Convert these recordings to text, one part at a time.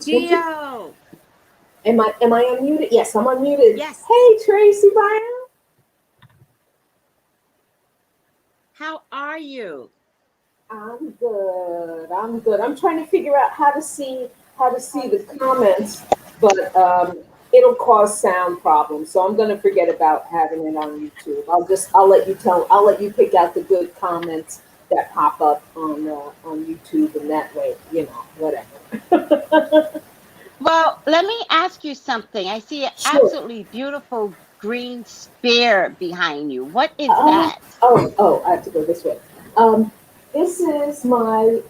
Geo. Am I unmuted? Yes, I'm unmuted. Yes. Hey, Tracey Brown. How are you? I'm good. I'm good. I'm trying to figure out how to see the comments, but it'll cause sound problems. So I'm going to forget about having it on YouTube. I'll let you pick out the good comments that pop up on YouTube, and that way, whatever. Well, let me ask you something. I see an Sure. absolutely beautiful green spear behind you. What is Oh, that? I have to go this way. This is my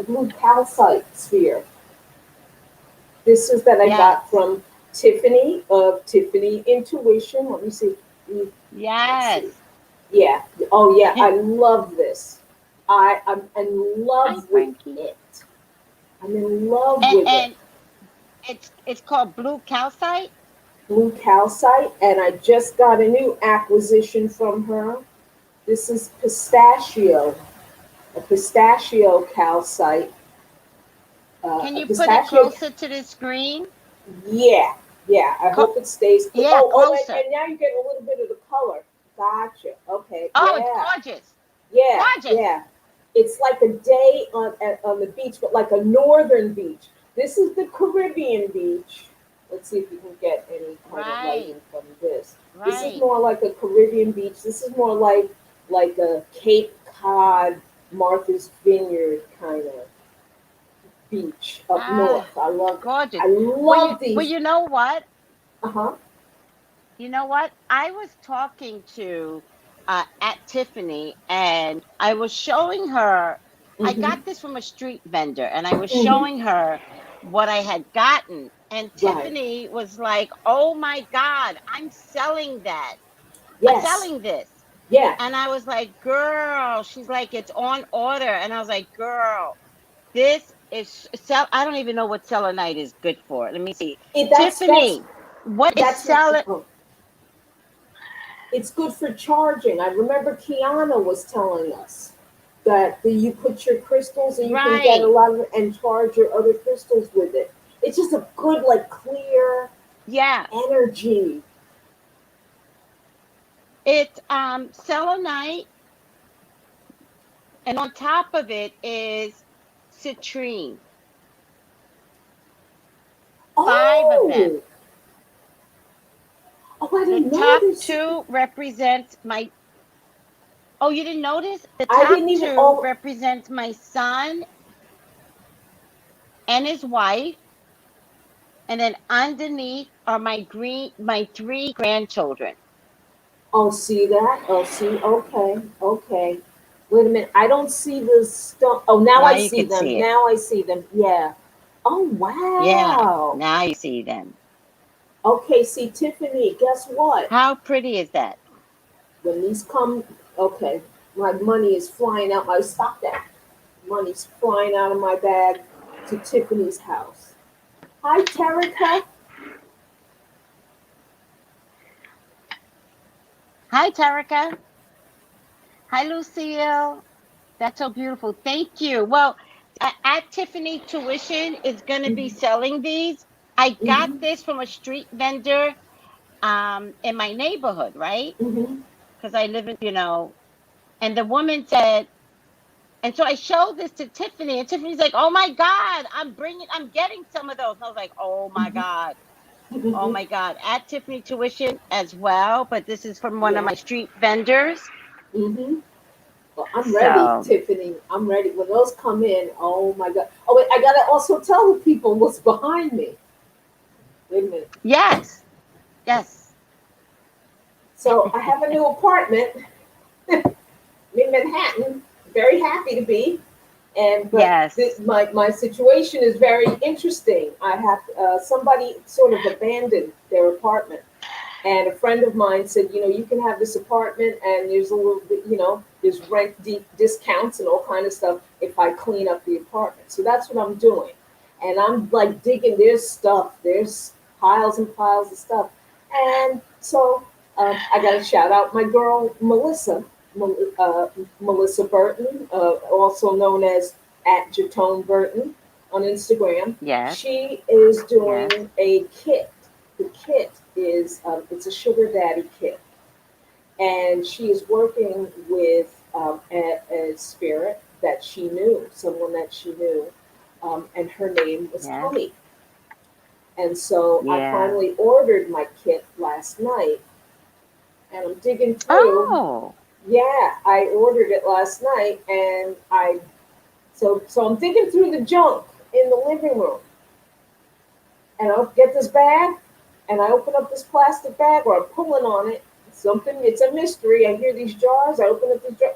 blue calcite sphere. This is that I got from Tiffany of Tiffany Intuition. Let me see. Yes. Yeah. Oh, yeah. I love this. I'm in love with it. I'm in love with it. And it's called blue calcite? Blue calcite. And I just got a new acquisition from her. This is pistachio. A pistachio calcite. Can you put it closer to the screen? Yeah. I hope it stays. Yeah, closer. And now you're getting a little bit of the color. Gotcha. Okay. Oh, yeah. it's gorgeous. Yeah. Gorgeous. Yeah. It's like a day on the beach, but like a northern beach. This is the Caribbean beach. Let's see if you can get any kind of lighting from this. Right. This is more like a Caribbean beach. This is more like a Cape Cod, Martha's Vineyard kind of beach up north. I love gorgeous. I love these. Well, you know what? Uh-huh. You know what? I was talking to at Tiffany, and I was showing her. I got this from a street vendor, and I was showing her what I had gotten, and Tiffany was like, "Oh my God, I'm selling that. Yes. I'm selling this." Yeah. And I was like, "Girl," she's like, "It's on order," and I was like, "Girl, this is I don't even know what selenite is good for. Let me see. Tiffany, what is selenite? It's good for charging. I remember Kiana was telling us that you put your crystals and you can get a lot of and charge your other crystals with it. It's just a good, like, clear energy. It's selenite, and on top of it is citrine. 5 of them. Oh, I didn't the top notice. 2 represents my. Oh, you didn't notice? The top 2 represents my son and his wife, and then underneath are my 3 grandchildren. Oh, see that? Oh, see. Okay. Wait a minute. I don't see the stuff. Oh, now I see them. Now I see them. Yeah. Oh, wow. Yeah. Now you see them. Okay. See, Tiffany. Guess what? How pretty is that? When these come, okay. My money is flying out. Stop that. Money's flying out of my bag to Tiffany's house. Hi, Terica. Hi, Terica. Hi, Lucille. That's so beautiful. Thank you. Well, at Tiffany Tuition is going to be selling these. I got this from a street vendor in my neighborhood, right? Because I live in, and the woman said, and so I showed this to Tiffany, and Tiffany's like, "Oh my God, I'm getting some of those." And I was like, "Oh my God." Oh my God. At Tiffany Tuition as well, but this is from one of my street vendors. Well, I'm ready, Tiffany. I'm ready. When those come in, oh my God. Oh, wait, I got to also tell the people what's behind me. Wait a minute. Yes. So I have a new apartment in Manhattan. Very happy to be. But my situation is very interesting. I have somebody sort of abandoned their apartment, and a friend of mine said, you can have this apartment, and there's a little bit, there's rent discounts and all kind of stuff if I clean up the apartment. So that's what I'm doing, and I'm like digging. There's piles and piles of stuff, and so I got to shout out my girl Melissa. Melissa Burton, also known as @Jatone Burton. on Instagram. Yes. She is doing a kit. The kit is, it's a sugar daddy kit. And she is working with a spirit that she knew, someone that she knew, and her name was Honey. And so I finally ordered my kit last night, and I'm digging through. Oh. Yeah, I ordered it last night, and so I'm digging through the junk in the living room, and I'll get this bag, and I open up this plastic bag, or I'm pulling on it. It's a mystery. I hear these jars. I open up the jar.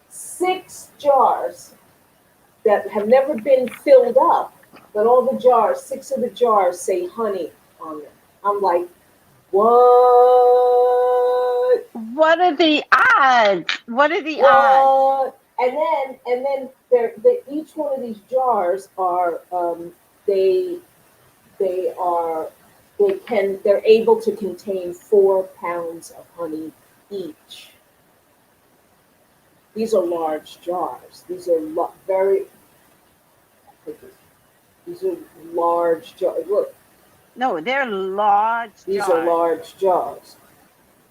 6 jars that have never been filled up, but all the jars, 6 of the jars say honey on them. I'm like, what? What are the odds? What are the odds? And then each one of these jars are they're able to contain 4 pounds of honey each. These are large jars. These are these are large jars. Look. No, they're large jars. These are large jars.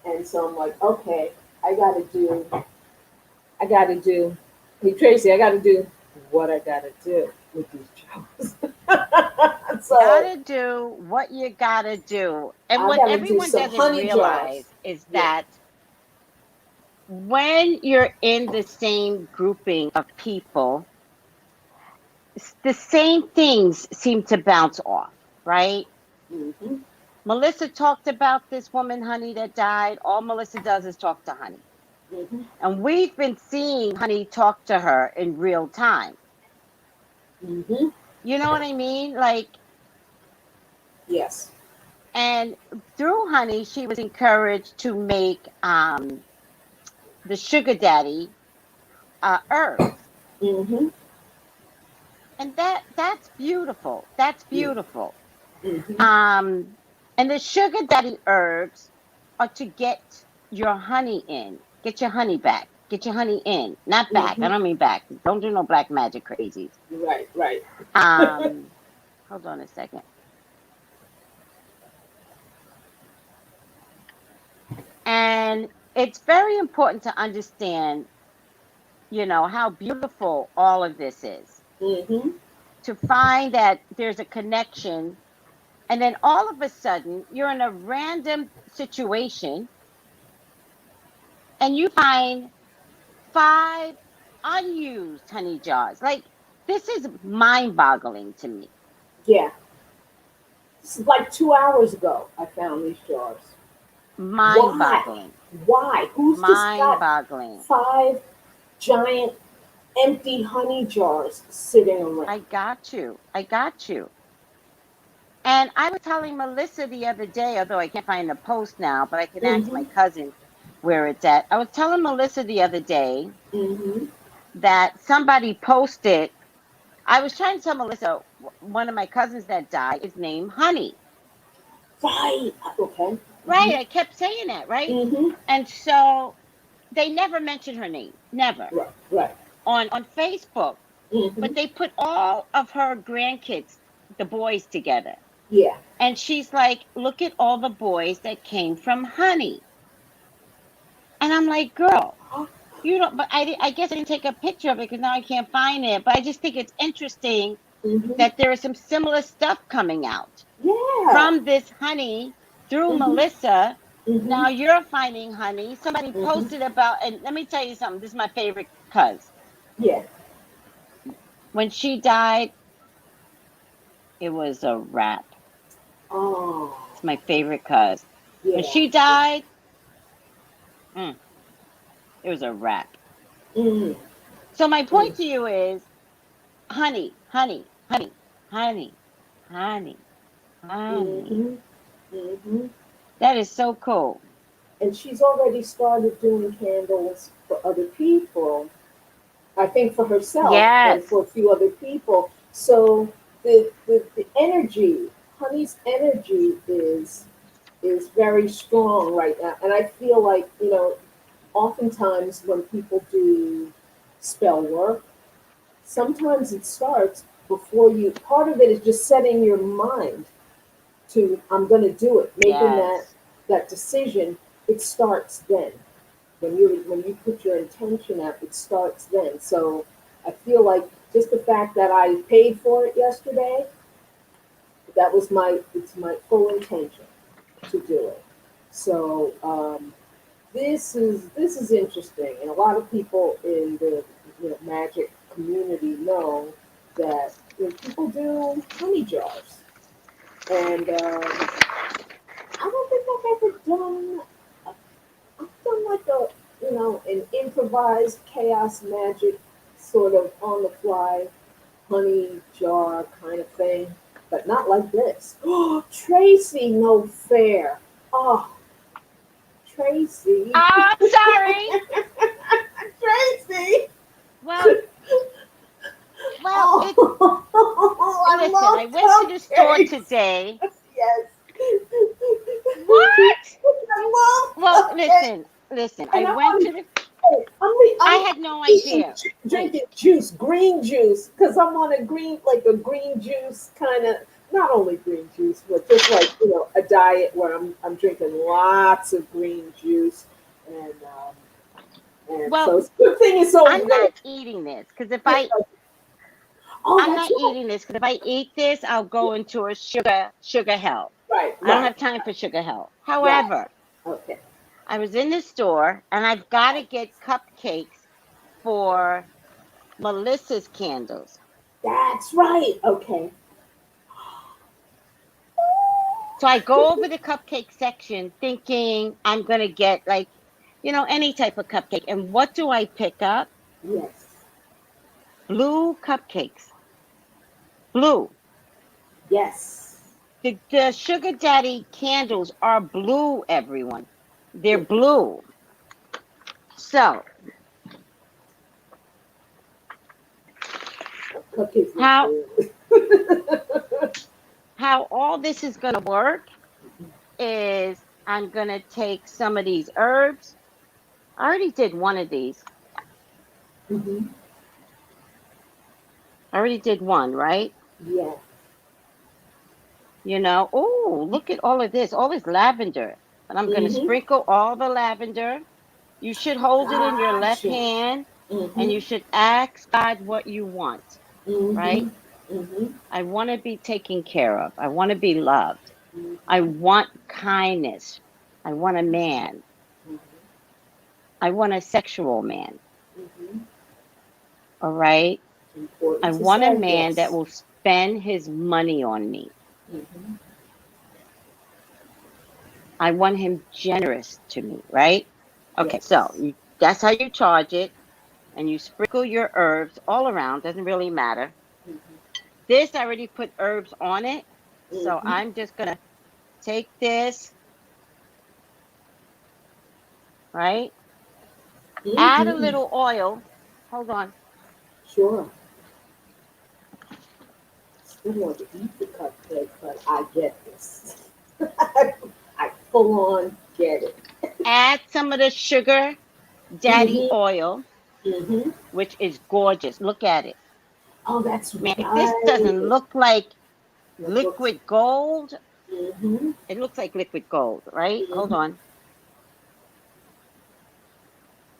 And so I'm like, okay, I gotta do, hey Tracy, I gotta do what I gotta do with these jars. So, you gotta do what you gotta do. And what everyone doesn't realize is that when you're in the same grouping of people, the same things seem to bounce off, right? Mm-hmm. Melissa talked about this woman, Honey, that died. All Melissa does is talk to Honey. Mm-hmm. And we've been seeing Honey talk to her in real time. Mm-hmm. You know what I mean? Like, yes. And through Honey, she was encouraged to make the sugar daddy herbs. Mm-hmm. And that's beautiful. That's beautiful. Mm-hmm. And the sugar daddy herbs are to get your honey in. Get your honey back. Get your honey in. Not back. I don't mean back. Don't do no black magic crazies. Right. Hold on a second. And it's very important to understand, how beautiful all of this is. Mm-hmm. To find that there's a connection, and then all of a sudden you're in a random situation and you find 5 unused honey jars. Like, this is mind-boggling to me. Yeah. This is like 2 hours ago I found these jars. Mind-boggling. Why? Who's mind-boggling? Just got 5 giant empty honey jars sitting around? I got you. And I was telling Melissa the other day, although I can't find the post now, but I can ask my cousin where it's at. I was telling Melissa the other day that somebody posted. I was trying to tell Melissa, one of my cousins that died is named Honey. Right. Okay. Right. I kept saying that, right? And so they never mentioned her name. Never. Right. On Facebook. But they put all of her grandkids, the boys, together. Yeah. And she's like, look at all the boys that came from Honey. And I'm like, girl, you don't, but I guess I didn't take a picture of it because now I can't find it. But I just think it's interesting that there is some similar stuff coming out from this Honey through Melissa. Now you're finding Honey. Somebody posted about, and let me tell you something. This is my favorite cuz. Yeah. When she died, it was a wrap. Oh. It's my favorite cuz. Yeah. When she died, it was a wrap. So my point to you is, honey. That is so cool. And she's already started doing candles for other people. I think for herself and for a few other people. So the energy, Honey's energy is very strong right now. And I feel like, oftentimes when people do spell work, sometimes it starts before you, part of it is just setting your mind to, I'm going to do it, making that decision. It starts then. When you put your intention up, it starts then. So I feel like just the fact that I paid for it yesterday, that was it's my full intention to do it. So this is interesting, and a lot of people in the magic community know that people do honey jars, and I don't think I've ever done. I've done like an improvised chaos magic sort of on the fly honey jar kind of thing, but not like this. Oh, Tracy, no fair. Oh, Tracy. Oh, I'm sorry. Tracy. Well, listen, I went to the store today. Yes. What? Well, listen. I went to the. I had no idea. Drinking juice, green juice, because I'm on a green juice kind of, not only green juice, but just like a diet where I'm drinking lots of green juice, and so it's a good thing it's over. I'm not eating this because if I. I'm not eating this because if I eat this, I'll go into a sugar hell. Right. I don't have time for sugar hell. However, okay. I was in the store and I've got to get cupcakes for Melissa's candles. That's right. Okay. So I go over the cupcake section thinking I'm going to get any type of cupcake. And what do I pick up? Yes. Blue cupcakes. Blue. Yes. The Sugar Daddy candles are blue, everyone. They're blue. So, how all this is going to work is I'm going to take some of these herbs. I already did one of these. Mm-hmm. I already did one, right? Yeah. Oh, look at all this lavender. And I'm going to sprinkle all the lavender. You should hold it in your left hand and you should ask God what you want, right? I want to be taken care of. I want to be loved. I want kindness. I want a man. I want a sexual man. All right? I want a man that will spend his money on me. I want him generous to me, right? Okay, so that's how you charge it. And you sprinkle your herbs all around. Doesn't really matter. This, I already put herbs on it. So I'm just going to take this, right? Add a little oil. Hold on. Sure. Still want to eat the cupcake, but I get this. I full on get it. Add some of the Sugar Daddy oil, which is gorgeous. Look at it. Oh, that's Man, right. if this doesn't look like liquid gold, it looks like liquid gold, right? Hold on.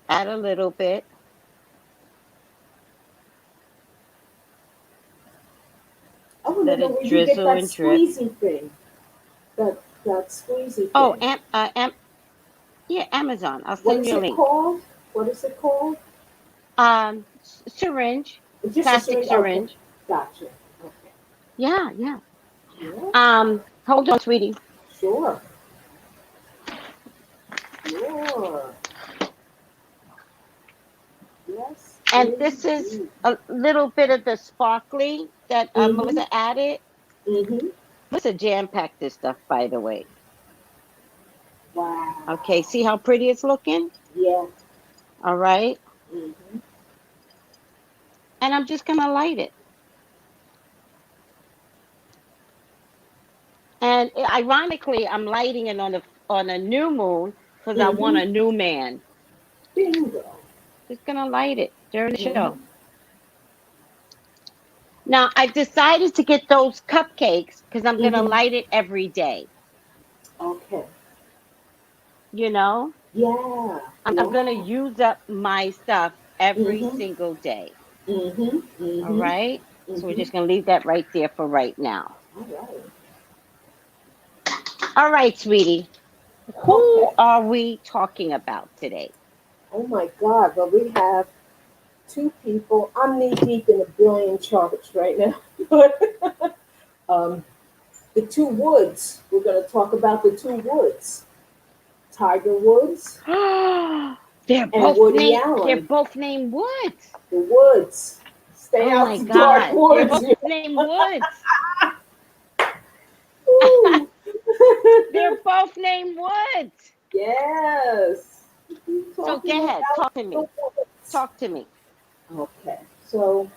Add a little bit. I want to know where you get that squeezy thing. That squeezy thing. Oh, yeah, Amazon. I'll send you a link. What is it called? Syringe. Just plastic syringe. Okay. Gotcha. Okay. Yeah. Hold on, sweetie. Sure. Yes. And this is a little bit of the sparkly that Melissa added. Melissa jam-packed this stuff, by the way. Wow. Okay, see how pretty it's looking? Yeah. All right. And I'm just going to light it. And ironically, I'm lighting it on a new moon because I want a new man. Bingo. Just going to light it during the show. Now, I decided to get those cupcakes because I'm going to Mm-hmm. light it every day. Okay. You know? Yeah. I'm going to Yeah. use up my stuff every Mm-hmm. single day. Mm-hmm. All Mm-hmm. right? So we're Mm-hmm. just going to leave that right there for right now. All right. All right, sweetie. Who Okay. are we talking about today? Oh my God. Well, we have two people. I'm knee deep in a billion charts right now. But um, the two Woods. We're going to talk about the two Woods. Tiger Woods they're and both Woody named they're Allen. both named Woods. The Woods. Stay Oh out my the dark God. They're woods. both named Woods. Ooh. They're both named Woods. Yes. So Talking go ahead, about talk to the me. woods. Talk to me. Okay. So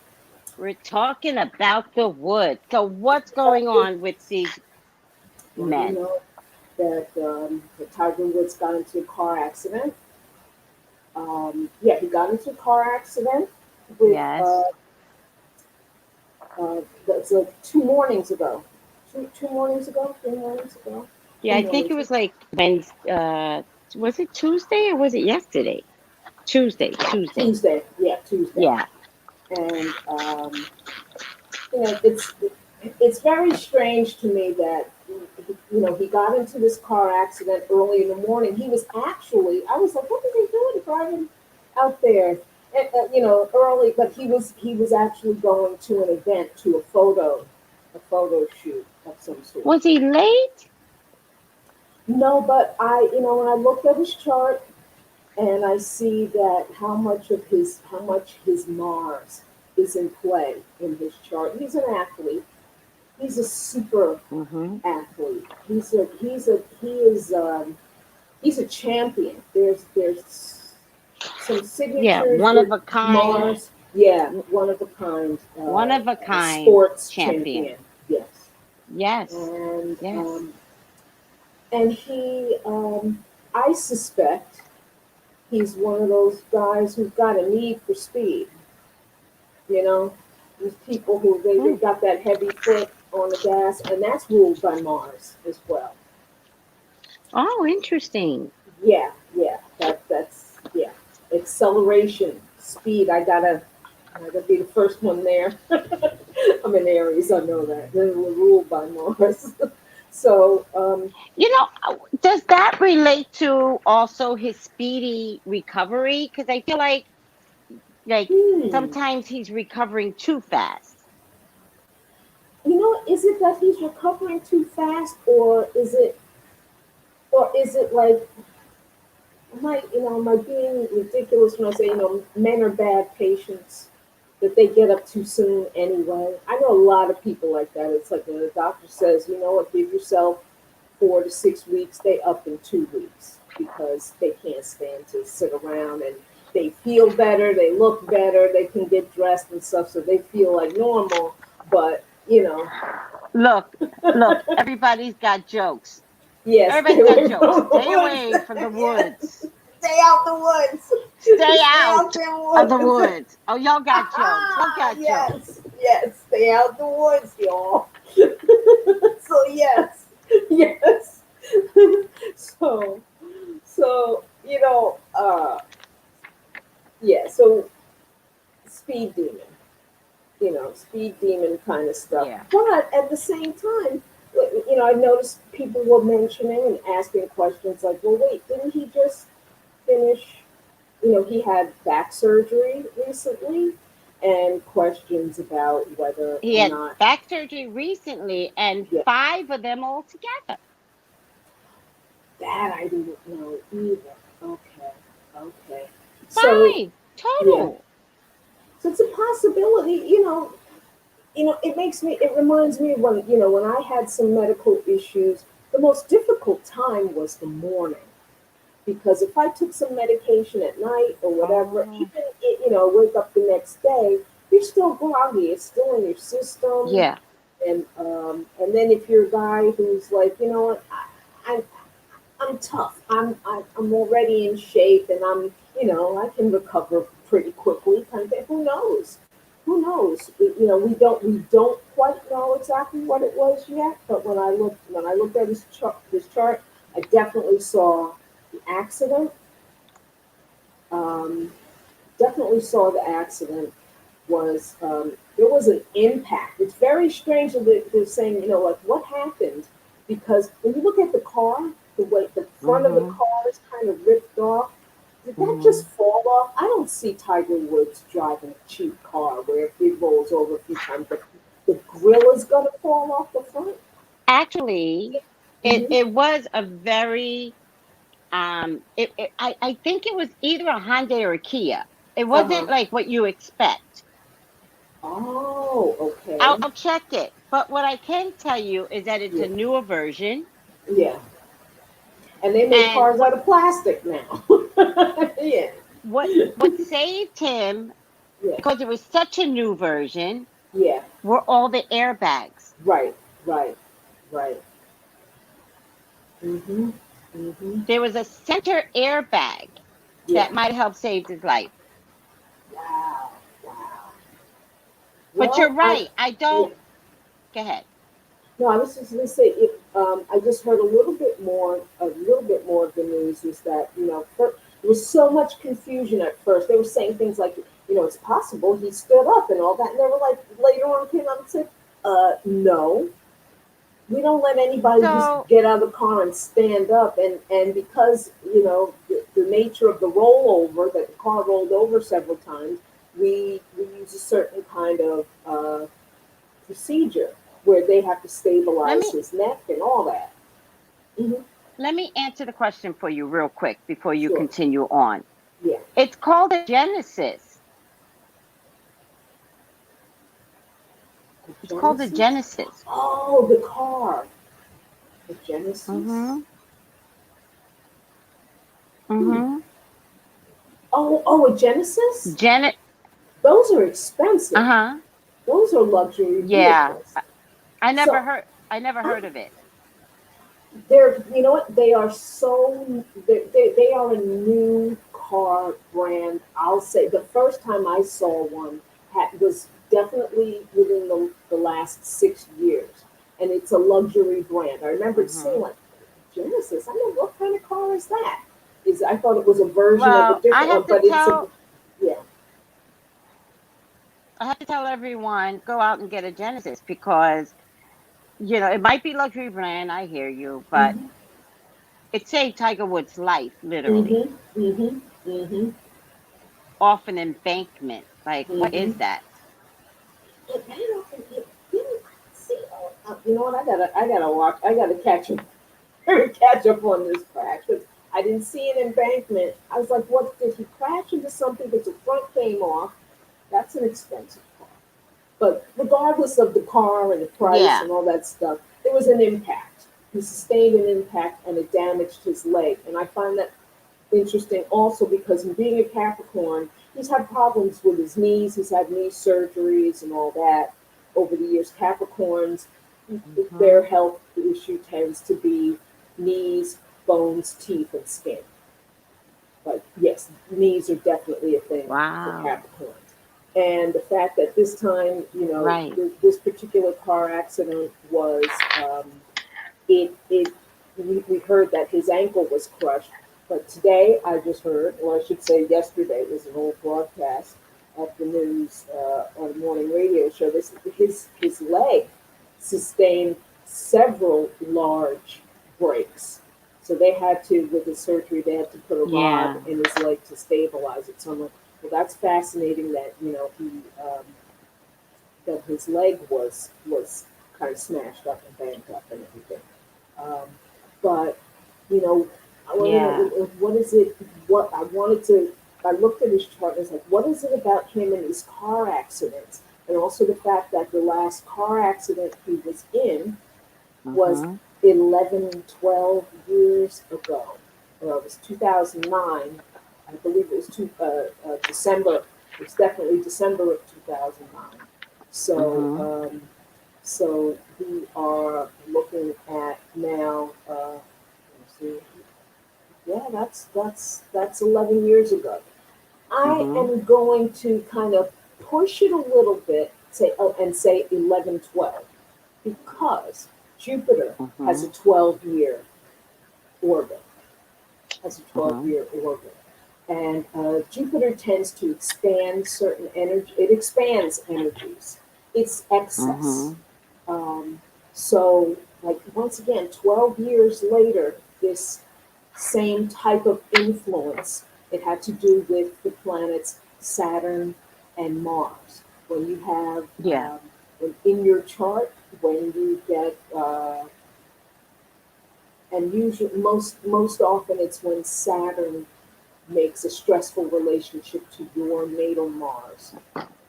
We're talking about the Woods. So what's going on with these well, you men? know that the Tiger Woods got into a car accident. Yeah, he got into a car accident with Yes. that's like 2 mornings ago. Two mornings ago, 3 mornings ago, Yeah, two I think it mornings ago. was like Wednesday. Was it Tuesday or was it yesterday? Tuesday. Tuesday. Tuesday. Yeah, Tuesday. Yeah. And you know, it's very strange to me that he got into this car accident early in the morning. He was actually, I was like, what is he doing driving out there? And, early, but he was actually going to an event, to a photo shoot of some sort. Was he late? No, but when I looked at his chart and I see that how much his Mars is in play in his chart. He's an athlete. He's a super Mm-hmm. athlete. He's a champion. There's some Yeah, signatures one with of a kind. Mars. Yeah, one of a kind, One of a kind sports champion. champion. Yes, Yes. and Yes. he, I suspect he's one of those guys who's got a need for speed. You know, these people who they Hmm. got that heavy foot on the gas, and that's ruled by Mars as well. Oh, interesting. Yeah, yeah, that's yeah. Acceleration, speed. I gotta be the first one there. I'm in Aries, I know that. Then we're ruled by Mars. So, Does that relate to also his speedy recovery? Because I feel like hmm, sometimes he's recovering too fast. is it that he's recovering too fast, or is it like, am I being ridiculous when I say, men are bad patients, that they get up too soon anyway? I know a lot of people like that. It's like when the doctor says, you know what, give yourself 4 to 6 weeks, they up in 2 weeks because they can't stand to sit around, and they feel better, they look better, they can get dressed and stuff, so they feel like normal, but Look, everybody's got jokes. yes, stay Everybody's got away jokes. from the Stay woods. away from the Yes. woods. Stay out the woods. Stay Stay out out them of the woods. woods. Oh, y'all got jokes. Y'all got jokes. Yes, yes, stay out the woods, y'all. So yes, yes. so so yeah. So speed demon, speed demon kind of stuff. Yeah. But at the same time, I noticed people were mentioning and asking questions like, well, wait, didn't he just finish? He had back surgery recently, and questions about whether He or had not. back surgery recently and Yeah, 5 of them all together. that I didn't know either. Okay, okay. So 5 yeah, total. so it's a possibility. It reminds me of when I had some medical issues. The most difficult time was the morning, because if I took some medication at night or whatever, Oh, even wake up the next day, you're still groggy. It's still in your system, yeah. and then if you're a guy who's like, what, I'm tough. I'm already in shape, and I can recover pretty quickly. Kind of thing. Who knows? who knows? You know, we don't quite know exactly what it was yet. But when I looked at this chart, I definitely saw the accident. Um, Definitely saw the accident. Was there was an impact. It's very strange that they're saying, you know, like what happened, because when you look at the car, the way the front of the car is kind of ripped off. Did that just fall off? I don't see Tiger Woods driving a cheap car where if it rolls over a few times, the grill is gonna fall off the front. Actually, Mm-hmm. it was a very I think it was either a Hyundai or a Kia. It Uh-huh. wasn't like what you expect. Oh, okay. I'll check it. But what I can tell you is that it's Yeah. a newer version. Yeah. And they make And cars out of plastic now. Yeah. what saved him, Yeah. because it was such a new version, Yeah. were all the airbags. Right. Right. Right. Mm-hmm. Mm-hmm. There was a center airbag Yeah. that might have helped save his life. Wow. Wow. But you're Well, right. I yeah. don't. Go ahead. No, I was just going to say, I just heard a little bit more of the news is that, you know, there was so much confusion at first. They were saying things like, you know, it's possible he stood up and all that. And they were like, later on came out and said, no, we don't let anybody just So get out of the car and stand up. And because, you know, the nature of the rollover, that the car rolled over several times, we use a certain kind of procedure where they have to let stabilize me his neck and all that. Mm-hmm. let me answer the question for you real quick before you Sure. continue on. Yeah. It's called a Genesis. The It's called a Genesis? Genesis. Oh, the car. The Genesis? Mm-hmm. Hmm. Mm-hmm. Oh, a Genesis? Janet. Those are expensive. Uh-huh. Those are luxury Yeah. vehicles. I never So heard I never I, heard of it. they're, you know what? They are a new car brand. I'll say the first time I saw one was definitely within the last 6 years, and it's a luxury brand. I remember Mm-hmm. seeing like Genesis. I know what kind of car is that? I thought it was a version of a Well, different one, but it's a yeah. I have to tell everyone, go out and get a Genesis, because it might be luxury brand, I hear you, but Mhm. it saved Tiger Woods' life, literally, Mhm. Mhm. Mhm. off an embankment. Like, what is Mhm. that? It ran off and it didn't see. You know what? I gotta watch. I gotta catch up. Catch up on this crash. 'Cause I didn't see an embankment. I was like, what? Did he crash into something that the front came off? That's an expensive car. But regardless of the car and the price Yeah. and all that stuff, there was an impact. He sustained an impact and it damaged his leg. And I find that interesting also because in being a Capricorn, he's had problems with his knees. He's had knee surgeries and all that over the years. Capricorns, their Mm-hmm. health issue tends to be knees, bones, teeth, and skin. But yes, knees are definitely a thing for Wow. Capricorns. And the fact that this time, Right. this particular car accident was, it we heard that his ankle was crushed. But today I just heard, or I should say yesterday, it was an old broadcast at the news on a morning radio show. His leg sustained several large breaks. So they had to, with the surgery, they had to put a rod Yeah. in his leg to stabilize it. So I'm like, well, that's fascinating that that his leg was kind of smashed up and banged up and everything. Um, but you know, I want to know Yeah. what is it? What I wanted to. I looked at his chart and was like, what is it about him and his car accidents, and also the fact that the last car accident he was in was Mm-hmm. 11, 12 years ago. Well, it was 2009. I believe it was December. It was definitely December of 2009. So, Mm-hmm. so we are looking at now. Let's see. Yeah, that's 11 years ago. I Mm-hmm. am going to kind of push it a little bit, say, and say 11, 12, because Jupiter has a 12-year orbit. Has a 12-year orbit. And Jupiter tends to expand certain energy. It expands energies. It's excess. So, like, once again, 12 years later, this same type of influence, it had to do with the planets Saturn and Mars. When you have, in your chart, when you get, and usually, most often it's when Saturn makes a stressful relationship to your natal Mars.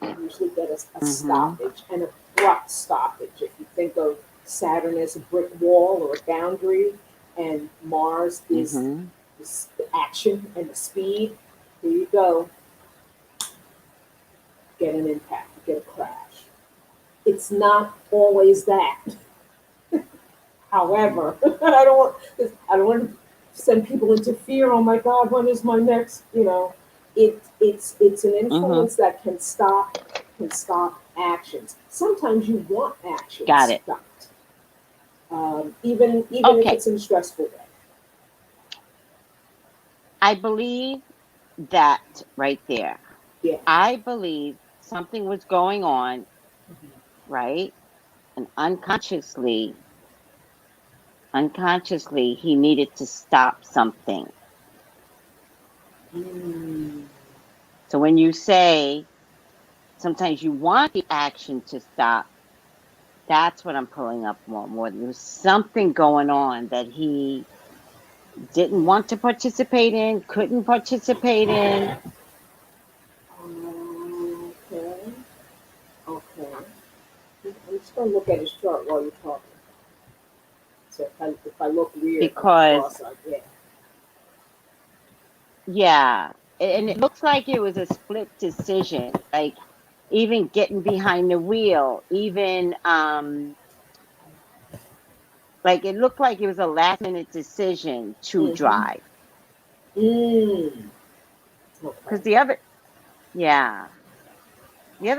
You usually get a stoppage, an abrupt stoppage. If you think of Saturn as a brick wall or a boundary, and Mars is the action and the speed, here you go. Get an impact, get a crash. It's not always that. However, I don't want to send people into fear. Oh my God, when is my next? You know, it's an influence that can stop actions. Sometimes you want actions stopped, even if it's in a stressful way. I believe that right there. Yeah. I believe something was going on, right? And unconsciously, he needed to stop something. So when you say sometimes you want the action to stop, that's what I'm pulling up more. There was something going on that he didn't want to participate in, couldn't participate in. Okay. I'm just going to look at his chart while you're talking. So if I look weird, because yeah, and it looks like it was a split decision. Like even getting behind the wheel, even like it looked like it was a last minute decision to drive. Because the other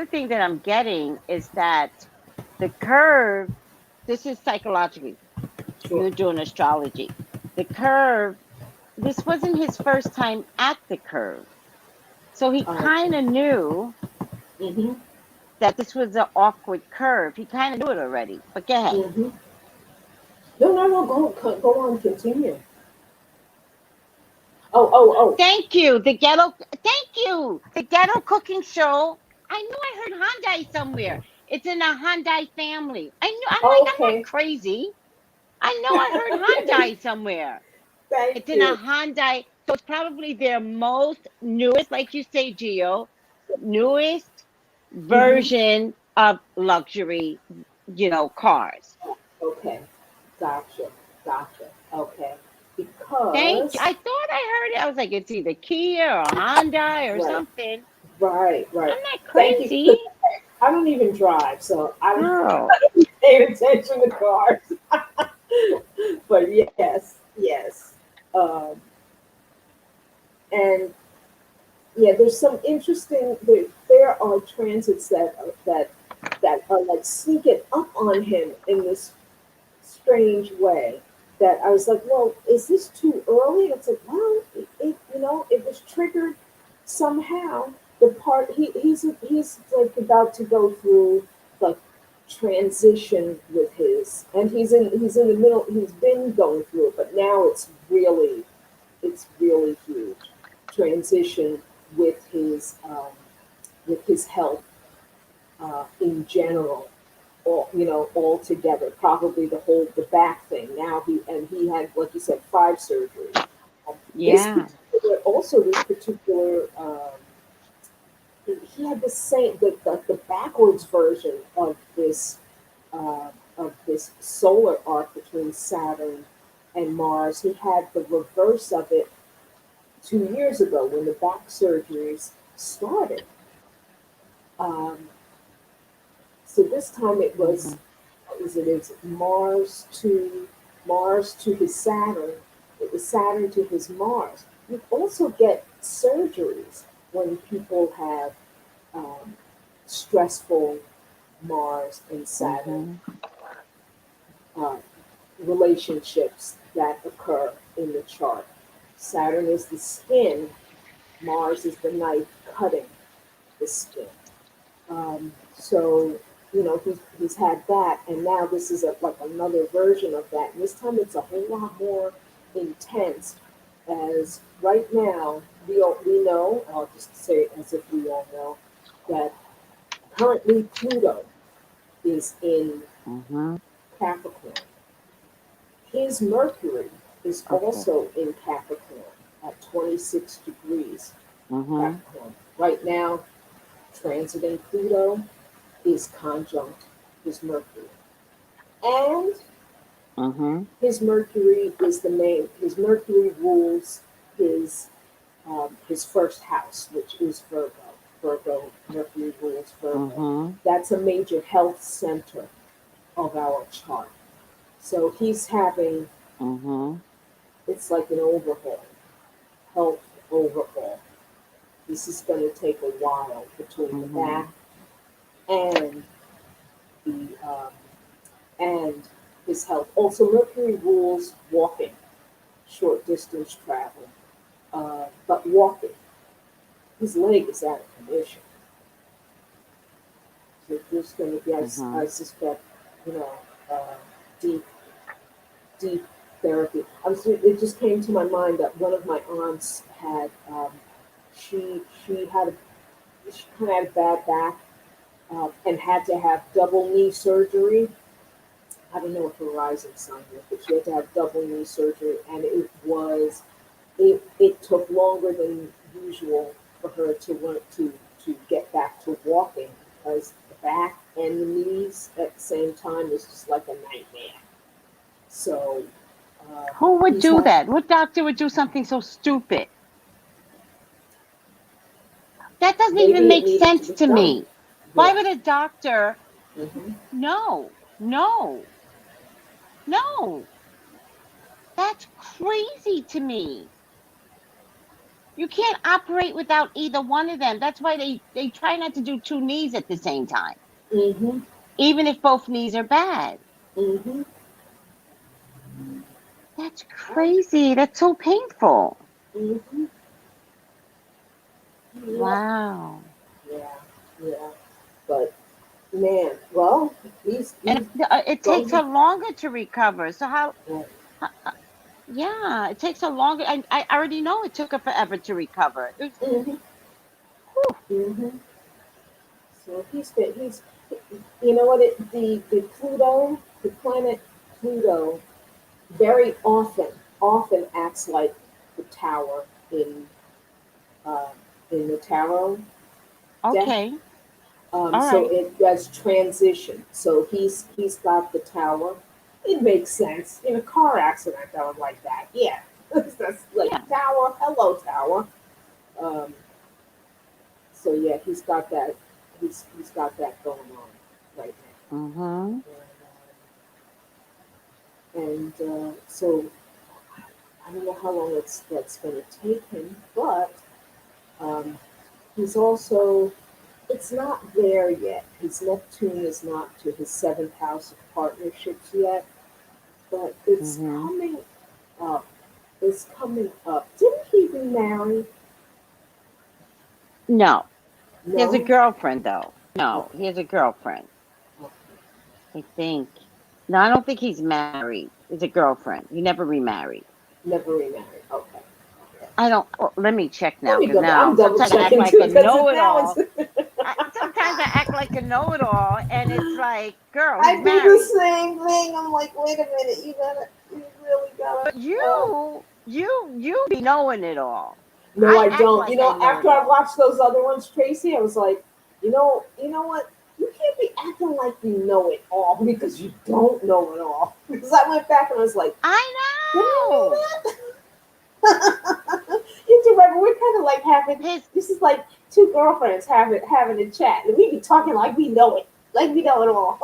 thing that I'm getting is that the curve, this is psychologically, you're doing astrology. The curve, this wasn't his first time at the curve. So he kind of knew that this was an awkward curve. He kind of knew it already. But go ahead. No, go on, continue. Oh. Thank you. The ghetto cooking show. I knew I heard Hyundai somewhere. It's in a Hyundai family. I'm not crazy. I know I heard Hyundai somewhere. It's in a Hyundai. So it's probably their most newest, like you say, Geo, newest version of luxury, cars. Okay. Gotcha. Okay. Because I thought I heard it. I was like, it's either Kia or Hyundai or something. Right. I'm not crazy. I don't even drive, so I don't pay attention to cars. But yes. And yeah, there's some interesting. There are transits that are like sneaking up on him in this strange way. That I was like, well, is this too early? It's like, well, it was triggered somehow. The part he's like about to go through like transition with his, and he's in the middle. He's been going through it, but now it's really huge transition with his health in general. All together, probably the back thing. Now he had, like you said, 5 surgeries. This particular, he had the backwards version of this solar arc between Saturn and Mars. He had the reverse of it 2 years ago when the back surgeries started. So this time it was, it's Mars to his Saturn. It was Saturn to his Mars. You also get surgeries when people have stressful Mars and Saturn relationships that occur in the chart. Saturn is the skin, Mars is the knife cutting the skin. So, you know, he's had that, and now this is like another version of that. And this time it's a whole lot more intense, as right now we know, I'll just say it as if we all know, that currently Pluto is in Capricorn. His Mercury is also in Capricorn at 26 degrees Capricorn. Right now, transiting Pluto is conjunct his Mercury. And his Mercury is the main, his Mercury rules his first house, which is Virgo. Virgo, Mercury rules Virgo. That's a major health center of our chart. So he's having, it's like an overhaul, health overhaul. This is going to take a while between the back and the and his health. Also, Mercury rules walking, short distance travel, but walking. His leg is out of condition. So there's going to be, I suspect, you know, deep therapy. It just came to my mind that one of my aunts had, she kind of had a bad back and had to have double knee surgery. I don't know if her rising sign was, but she had to have double knee surgery, and it took longer than usual for her to get back to walking, because the back and the knees at the same time is just like a nightmare. So who would do that? What doctor would do something so stupid? That doesn't even make sense to me. Why would a doctor? No. That's crazy to me. You can't operate without either one of them. That's why they try not to do two knees at the same time. Even if both knees are bad. That's crazy. That's so painful. Wow. Yeah. But man, well, it takes her longer to recover. So how yeah, it takes her longer. I already know it took her forever to recover. So he's you know what, the Pluto, the planet Pluto very often acts like the tower in the tarot. Okay. So it does transition. So he's got the tower. It makes sense in a car accident or like that. Yeah, that's like tower. Hello, tower. So yeah, he's got that. He's got that going on right now. And so I don't know how long that's going to take him, but he's also, it's not there yet. His Neptune is not to his 7th house of partnerships yet, but it's coming up. It's coming up. Didn't he remarry? No. He has a girlfriend, though. No, he has a girlfriend. I think. No, I don't think he's married. He's a girlfriend. He never remarried. Never remarried. Okay. I don't. Oh, let me check now. Let me go. Now, I'm double checking I act like a know-it-all. Sometimes I act like a know-it-all, and it's like, girl, he's married. I do the same thing. I'm like, wait a minute. You really gotta. But you be knowing it all. No, I don't. Like, you know, after I watched those other ones, Tracy, I was like, you know what? You can't be acting like you know it all because you don't know it all. Because I went back and I was like, I know. Didn't you know that? You do remember, we're kind of like having this is like two girlfriends having a chat, and we be talking like we know it, like we know it all.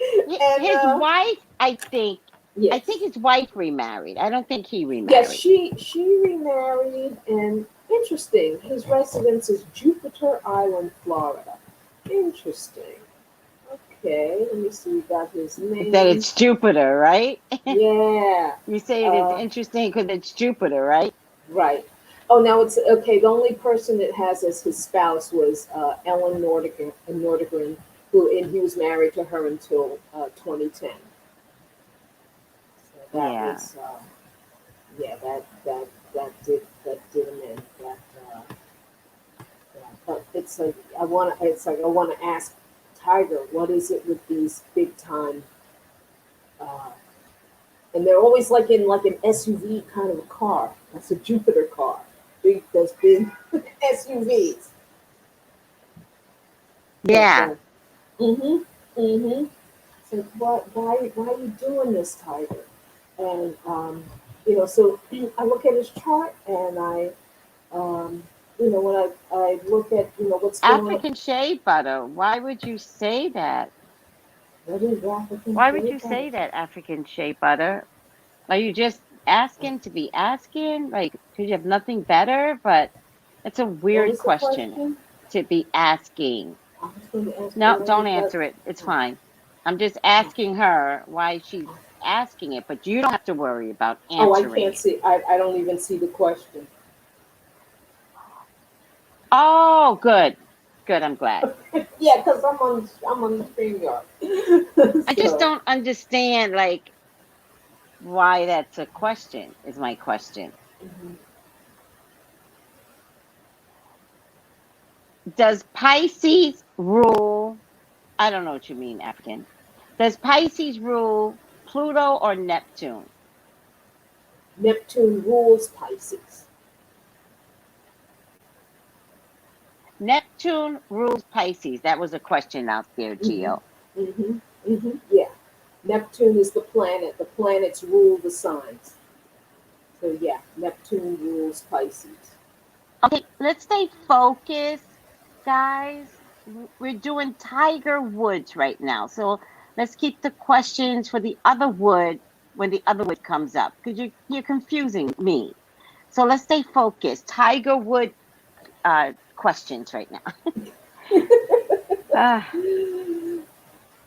And, his wife, I think his wife remarried. I don't think he remarried. Yes, she remarried, and Interesting. His residence is Jupiter Island, Florida. Interesting. Okay, let me see. We got his name. That it's Jupiter, right? Yeah. You say it's interesting because it's Jupiter, right? Right. Oh, now it's okay. The only person that has as his spouse was Ellen Nordegren, and he was married to her until 2010. So that was, yeah, that did him in. But it's like I want to ask Tiger, what is it with these big time? And they're always like in like an SUV kind of a car. That's a Jupiter car. Those big SUVs. Yeah. So why are you doing this, Tiger? And you know, so I look at his chart, and you know, when I look at what's going on. African shea butter. Why would you say that? What is African Why would shea you butter? say that, African shea butter? Are you just asking to be asking? Like, because you have nothing better? But it's a What weird was the question question? to be asking. I was going to ask No, earlier, don't but answer it. It's fine. I'm just asking her why she's asking it, but you don't have to worry about oh, I answering can't it. see. I don't even see the question. Oh, good. Good, I'm glad. Yeah, because I'm on the StreamYard. I just So don't understand, like, why that's a question, is my question. Does Pisces rule? I don't know what you mean, African. Does Pisces rule Pluto or Neptune? Neptune rules Pisces. Neptune rules Pisces. That was a question out there, Geo. Yeah, Neptune is the planet. The planets rule the signs. So yeah, Neptune rules Pisces. Okay, let's stay focused, guys. We're doing Tiger Woods right now. So let's keep the questions for the other wood when the other wood comes up, because you're confusing me. So let's stay focused. Tiger Wood questions right now.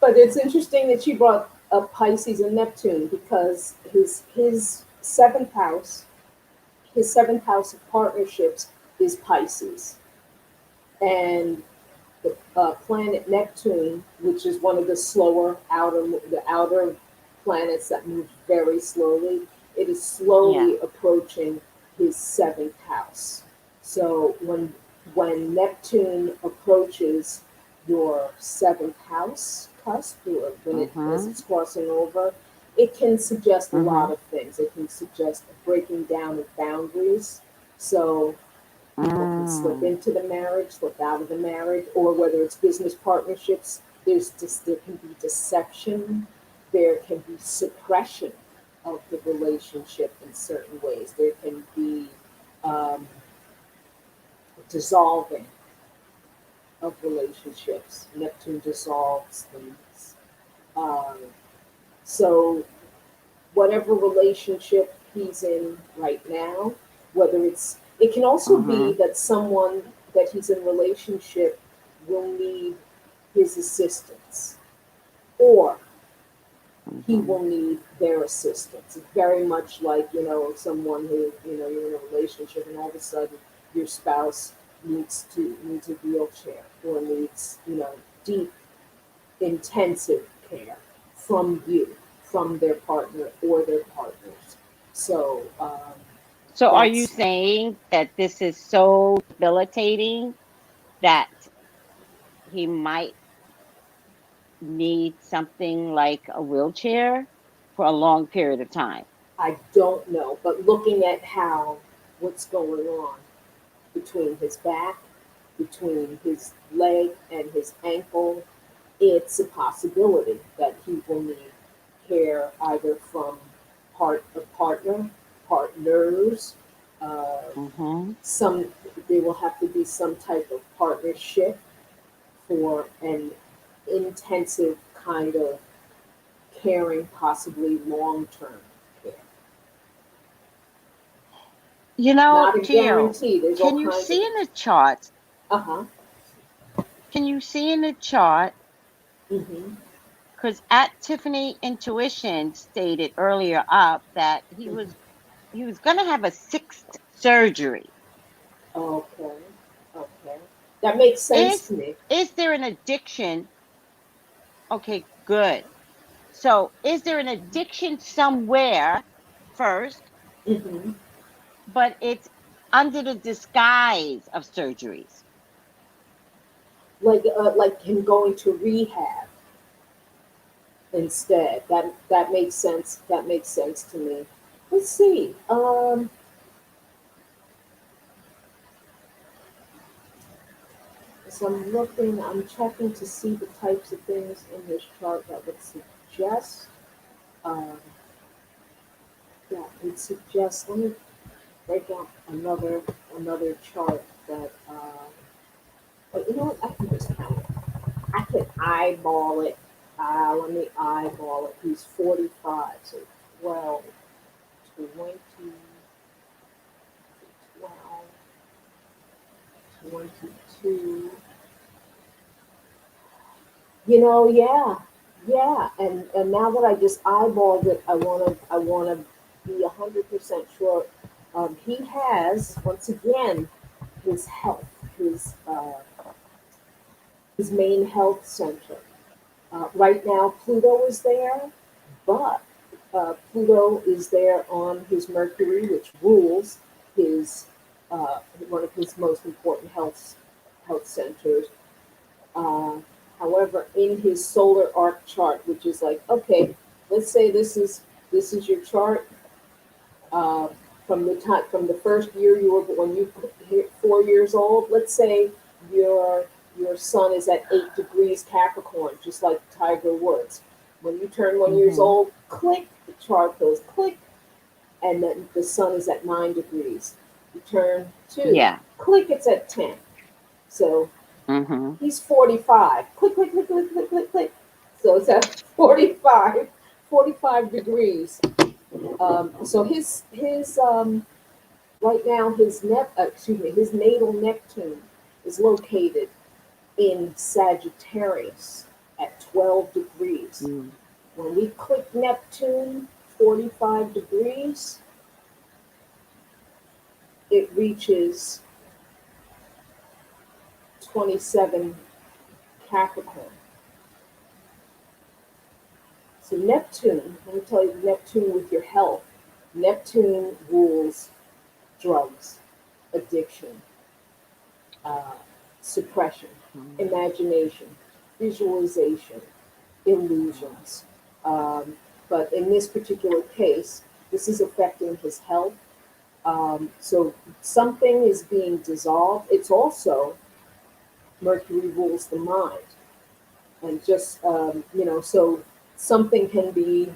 But it's interesting that you brought up Pisces and Neptune because his seventh house of partnerships is Pisces, and the planet Neptune, which is one of the outer planets that moves very slowly, it is slowly approaching his seventh house. So when Neptune approaches your seventh house cusp, or as it's crossing over, it can suggest a lot of things. It can suggest a breaking down of boundaries. So people can slip into the marriage, slip out of the marriage, or whether it's business partnerships, there can be deception, there can be suppression of the relationship in certain ways. There can be dissolving of relationships. Neptune dissolves things. So whatever relationship he's in right now, it can also be that someone that he's in relationship will need his assistance, or he will need their assistance. It's very much like, someone who, you're in a relationship and all of a sudden your spouse needs a wheelchair, or needs, deep, intensive care from you, from their partner or their partners. So, so are you saying that this is so debilitating that he might need something like a wheelchair for a long period of time? I don't know, but looking at what's going on between his back, between his leg and his ankle, it's a possibility that he will need care either from partners. There will have to be some type of partnership for an intensive kind of caring, possibly long-term care. You know, Not a Geo, guarantee. There's all can you kinds of. see in the chart? Uh-huh. Can you see in the chart? Mm-hmm. Because at Tiffany Intuition stated earlier up that he was going to have a 6th surgery. Okay. Okay. That makes sense to me. Is there an addiction? Okay, good. So, is there an addiction somewhere first, Mm-hmm. but it's under the disguise of surgeries? Like him going to rehab instead. That makes sense. That makes sense to me. Let's see. So I'm checking to see the types of things in this chart that would suggest. Um, Let me break out another chart that. But you know what? I can just count it. I can eyeball it. Let me eyeball it. He's 45, so 12, 20, 12, 22. Yeah. And now that I just eyeballed it, I wanna be 100% sure. He has, once again, his health, his main health center. Right now, Pluto is there, but Pluto is there on his Mercury, which rules his one of his most important health centers. Uh, However, in his solar arc chart, which is like, okay, let's say this is your chart uh, from the first year you were when you hit 4 years old. Let's say your sun is at 8 degrees Capricorn, just like Tiger Woods. When you turn 1 years old, click, the chart goes click, and then the sun is at 9 degrees. You turn 2, click, it's at 10. So he's 45. Click, click, click, click, click, click, click. So it's at 45 degrees. So his right now his natal Neptune is located in Sagittarius at 12 degrees. When we click Neptune 45 degrees, it reaches 27 Capricorn. So Neptune, let me tell you, Neptune with your health. Neptune rules drugs, addiction, suppression, imagination, visualization, illusions. But in this particular case, this is affecting his health. So something is being dissolved. It's also Mercury rules the mind. And just, so something can be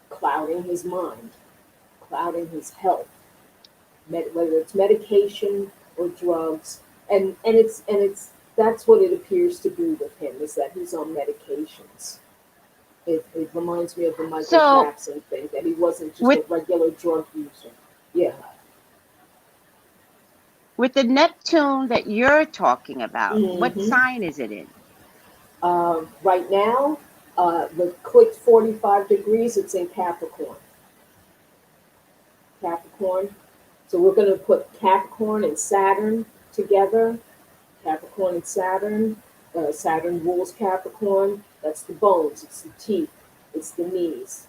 clouding his mind, clouding his health, whether it's medication or drugs. And it's that's what it appears to be with him, is that he's on medications. It reminds me of the Michael Jackson thing, that he wasn't just a regular drug user. Yeah. With the Neptune that you're talking about, what sign is it in? Right now, the click 45 degrees, it's in Capricorn. Capricorn. So we're going to put Capricorn and Saturn together. Capricorn and Saturn. Saturn rules Capricorn. That's the bones, it's the teeth, it's the knees,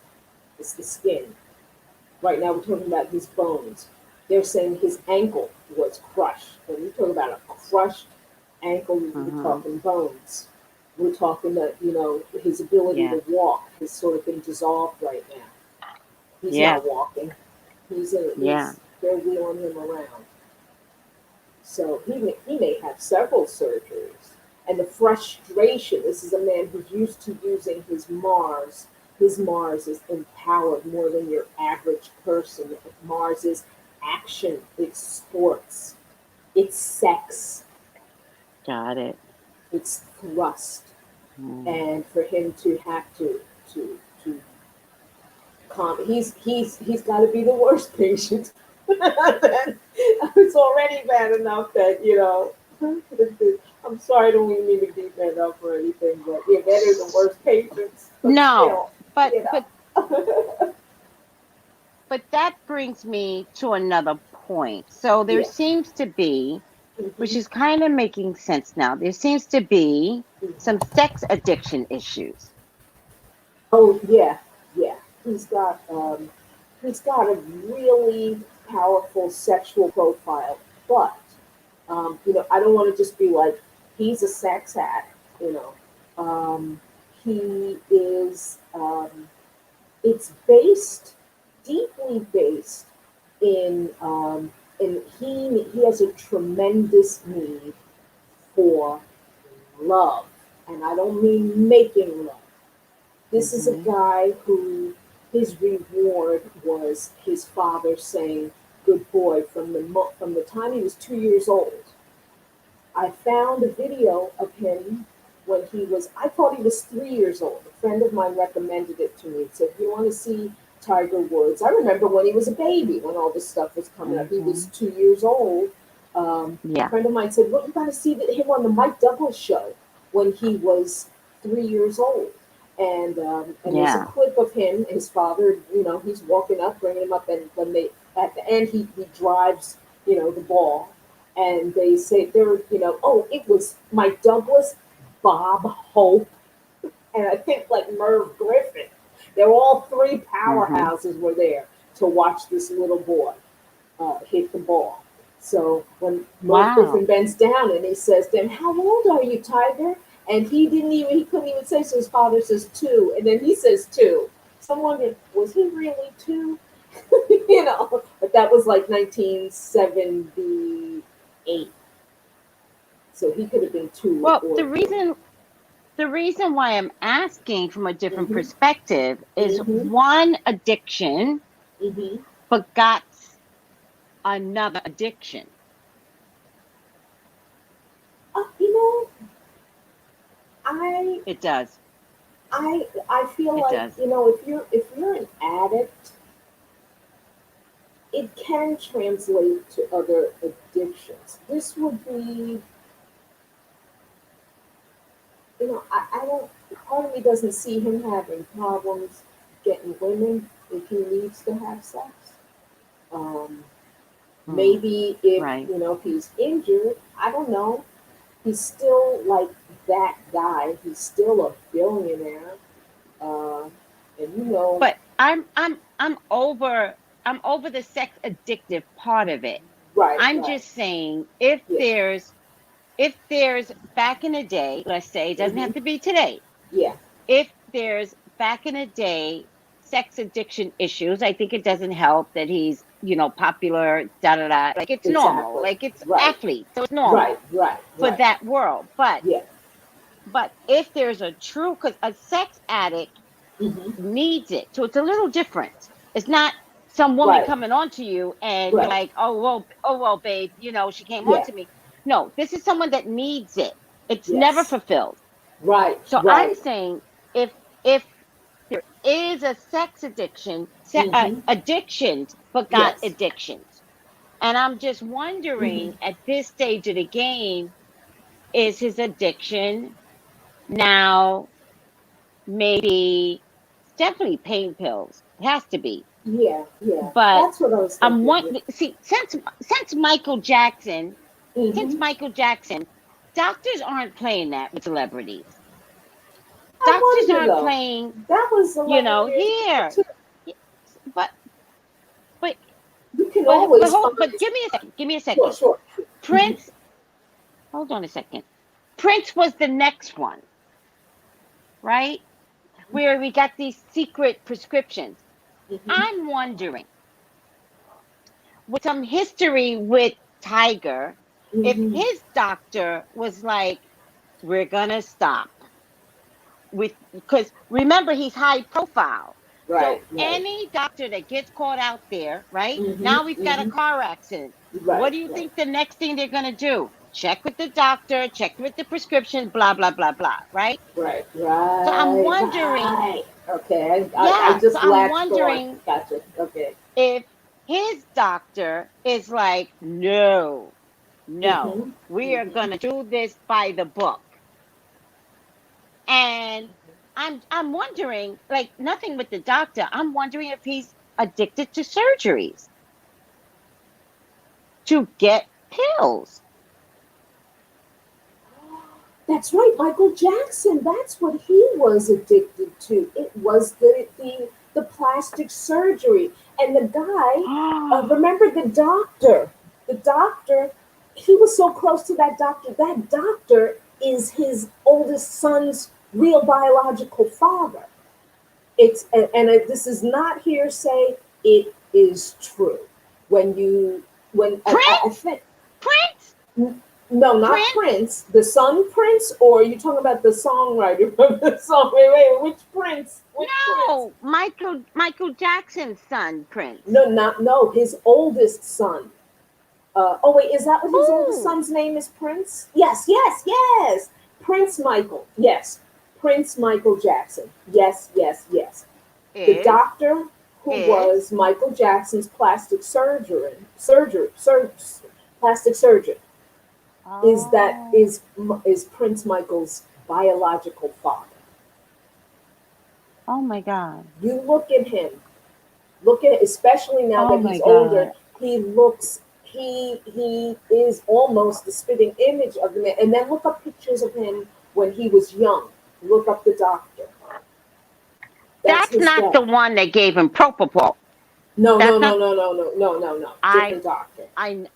it's the skin. Right now we're talking about his bones. They're saying his ankle was crushed. When we talk about a crushed ankle, we're talking bones. We're talking that, his ability to walk has sort of been dissolved right now. He's not walking. They're wheeling him around. So he may have several surgeries. And the frustration, this is a man who's used to using his Mars. His Mars is empowered more than your average person. Mars is action, it's sports, it's sex. Got it. It's thrust. And for him to have to calm, he's got to be the worst patient. It's already bad enough that, I'm sorry, I don't even mean to beat that up or anything, but yeah, that is the worst patients. No, but you know. but that brings me to another point. So there Yeah. seems to be, which Mm-hmm. is kind of making sense now, there seems to be some sex addiction issues. Oh yeah, yeah. He's got a really powerful sexual profile, but I don't want to just be like he's a sex addict. He is. It's deeply based in he has a tremendous need for love, and I don't mean making love. This is a Mm-hmm. guy who his reward was his father saying, "Good boy," from the time he was 2 years old. I found a video of him when I thought he was 3 years old. A friend of mine recommended it to me. He said, "You want to see Tiger Woods?" I remember when he was a baby, when all this stuff was coming up. He was 2 years old. A Yeah. friend of mine said, "Well, you got to see him on the Mike Douglas show when he was 3 years old." And there's a Yeah. clip of him, his father, he's walking up, bringing him up, and at the end, he drives, the ball, and they say oh, it was Mike Douglas, Bob Hope, and I think like Merv Griffin. They're all three Mm-hmm. powerhouses were there to watch this little boy hit the ball. So when Merv Griffin Wow. bends down and he says to him, "How old are you, Tiger?" And he couldn't even say, so his father says 2, and then he says 2. So I'm wondering, was he really 2? But that was like 1978. So he could have been 2 Well, or 3. the reason why I'm asking from a different Mm-hmm. perspective is Mm-hmm. one addiction Mm-hmm. begots another addiction. You know, I It does. I feel It like does. if you're an addict, it can translate to other addictions. This would be, I don't. Part of me doesn't see him having problems getting women if he needs to have sex. Um, Mm, Maybe if right. if he's injured, I don't know. He's still like that guy. He's still a billionaire, uh, and But I'm over the sex addictive part of it. right, I'm right, just saying yeah, if there's back in the day, let's say, it doesn't hmm, have to be today. yeah, If there's back in the day sex addiction issues, I think it doesn't help that he's, popular, da da da. Like it's normal. exactly, Like it's right, athlete, so it's right, normal right, for right, that world. yeah, But if there's a true, because a sex addict hmm, needs it. So it's a little different. It's not some woman right, coming on to you and you're right, like, oh well, babe, she came on yeah, to me. No, this is someone that needs it. It's never yes, fulfilled. right, So I'm right, saying if there is a sex addiction, hmm, addictions begot yes, addictions. And I'm just hmm, wondering at this stage of the game, is his addiction now maybe it's definitely pain pills. It has to be. yeah, yeah. But That's what I was I'm thinking. one see since Michael Jackson, Hmm. doctors aren't playing that with celebrities. I Doctors wonder aren't though. playing, That was 11 years ago here. too. But but You can but always find. but give me a second. Give me a Sure, second. sure. Hmm. Prince, hold on a second. Prince was the next one, right? Where we got these secret prescriptions. Hmm. I'm wondering, with some history with Tiger, if Hmm. his doctor was like, we're gonna stop with, because remember he's high profile. Right, So right. any doctor that gets caught out there, right? Hmm. Now we've got a Hmm. car accident. What Right, do you right, think the next thing they're gonna do? Check with the doctor, check with the prescription, blah blah blah blah, right? right, So I'm right, wondering, right. Okay, I yeah. So just I'm latched on. wondering Gotcha. Okay. if His doctor is like, no, Mm-hmm. we are Mm-hmm. going to do this by the book. And I'm wondering, like, nothing with the doctor. I'm wondering if he's addicted to surgeries to get pills. That's right, Michael Jackson. That's what he was addicted to. It was the plastic surgery. And the guy, remember the doctor? The doctor, he was so close to that doctor. That doctor is his oldest son's real biological father. This is not hearsay. It is true. When I Prince? think Prince? no, not Prince? Prince. The son Prince, or are you talking about the songwriter from the song? Wait, which Prince? Which Prince? No, Michael Jackson's son, Prince. No, his oldest son. Oh wait, is that what his oldest Who son's name is? Prince? Yes. Prince Michael. Yes, Prince Michael Jackson. Yes. The is doctor who was Michael Jackson's plastic surgeon, plastic surgeon. Is Prince Michael's biological father. Oh my God. You look at him, especially now Oh that my he's older, God. he is almost the spitting image of the man. And then look up pictures of him when he was young. Look up the doctor. That's That's his not dad. the one that gave him propofol. No. That's not. Different doctor.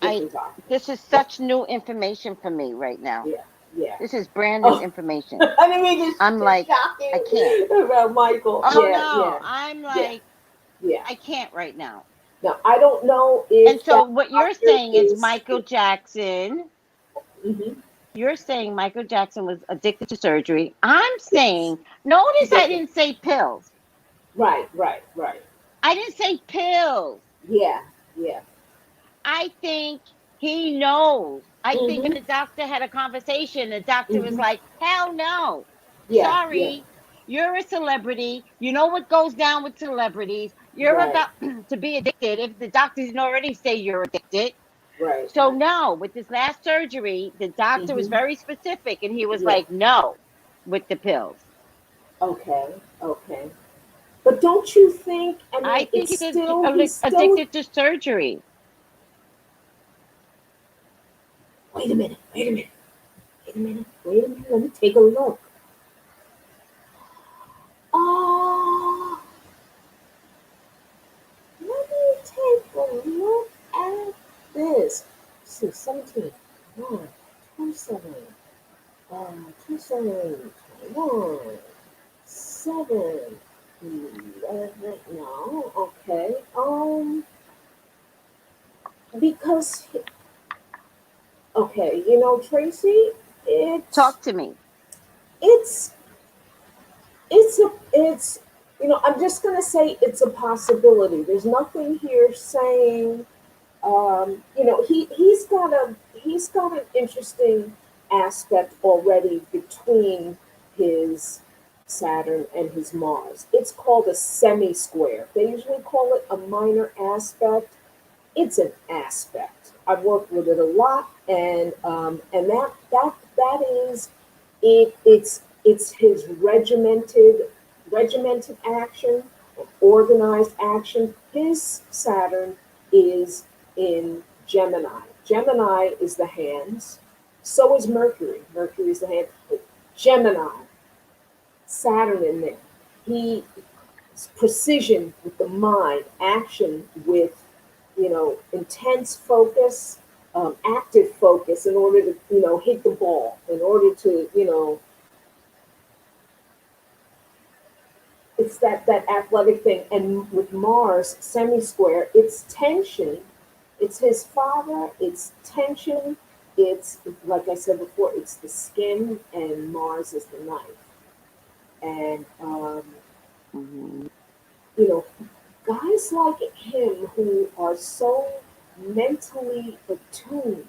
Different doctor. This is such new information for me right now. Yeah. This is brand new Oh, information. I didn't mean to I'm like, shock you I can't. about Michael. Oh Yeah. no, I'm like, Yeah. I can't right now. Now I don't know And if so that what you're doctor saying is is. Michael Jackson. Mhm. You're saying Michael Jackson was addicted to surgery. I'm Yes. saying, notice I Addicted. didn't say pills. Right. I didn't say pills. Yeah. I think he knows. I think Mhm. the doctor had a conversation. The doctor was Mhm. like, hell no. Yeah. Sorry. You're a celebrity. You know what goes down with celebrities. You're Right. about to be addicted if the doctor didn't already say you're addicted. Right. So, no, with this last surgery, the doctor was Mhm. very specific and he was Yeah. like, no, with the pills. Okay. But don't you think? I I mean, think he's still. addicted to surgery. Wait a minute. Let me take a look. Oh, let me take a look at this. Let's see, 17, 9, 27, 27, 21, 7, 11. No, okay. Because, okay, Tracy, Talk to me. it's, it's, I'm just going to say it's a possibility. There's nothing here saying, he's got an interesting aspect already between his Saturn and his Mars. It's called a semi-square. They usually call it a minor aspect. It's an aspect. I've worked with it a lot, and that is it. It's his regimented action, organized action. His Saturn is in Gemini. Gemini is the hands. So is Mercury. Mercury is the hand. Gemini, Saturn in there. He precision with the mind, action with intense focus, active focus in order to hit the ball. In order to it's that athletic thing. And with Mars semi-square, it's tension. It's his father. It's tension. It's like I said before. It's the skin, and Mars is the knife. And Mm-hmm. you know, guys like him who are so mentally attuned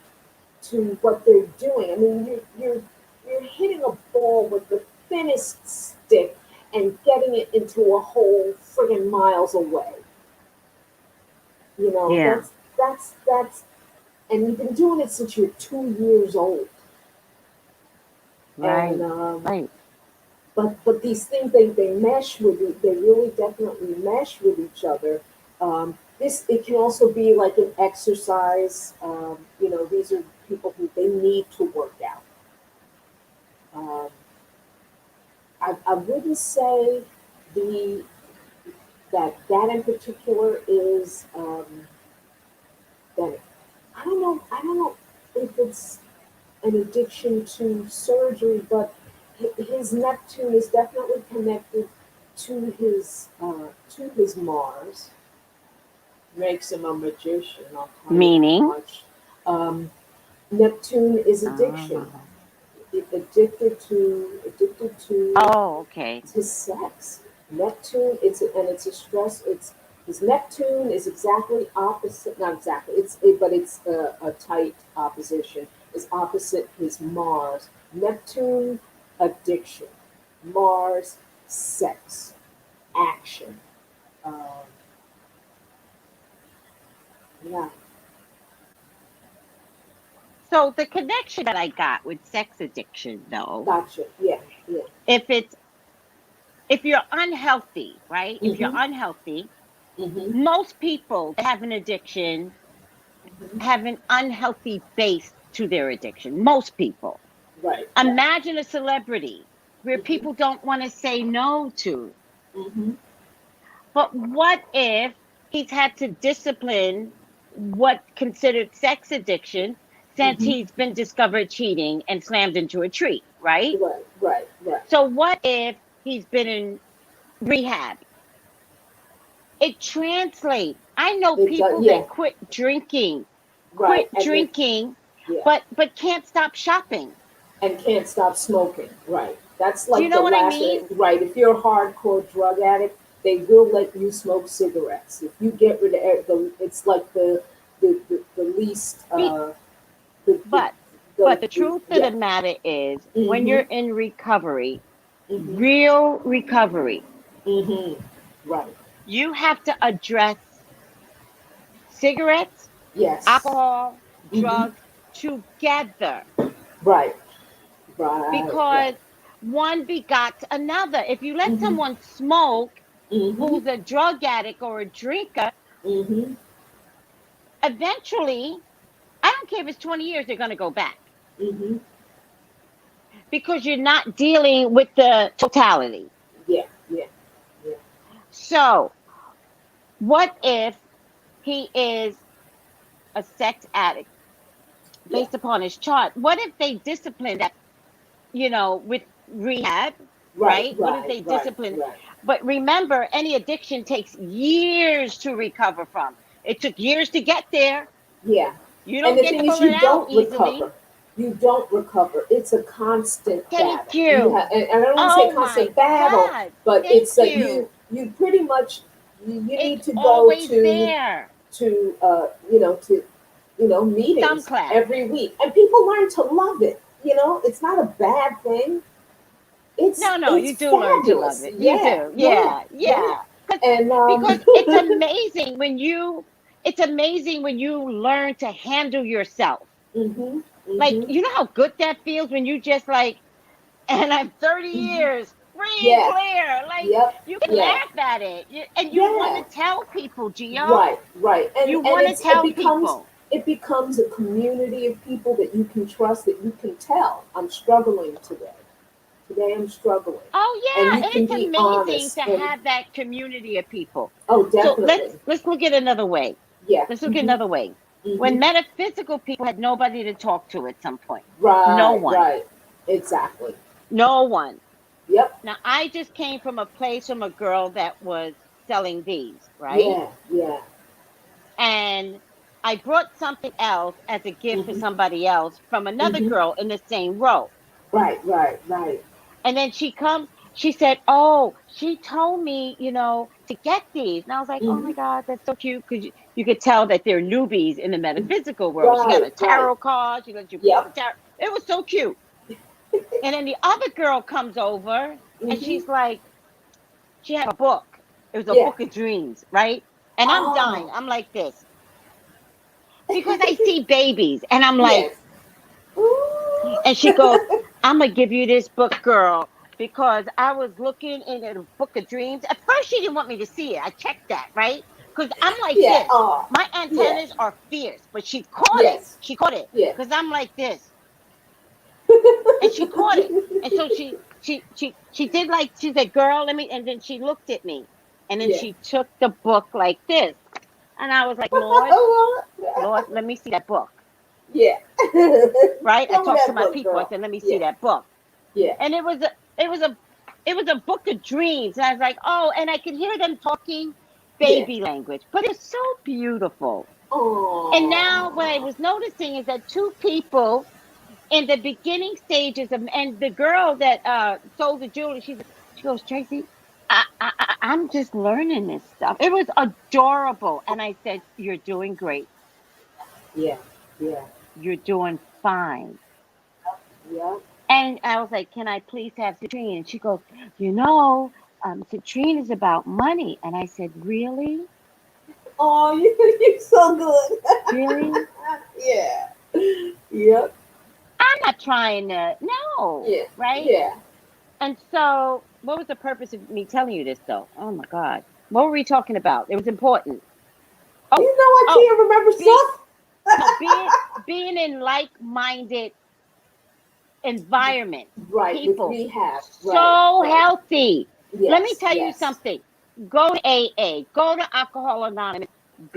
to what they're doing. I mean, you're hitting a ball with the thinnest stick and getting it into a hole friggin' miles away. You know, Yeah. that's, and you've been doing it since you're 2 years old. Right. And Right. but these things, they mesh with you. They really definitely mesh with each other. This, it can also be like an exercise. You know, these are people who they need to work out. Um, I wouldn't say the that in particular is that, I don't know if it's an addiction to surgery, but his Neptune is definitely connected to his Mars. Makes him a magician. I'll tell you that Meaning. much. Neptune is addiction. Oh. Addicted Oh, okay. to sex. Neptune, it's a stress. It's his Neptune is exactly opposite. Not exactly. But it's a tight opposition. Is opposite his Mars. Neptune, addiction. Mars, sex, action. Um, yeah. So the connection that I got with sex addiction, though, Gotcha. Yeah. Yeah. if you're unhealthy, right? If you're Mm-hmm. unhealthy, Mm-hmm. most people that have an addiction Mm-hmm. have an unhealthy base to their addiction. Most people. Right. Right. Imagine a celebrity where Mm-hmm. people don't want to say no to. Mm-hmm. But what if he's had to discipline what considered sex addiction since Mm-hmm. he's been discovered cheating and slammed into a tree, right? Right. Right. Right. So what if he's been in rehab? It translates. I know It does. people Yeah. that quit drinking, Right. And then, yeah. but can't stop shopping. And can't stop smoking. Right. That's Do you like the know what I last. mean? Right. If you're a hardcore drug addict, they will let you smoke cigarettes. If you get rid of it's like the least. The, But the truth of yeah. the matter is, when Mm-hmm. you're in recovery, Mm-hmm. real recovery, Mm-hmm. Right. you have to address cigarettes, Yes. alcohol, Mm-hmm. drugs together, Right. Right. because Right. one begot another. If you let Mm-hmm. someone smoke Mm-hmm. who's a drug addict or a drinker, Mm-hmm. eventually, I don't care if it's 20 years, they're going to go back Mm-hmm. because you're not dealing with the totality. Yeah. Yeah. Yeah. So, what if he is a sex addict Yeah. based upon his chart? What if they discipline that, with rehab, Right. right? What if Right. they Right. discipline? Right. But remember, any addiction takes years to recover from. It took years to get there. Yeah. You And don't the get to thing is, pull it you out don't easily. recover. You don't recover. It's a constant Thank battle. you. And I don't want to say Oh my constant battle, God. but Thank it's like you. you pretty much you It's need to go always there. to Some meetings class. every week, and people learn to love it. It's not a bad thing. No, It's you do learn to love fabulous. it. You Yeah, do. yeah, Yeah, yeah. yeah. And Because it's amazing when you learn to handle yourself. mhm, Like, mhm, you know how good that feels when you just like, and I'm 30 mhm. years free and Yeah, clear. Like, yep, you can yeah, laugh at it. And you want yeah. to tell people, Geo. Right, right. You And want to tell people. it becomes a community of people that you can trust, that you can tell, I'm struggling today. Today I'm struggling. Oh And yeah, you and can it's be amazing honest. to And have that community of people. oh, So definitely. let's look at another way. Yeah. Let's look at Mhm. another way. When Mhm. metaphysical people had nobody to talk to at some point. No Right, one. right. Exactly. No one. Yep. Now I just came from a place from a girl that was selling these, right? Yeah, yeah. And I brought something else as a gift for Mhm. somebody else from another Mhm. girl in the same row. Right, right, right. And then she said, "Oh, she told me, to get these." And I was like, "Oh my Mhm. God, that's so cute." Because you could tell that they're newbies in the metaphysical world. She got Right, a right. tarot card. She let you pull the Yep. tarot. It was so cute. And then the other girl comes over and Mhm. she's like, she had a book. It was a Yeah. book of dreams, right? And I'm dying. Oh. I'm like this. because I see babies, and I'm like, Yes. Ooh. and she goes, I'm gonna give you this book, girl, because I was looking in a book of dreams. At first, she didn't want me to see it. I checked that, right? Because I'm like Yeah. this. My Yeah. antennas are fierce, but she caught it. Yes. She caught it Yeah. because I'm like this, and she caught it. And so she did like she said, "Girl, let me." And then she looked at me, and then Yeah. she took the book like this, and I was like, Lord, Lord, let me see that book. Yeah. Right? I Show me talked to that my book, people. I girl. said, let me see Yeah. that book. Yeah. And it was a book of dreams. And I was like, oh, and I could hear them talking Yeah. baby language, but it's so beautiful. And now what I Oh. was noticing is that two people in the beginning stages of, and the girl that sold the jewelry, she goes, Tracy, I'm just learning this stuff. It was adorable. And I said, you're doing great. Yeah. Yeah. You're doing fine. Yeah. And I was like, can I please have citrine? And she goes, citrine is about money. And I said, really? Oh, you're so good. Really? Yeah. Yep. I'm not trying to, no, Yeah. right? Yeah. And so, what was the purpose of me telling you this, though? Oh my God. What were we talking about? It was important. You Oh, know I oh, can't remember being, stuff. no, being in like-minded environments, Right, with people, rehab. Right, so right. healthy. Let me Yes, tell you yes. something. Go to AA, go to Alcohol Anonymous,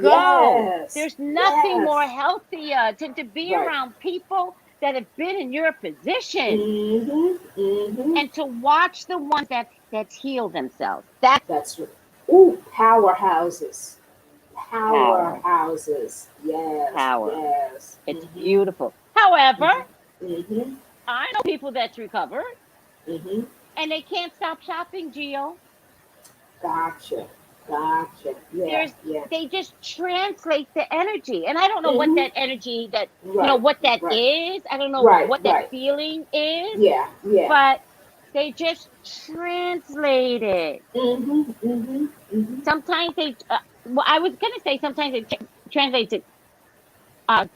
go. Yes. There's nothing more Yes. healthier to be Right. around people that have been in your position Mm-hmm. Mm-hmm. and to watch the ones that heal themselves. That's That's right. Ooh, powerhouses. power. Powerhouses. Yes, Power. yes. It's Mm-hmm. beautiful. However, Mm-hmm. I know people that's recovered Mm-hmm. and they can't stop shopping, Geo. Gotcha. Gotcha. Yeah, There's yeah. they just translate the energy, and I don't know what Mm-hmm. that energy that Right, what that right, is. I don't know right, what that right. feeling is, Yeah, yeah. but they just translate it. Mm-hmm. Mm-hmm. Mm-hmm. Sometimes they well, I was gonna say sometimes it translates to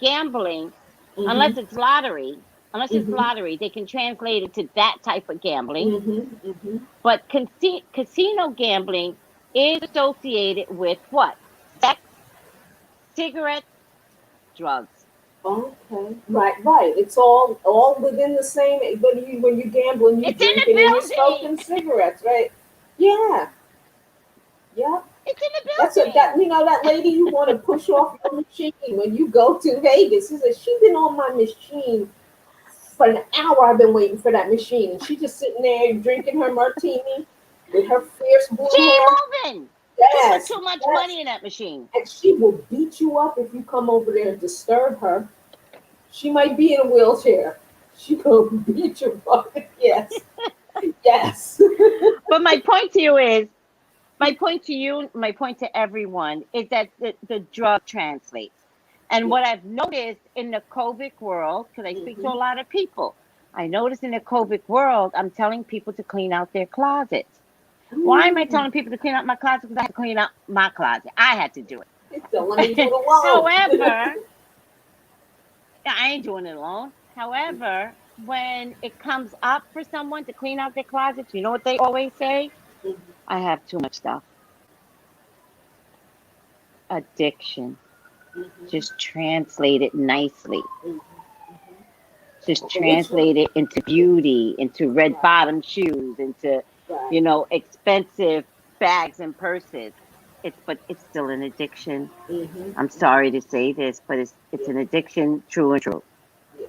gambling, Mm-hmm. unless it's lottery. Unless it's Mm-hmm. lottery, they can translate it to that type of gambling. Mm-hmm. Mm-hmm. But casino gambling is associated with what? Sex, cigarettes, drugs. Okay. Right, right. It's all within the same when you gambling, you It's in the drinking and you building. smoking cigarettes, right? Yeah. Yeah. It's in the That's what that building. that lady you want to push off your machine when you go to Vegas. She said she been on my machine for an hour. I've been waiting for that machine, and she just sitting there drinking her martini with her fierce She blue hair. ain't moving. She put Yes, too much yes. money in that machine. And she will beat you up if you come over there and disturb her. She might be in a wheelchair. She will beat you up. Yes, yes. But my point to everyone is that the drug translates. And Yeah. what I've noticed in the COVID world, because I speak to a Mm-hmm. lot of people, I noticed in the COVID world, I'm telling people to clean out their closets. Why am I Mm. telling people to clean out my closet? Because I had to clean out my closet. I had to do Don't let me do it. it alone. However, I ain't doing it alone. However, when it comes up for someone to clean out their closets, you know what they always say? I have too much stuff. Addiction. Mm-hmm. Just translate it nicely. Mm-hmm. Just Which one? translate it into beauty, into red Right, bottom shoes, into, right. expensive bags and purses. But it's still an addiction. Mm-hmm. I'm Mm-hmm. sorry to say this, but it's Yeah, an addiction, true and true. yeah.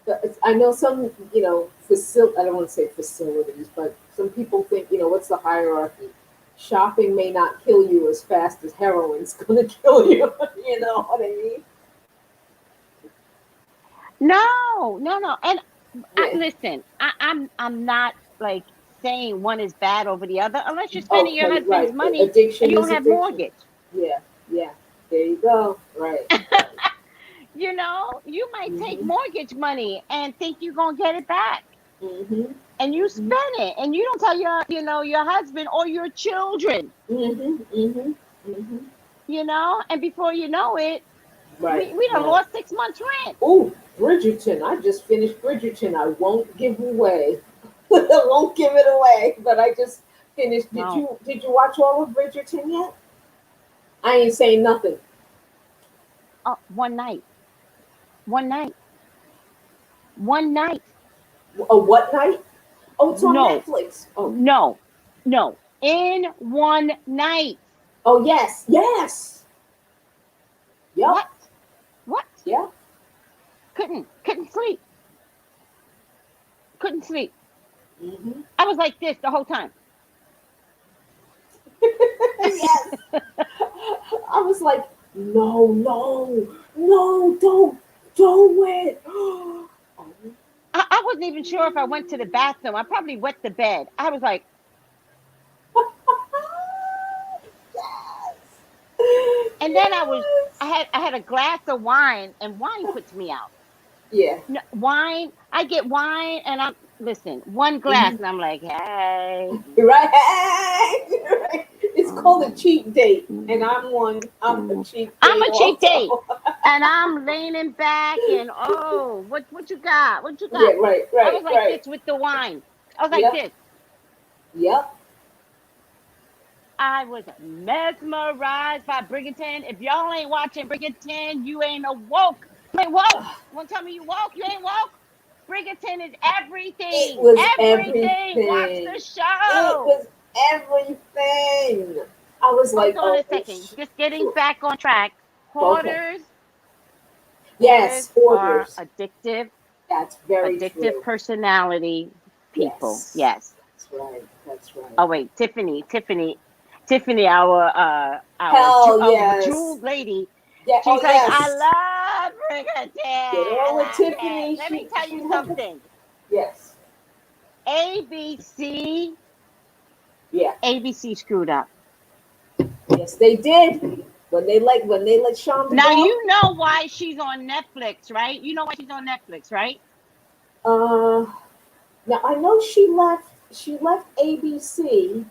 But I know some, I don't want to say facilities, but some people think, what's the hierarchy? Shopping may not kill you as fast as heroin's going to kill you. You know what I mean? No, no, no. And Yeah. listen, I'm not like saying one is bad over the other unless you're spending your Okay, husband's right. money and Addiction you is don't have addiction. mortgage. Yeah, yeah. There you go. Right, right. You might take Mm-hmm. mortgage money and think you're gonna get it back. Mm-hmm. And you Mm-hmm. spend it and you don't tell your husband or your children, Mm-hmm. Mm-hmm. Mm-hmm. and before you know it, Right. We done Right. lost 6 months rent. Oh, Bridgerton. I just finished Bridgerton. I won't give away. I won't give it away. But I just finished. No. Did you watch all of Bridgerton yet? I ain't saying nothing. One night. One night. One night. A what night? Oh, it's on No. Netflix. Oh. No. No. In one night. Oh, yes. Yes. Yep. What? Yeah. Couldn't sleep. Couldn't sleep. Mm-hmm. I was like this the whole time. Yes. I was like, no, don't do it. I wasn't even sure if I went to the bathroom. I probably wet the bed. I was like, yes. and then I had a glass of wine, and wine puts me out. Yeah. No, wine, I get wine, and listen, one glass, and I'm like, hey. Right. It's called a cheap date, and I'm a cheap date. I'm a cheap date, and I'm leaning back, and what you got? What you got? Yeah, right. I was like this with the wine. I was like this. Yep. I was mesmerized by Bridgerton. If y'all ain't watching Bridgerton, you ain't awoke. You ain't woke. You want to tell me you woke? You ain't woke? Bridgerton is everything. It was everything. Watch the show. It was everything. I was like, hold on a second. Just getting back on track. Hoarders. Okay. Yes, hoarders are addictive. That's very addictive true. Personality people. Yes. That's right. That's right. Oh wait, Tiffany, our jewel lady. Yeah. She's like, I love Bridgerton. Get on with Tiffany. Let me tell you something. Yes. ABC. Yeah. ABC screwed up. Yes, they did. When they let Shonda now go. You know why she's on Netflix, right? You know why she's on Netflix, right? Now I know she left ABC.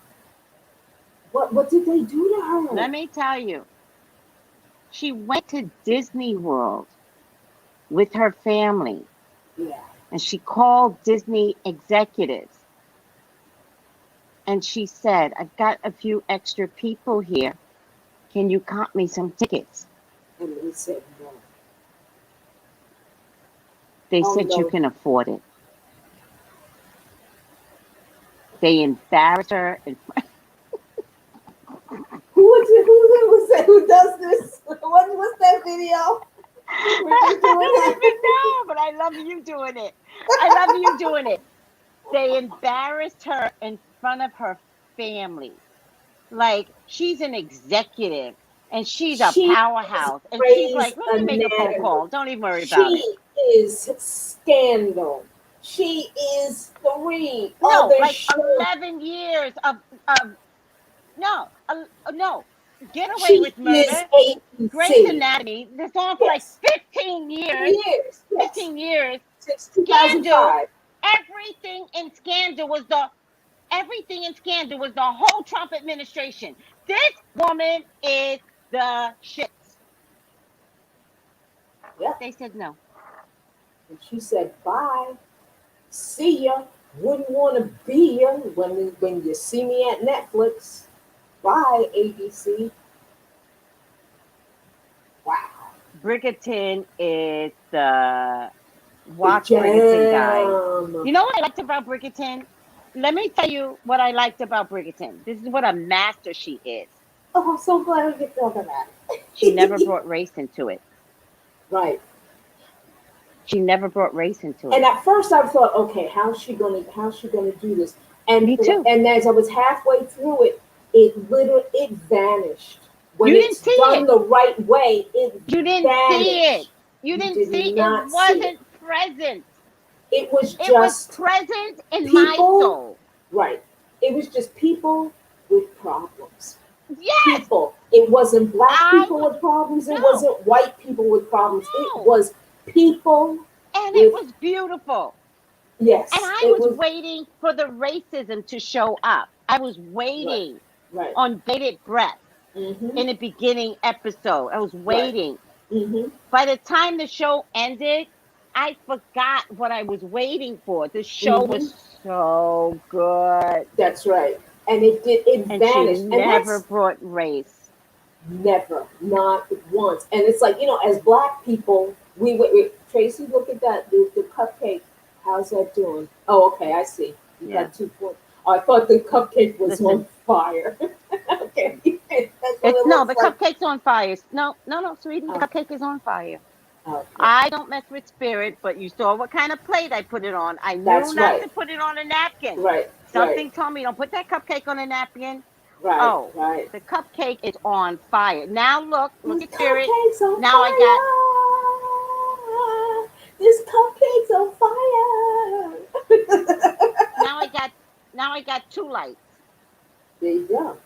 What did they do to her? Let me tell you. She went to Disney World with her family. Yeah. And she called Disney executives. And she said, I've got a few extra people here. Can you comp me some tickets? And they said no. They said you can afford it. They embarrassed her. Who does this? What's that video? I don't even know, but I love you doing it. I love you doing it. They embarrassed her in front of her family. Like, she's an executive and she's a powerhouse. And she's like, let me make a phone call. Don't even worry about it. She is scandal. She is 3 No, like shows. 11 years of no. Get Away with Murder, Grey's Anatomy. This on for like 15 years. 15 years. Since 2005. Everything in Scandal was the whole Trump administration. This woman is the shit. Yep. They said no. And she said, bye. See ya. Wouldn't want to be ya when you see me at Netflix. Bye, ABC. Wow. Bridgerton is the Bridgerton guy. You know what I liked about Bridgerton? Let me tell you what I liked about Bridgerton. This is what a master she is. Oh, I'm so glad we get to talk about it. She never brought race into it. Right. She never brought race into it. And at first I thought, okay, how's she gonna do this? And me too. And as I was halfway through it, it vanished. When you didn't see done it the right way, you didn't vanished. see it. You didn't see it. It wasn't present. It was present in my soul. Right. It was just people with problems. Yes. People. It wasn't black people with problems. It wasn't white people with problems. No. It was people. And it was beautiful. Yes. And I was waiting for the racism to show up. I was waiting on bated breath in the beginning episode. I was waiting. By the time the show ended, I forgot what I was waiting for. The show was so good. That's right. And it vanished. She never brought race. Never, not once. And it's like, as Black people, we Tracy, look at that, the cupcake. How's that doing? Oh, okay, I see. You got 2 points. Oh, I thought the cupcake was on fire. Okay. The cupcake's on fire. No, sweetie, the cupcake is on fire. Okay. I don't mess with spirit, but you saw what kind of plate I put it on. I knew not to put it on a napkin. Right. Something told me, don't put that cupcake on a napkin. Right. Right. The cupcake is on fire. Now look at spirit. On now fire. I got this cupcake's on fire. now I got 2 lights. There you go.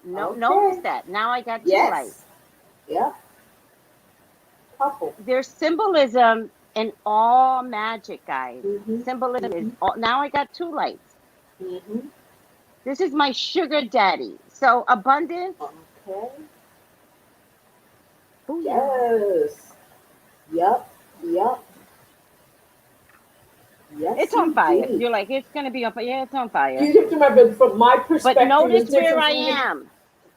No, notice that. Now I got 2 lights. Yeah. Couple. There's symbolism in all magic, guys. Symbolism is all. Now I got 2 lights. This is my sugar daddy. So abundance. Okay. Ooh, yes. Yep. Yes, it's on fire. You're like, it's going to be on fire. Yeah, it's on fire. You have to remember, from my perspective. But notice where I am.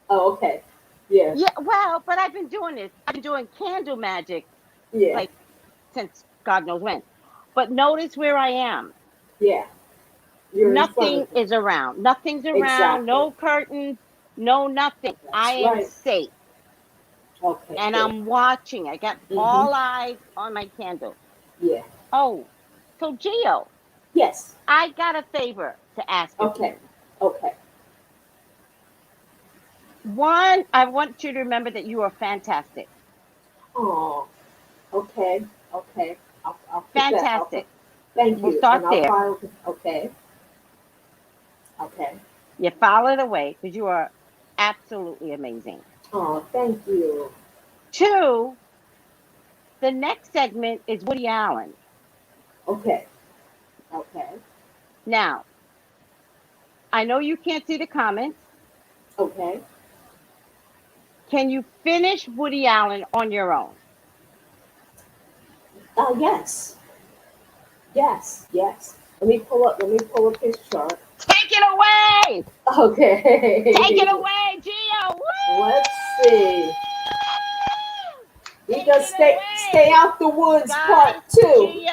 Oh, okay. Yeah. Yeah, well, but I've been doing this. I've been doing candle magic. Yeah. Like, since God knows when. But notice where I am. Yeah. Nothing is around. Nothing's around. Exactly. No curtains. No nothing. I am safe. Okay. And I'm watching. I got all eyes on my candle. Yeah. Oh, so Geo. Yes. I got a favor to ask you. Okay. One, I want you to remember that you are fantastic. Oh, okay. I'll fantastic. Thank you. We'll start there. Okay. You file it away because you are absolutely amazing. Oh, thank you. 2, the next segment is Woody Allen. Okay. Now, I know you can't see the comments. Okay. Can you finish Woody Allen on your own? Yes. Let me pull up his chart. Take it away. Okay. Take it away, Geo. Woo! Let's see. We just stay out the woods, part 2.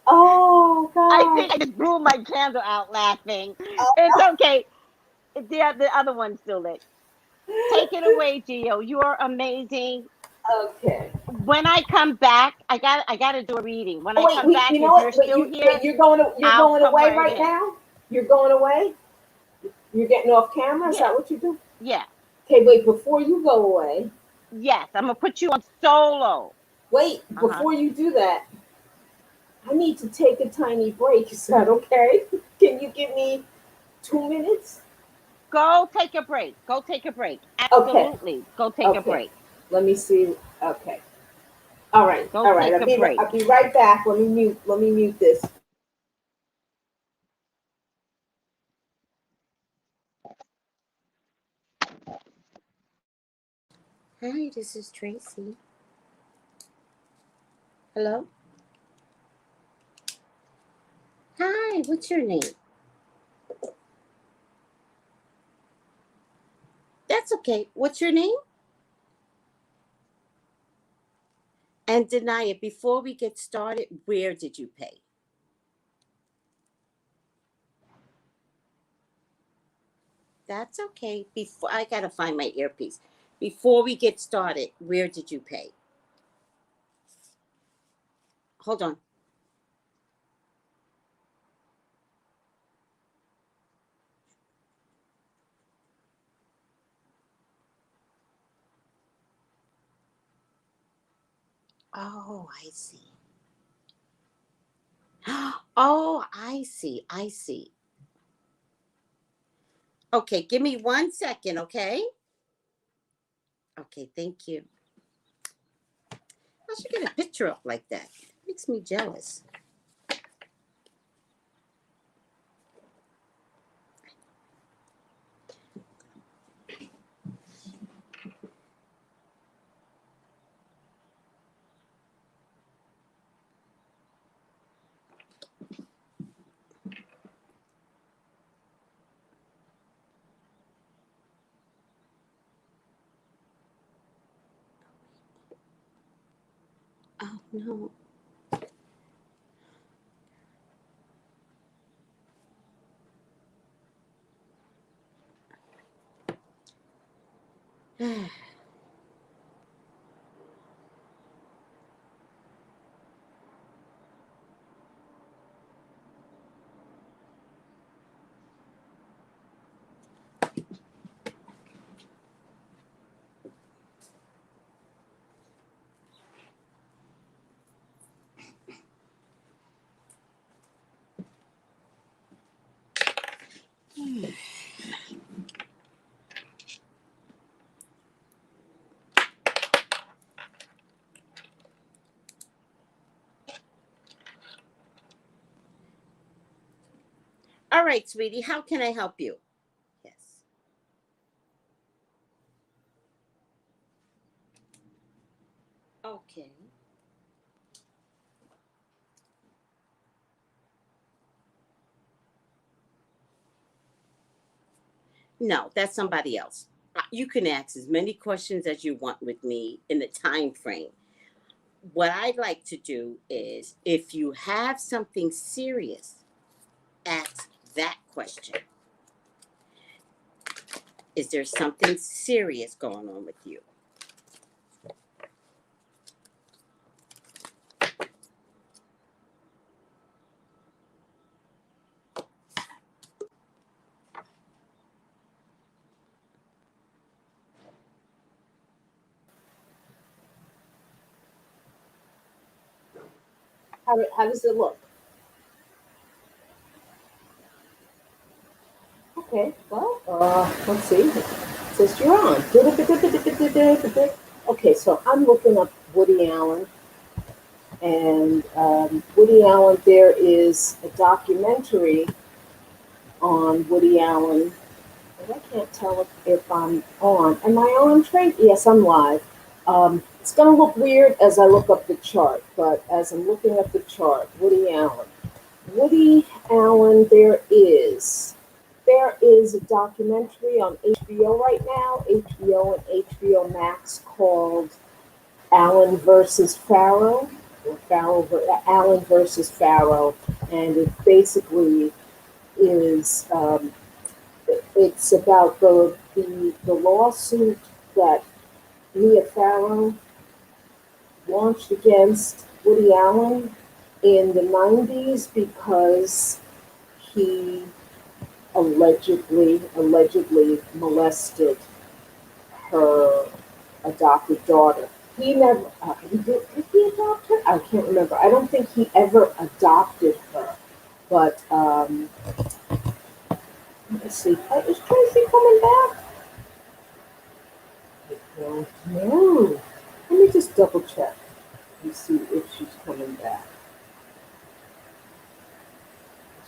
Oh God! I think I just blew my candle out laughing. It's okay. The other one's still lit. Take it away, Geo. You are amazing. Okay. When I come back, I got to do a reading. When I come back, if you're still here, you're going away right now. You're going away. You're getting off camera. Is that what you do? Yeah. Okay, wait. Before you go away. Yes, I'm gonna put you on solo. Wait, before you do that, I need to take a tiny break. Is that okay? Can you give me 2 minutes? Go take a break. Absolutely. Okay. Go take a break. Let me see. Okay. All right. I'll be right back. Let me mute this. Hi, this is Tracy. Hello? Hi, what's your name? That's okay. What's your name? And deny it. Before we get started, where did you pay? That's okay. I gotta find my earpiece. Before we get started, where did you pay? Hold on. Oh, I see. Oh, I see. Okay, give me 1 second, okay? Okay, thank you. I should get a picture up like that. It makes me jealous. No. All right, sweetie, how can I help you? Yes. Okay. No, that's somebody else. You can ask as many questions as you want with me in the time frame. What I'd like to do is, if you have something serious, ask that question. Is there something serious going on with you? How does it look? Okay, well, let's see. It says you're on. Okay, so I'm looking up Woody Allen. And Woody Allen, there is a documentary on Woody Allen. And I can't tell if I'm on. Am I on, Trey? Yes, I'm live. It's going to look weird as I look up the chart, but as I'm looking up the chart, Woody Allen. Woody Allen, there is a documentary on HBO right now, HBO and HBO Max, called Allen versus Farrow, or Allen versus Farrow, and it basically is it's about the lawsuit that Mia Farrow launched against Woody Allen in the 90s because he allegedly molested her adopted daughter. He never, did he adopt her? I can't remember. I don't think he ever adopted her. But, let's see. Is Tracey coming back? I don't know. Let me just double check and see if she's coming back.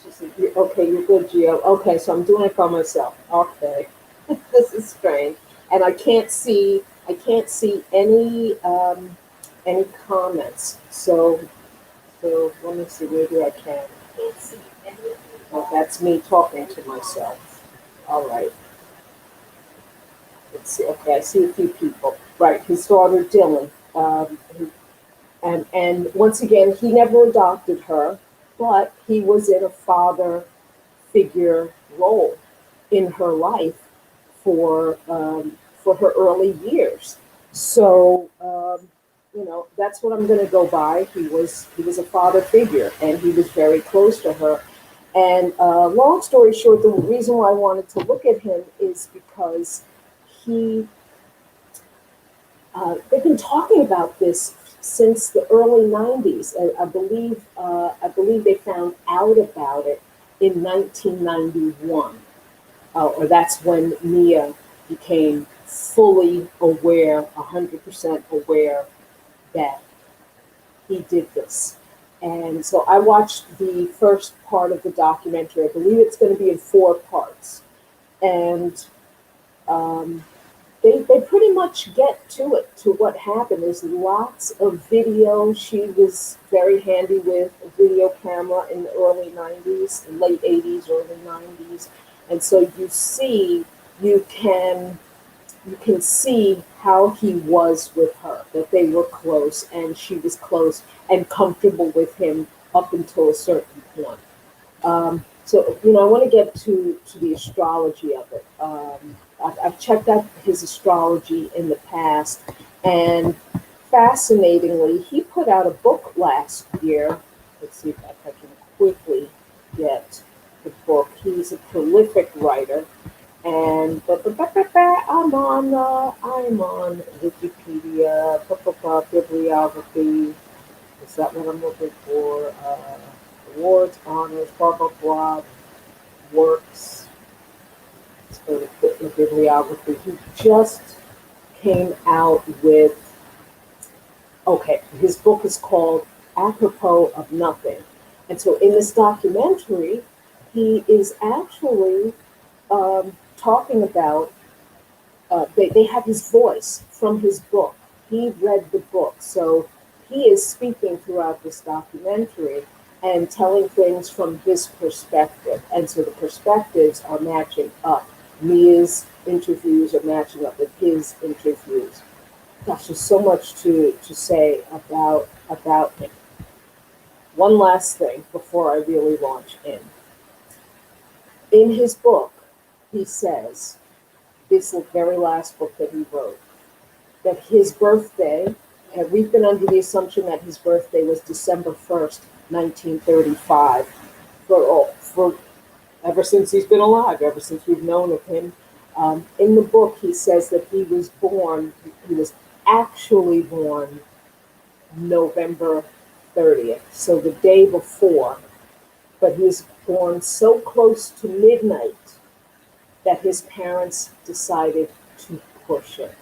She said, okay, you're good, Geo. Okay, so I'm doing it for myself. Okay. This is strange. And I can't see any comments. So let me see, maybe I can. I can't see any. Oh, that's me talking to myself. All right. Let's see. Okay, I see a few people. Right, his daughter Dylan. And once again, he never adopted her, but he was in a father figure role in her life for her early years. So that's what I'm going to go by. He was a father figure, and he was very close to her. And long story short, the reason why I wanted to look at him is because they've been talking about this since the early 90s. I believe they found out about it in 1991. Or that's when Mia became fully aware, 100% aware that he did this. And so I watched the first part of the documentary. I believe it's going to be in 4 parts. And they pretty much get to what happened. There's lots of video. She was very handy with a video camera in the early 90s, late 80s, early 90s. And so you can you can see how he was with her, that they were close and she was close and comfortable with him up until a certain point. So, I want to get to the astrology of it. I've checked out his astrology in the past, and fascinatingly, he put out a book last year. Let's see if I can quickly get the book. He's a prolific writer, and I'm on Wikipedia, bibliography. Is that what I'm looking for? Awards, honors, blah, blah, blah, works. Let's go to the bibliography. He just came out with, his book is called Apropos of Nothing. And so in this documentary, he is actually talking about, they have his voice from his book. He read the book. So he is speaking throughout this documentary and telling things from his perspective. And so the perspectives are matching up. Mia's interviews are matching up with his interviews. Gosh, there's so much to say about him. One last thing before I really launch in. In his book, he says, this very last book that he wrote, that his birthday, and we've been under the assumption that his birthday was December 1st, 1935, for ever since he's been alive, ever since we've known of him. In the book, he says that he was actually born November 30th, so the day before, but he was born so close to midnight that his parents decided to push it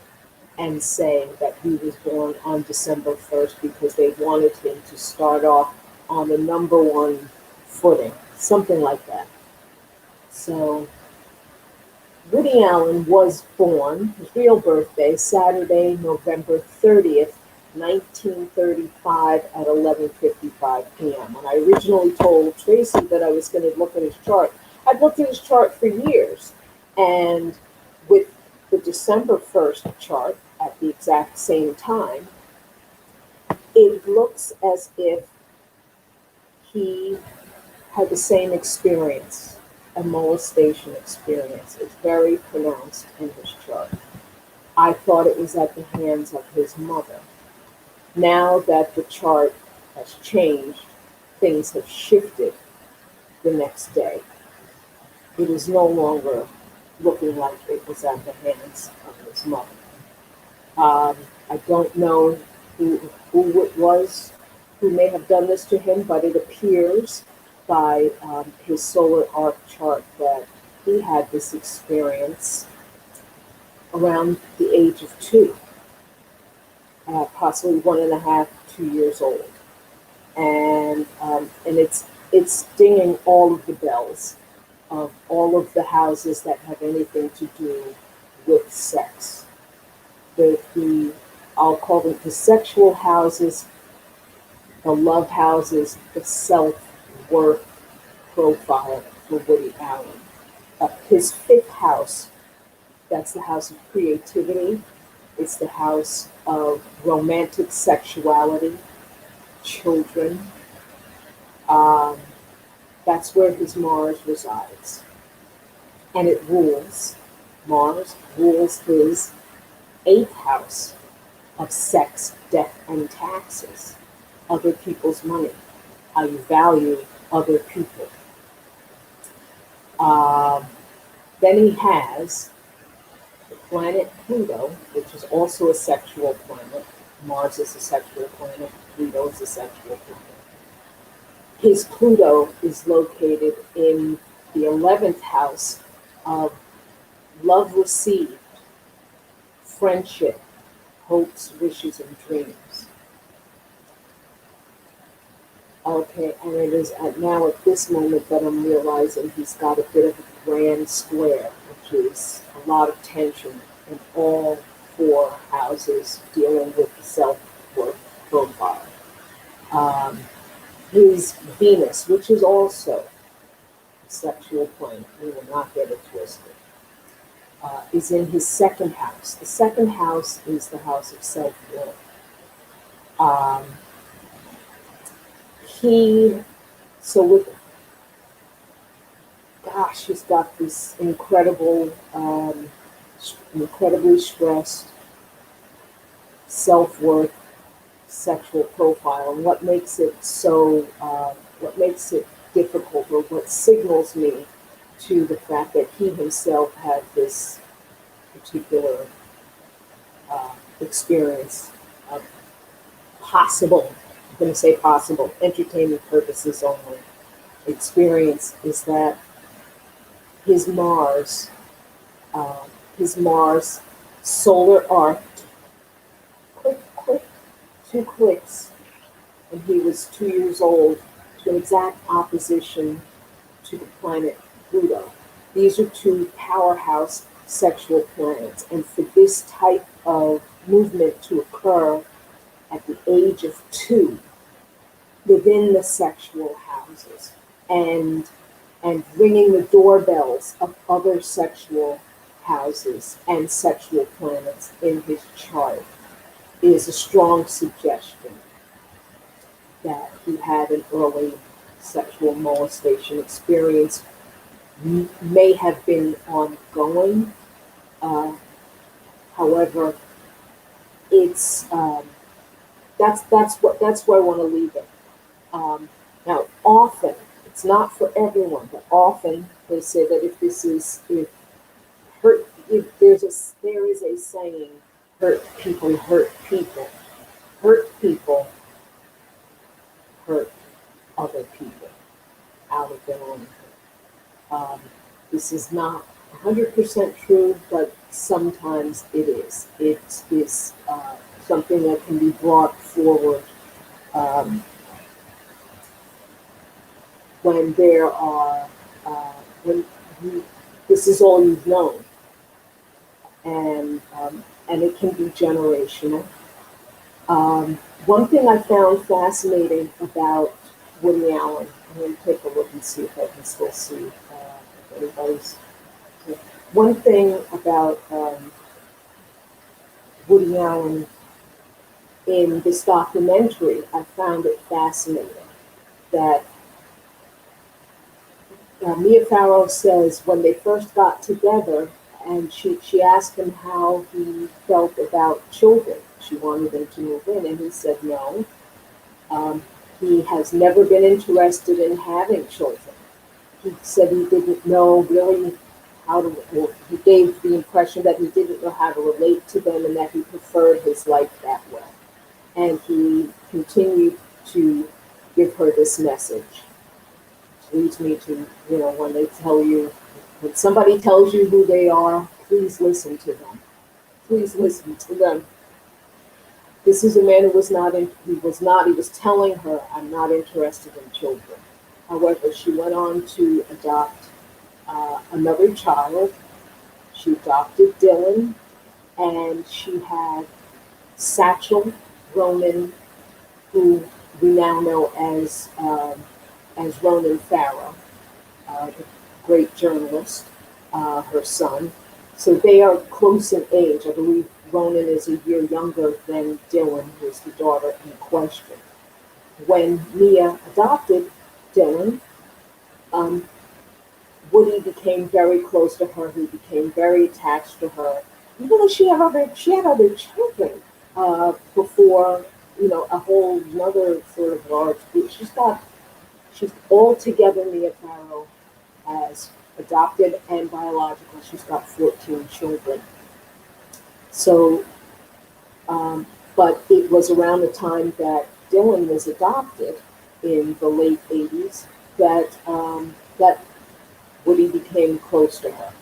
and say that he was born on December 1st because they wanted him to start off on the number one footing, something like that. So Woody Allen was born, his real birthday, Saturday, November 30th, 1935 at 11:55 p.m. When I originally told Tracy that I was going to look at his chart, I'd looked at his chart for years. And with the December 1st chart at the exact same time, it looks as if he had the same experience, a molestation experience. It's very pronounced in his chart. I thought it was at the hands of his mother. Now that the chart has changed, things have shifted the next day. It is no longer looking like it was at the hands of his mother. I don't know who it was who may have done this to him, but it appears by his solar arc chart that he had this experience around the age of 2, possibly 1.5, 2 years old, and it's dinging all of the bells of all of the houses that have anything to do with sex. I'll call them the sexual houses, the love houses, the self-worth profile for Woody Allen. His 5th house, that's the house of creativity. It's the house of romantic sexuality, children. That's where his Mars resides. And it rules, Mars rules his 8th house of sex, death, and taxes, other people's money, how you value other people. Then he has the planet Pluto, which is also a sexual planet. Mars is a sexual planet. Pluto is a sexual planet. His Pluto is located in the 11th house of love received, friendship, hopes, wishes, and dreams. Okay, and it is now at this moment that I'm realizing he's got a bit of a grand square, which is a lot of tension in all 4 houses dealing with the self-worth profile. His Venus, which is also a sexual planet, we will not get it twisted. is in his second house. The second house is the house of self-worth. He's got this incredibly stressed self-worth sexual profile. And what makes it difficult, or what signals me to the fact that he himself had this particular experience of possible, I'm going to say possible, entertainment purposes only, experience, is that his Mars solar arc, two clicks, and he was 2 years old, to an exact opposition to the planet Pluto. These are two powerhouse sexual planets, and for this type of movement to occur at the age of 2 within the sexual houses, and ringing the doorbells of other sexual houses and sexual planets in his chart, is a strong suggestion that he had an early sexual molestation experience. May have been ongoing. However, it's that's where I want to leave it. Now, often, it's not for everyone, but often they say that there is a saying, hurt people hurt people. Hurt people hurt other people out of their own hurt. This is not 100% true, but sometimes it is. It is something that can be brought forward when there are, this is all you've known. And it can be generational. One thing I found fascinating about Woody Allen, I'm going to take a look and see if I can still see if anybody's. One thing about Woody Allen in this documentary, I found it fascinating that Mia Farrow says when they first got together, and she asked him how he felt about children. She wanted him to move in, and he said no. He has never been interested in having children. He said he didn't know really how to, well, he gave the impression that he didn't know how to relate to them, and that he preferred his life that way. And he continued to give her this message. Which leads me to, when they tell you, when somebody tells you who they are, please listen to them. Please listen to them. This is a man who he was telling her, I'm not interested in children. However, she went on to adopt another child. She adopted Dylan, and she had Satchel Ronan, who we now know as Ronan Farrow, the great journalist, her son. So they are close in age. I believe Ronan is a year younger than Dylan, who is the daughter in question. When Mia adopted Dylan, Woody became very close to her. He became very attached to her. Even though she had other children before, a whole another sort of large group. She's altogether, Mia Farrow, as adopted and biological. She's got 14 children. So, but it was around the time that Dylan was adopted in the late 80s that Woody became close to her.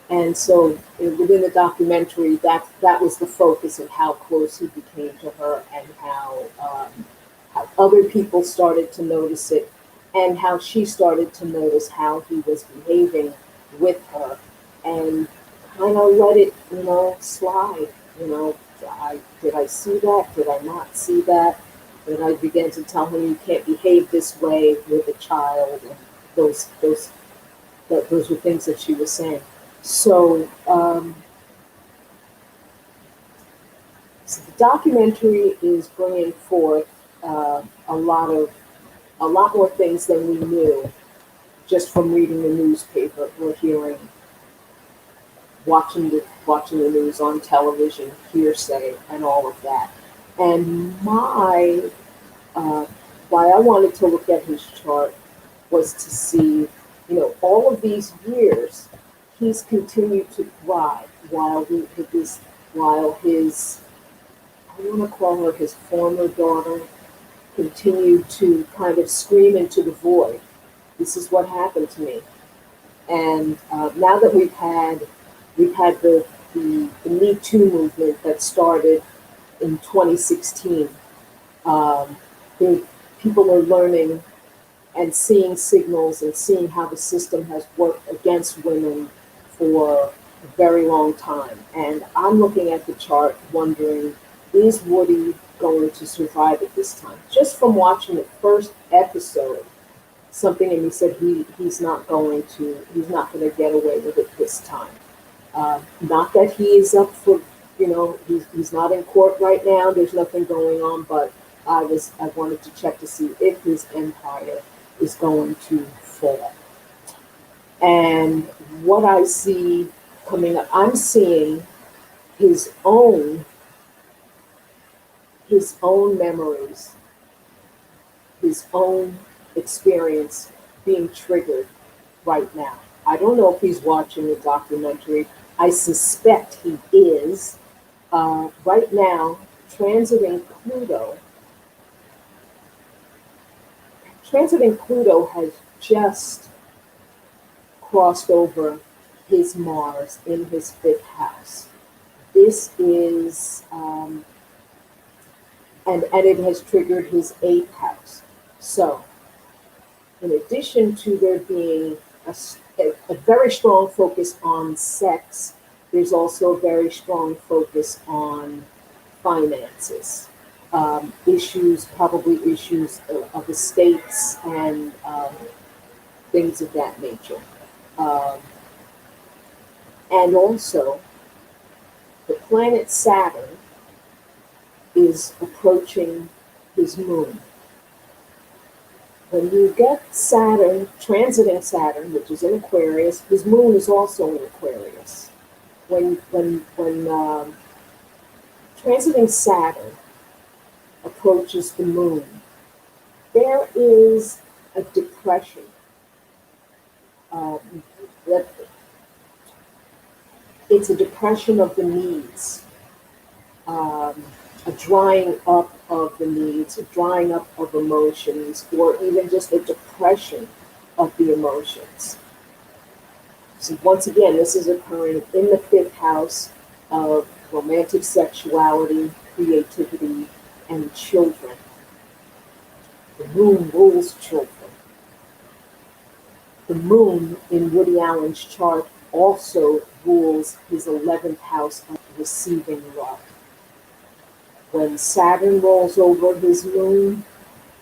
And so within the documentary, that was the focus of how close he became to her, and how other people started to notice it, and how she started to notice how he was behaving with her, and kind of let it, slide. Did I see that? Did I not see that? And I began to tell him, you can't behave this way with a child. And those were things that she was saying. So, so the documentary is bringing forth a lot more things than we knew just from reading the newspaper or hearing, watching the news on television, hearsay, and all of that. And why I wanted to look at his chart was to see, all of these years, he's continued to thrive while his, I want to call her his former daughter, continued to kind of scream into the void. This is what happened to me. And now that we've had the Me Too movement that started in 2016, people are learning and seeing signals and seeing how the system has worked against women for a very long time. And I'm looking at the chart wondering, is Woody going to survive at this time? Just from watching the first episode, something in me said he's not going to get away with it this time. Not that he is up for, he's not in court right now. There's nothing going on, but I wanted to check to see if his empire is going to fall. And what I see coming up, I'm seeing his own memories, his own experience being triggered right now. I don't know if he's watching the documentary. I suspect he is. Right now, transiting Pluto has just crossed over his Mars in his 5th house. This is, and it has triggered his 8th house. So, in addition to there being a very strong focus on sex, there's also a very strong focus on finances. Probably issues of estates and things of that nature. And also, the planet Saturn is approaching his moon. When you get Saturn, transiting Saturn, which is in Aquarius, his moon is also in Aquarius. When transiting Saturn approaches the moon, there is a depression. It's a depression of the needs, a drying up of the needs, a drying up of emotions, or even just a depression of the emotions. So once again, this is occurring in the 5th house of romantic sexuality, creativity, and children. The moon rules children. The moon in Woody Allen's chart also rules his 11th house of receiving love. When Saturn rolls over his moon,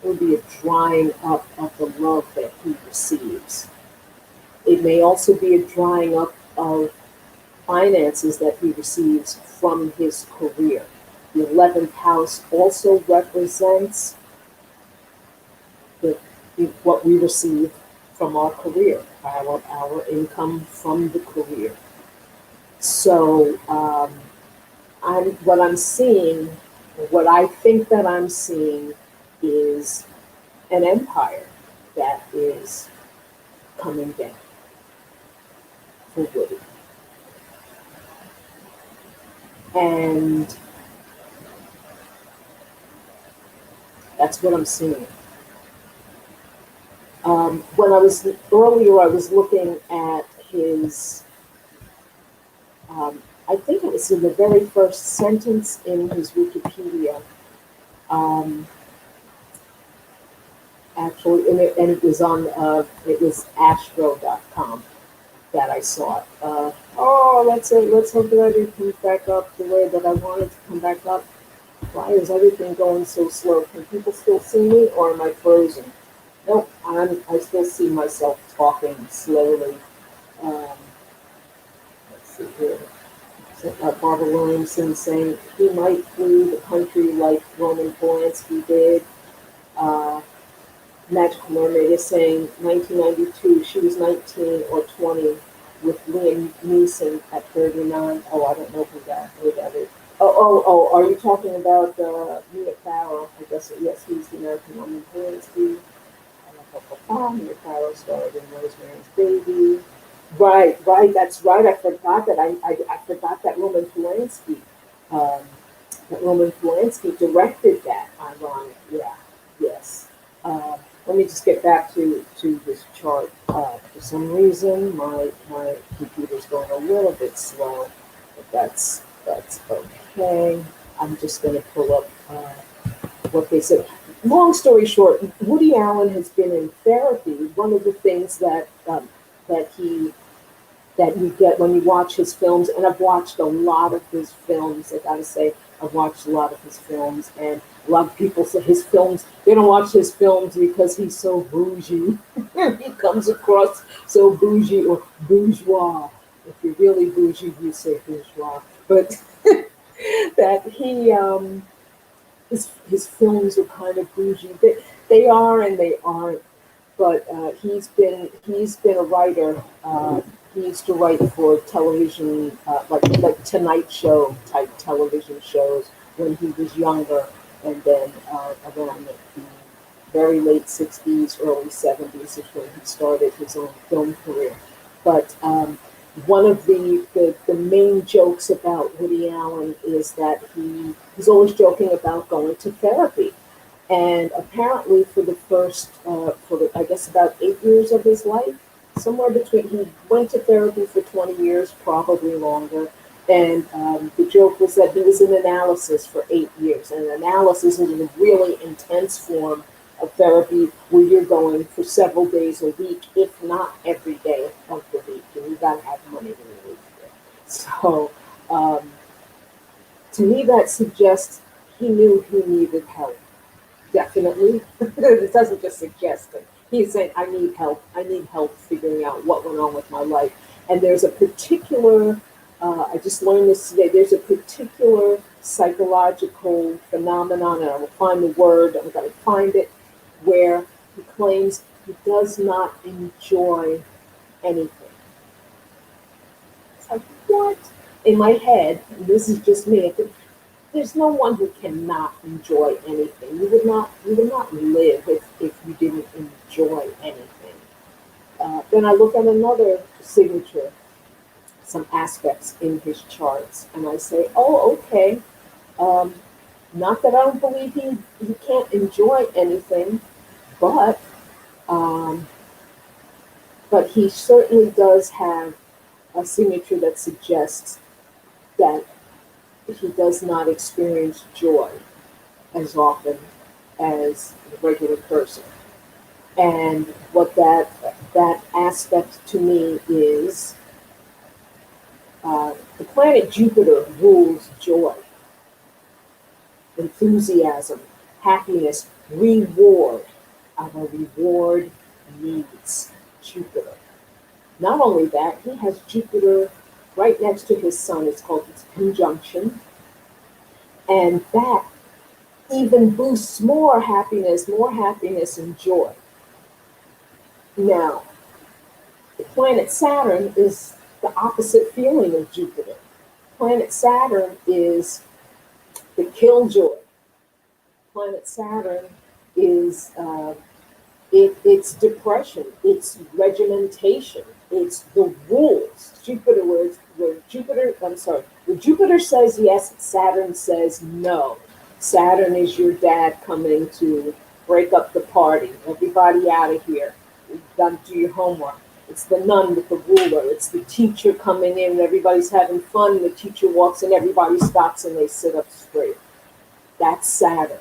there will be a drying up of the love that he receives. It may also be a drying up of finances that he receives from his career. The 11th house also represents what we receive from our career, our income from the career. So what I'm seeing, what I think that I'm seeing is an empire that is coming down for Woody. And that's what I'm seeing. When I was looking at his, I think it was in the very first sentence in his Wikipedia, actually, and it was on, it was astro.com that I saw it. Let's hope that it comes back up the way that I wanted to come back up. Why is everything going so slow? Can people still see me, or am I frozen? Nope, I still see myself talking slowly. see here. Barbara Williamson saying he might flee the country like Roman Polanski did. Magical Mermaid is saying 1992, she was 19 or 20 with Liam Neeson at 39. Oh, I don't know who that is. Oh, are you talking about Mia Farrow? I guess, yes, he's the American Roman Polanski. Mia Farrow starred in Rosemary's Baby. Right, that's right. I forgot that. I forgot that Roman Polanski. Roman Polanski directed that. Ironic, yeah, yes. Let me just get back to this chart. For some reason, my computer's going a little bit slow, but that's okay. I'm just going to pull up what they said. Long story short, Woody Allen has been in therapy. One of the things that you get when you watch his films, and I've watched a lot of his films, I gotta say, I've watched a lot of his films, and a lot of people say his films, they don't watch his films because he's so bougie. He comes across so bougie or bourgeois. If you're really bougie, you say bourgeois. But that his films are kind of bougie. They are and they aren't. But he's been a writer. He used to write for television, like Tonight Show type television shows when he was younger, and then around the very late 60s, early 70s is when he started his own film career. But one of the main jokes about Woody Allen is that he's always joking about going to therapy. And apparently for the first, I guess about 8 years of his life, somewhere between, he went to therapy for 20 years, probably longer. And the joke was that he was in analysis for 8 years. And analysis is a really intense form of therapy where you're going for several days a week, if not every day of the week. And you got to have money to live there. So to me, that suggests he knew he needed help. Definitely. It doesn't just suggest it. He's saying, I need help. I need help figuring out what went on with my life. And there's a particular, I just learned this today, there's a particular psychological phenomenon, and I will find the word, I'm going to find it, where he claims he does not enjoy anything. It's like, what? In my head, and this is just me, there's no one who cannot enjoy anything. You would not live if you didn't enjoy anything. Then I look at another signature, some aspects in his charts, and I say, oh, okay. Not that I don't believe he can't enjoy anything, but he certainly does have a signature that suggests that he does not experience joy as often as the regular person. And what that aspect to me is, the planet Jupiter rules joy, enthusiasm, happiness, reward. Our reward needs Jupiter. Not only that, he has Jupiter right next to his sun. It's called its conjunction. And that even boosts more happiness and joy. Now, the planet Saturn is the opposite feeling of Jupiter. Planet Saturn is the killjoy. Planet Saturn is it's depression, it's regimentation, it's the rules. Where Jupiter says yes, Saturn says no. Saturn is your dad coming to break up the party. Everybody out of here. You've got to do your homework. It's the nun with the ruler. It's the teacher coming in. Everybody's having fun. The teacher walks in. Everybody stops and they sit up straight. That's Saturn.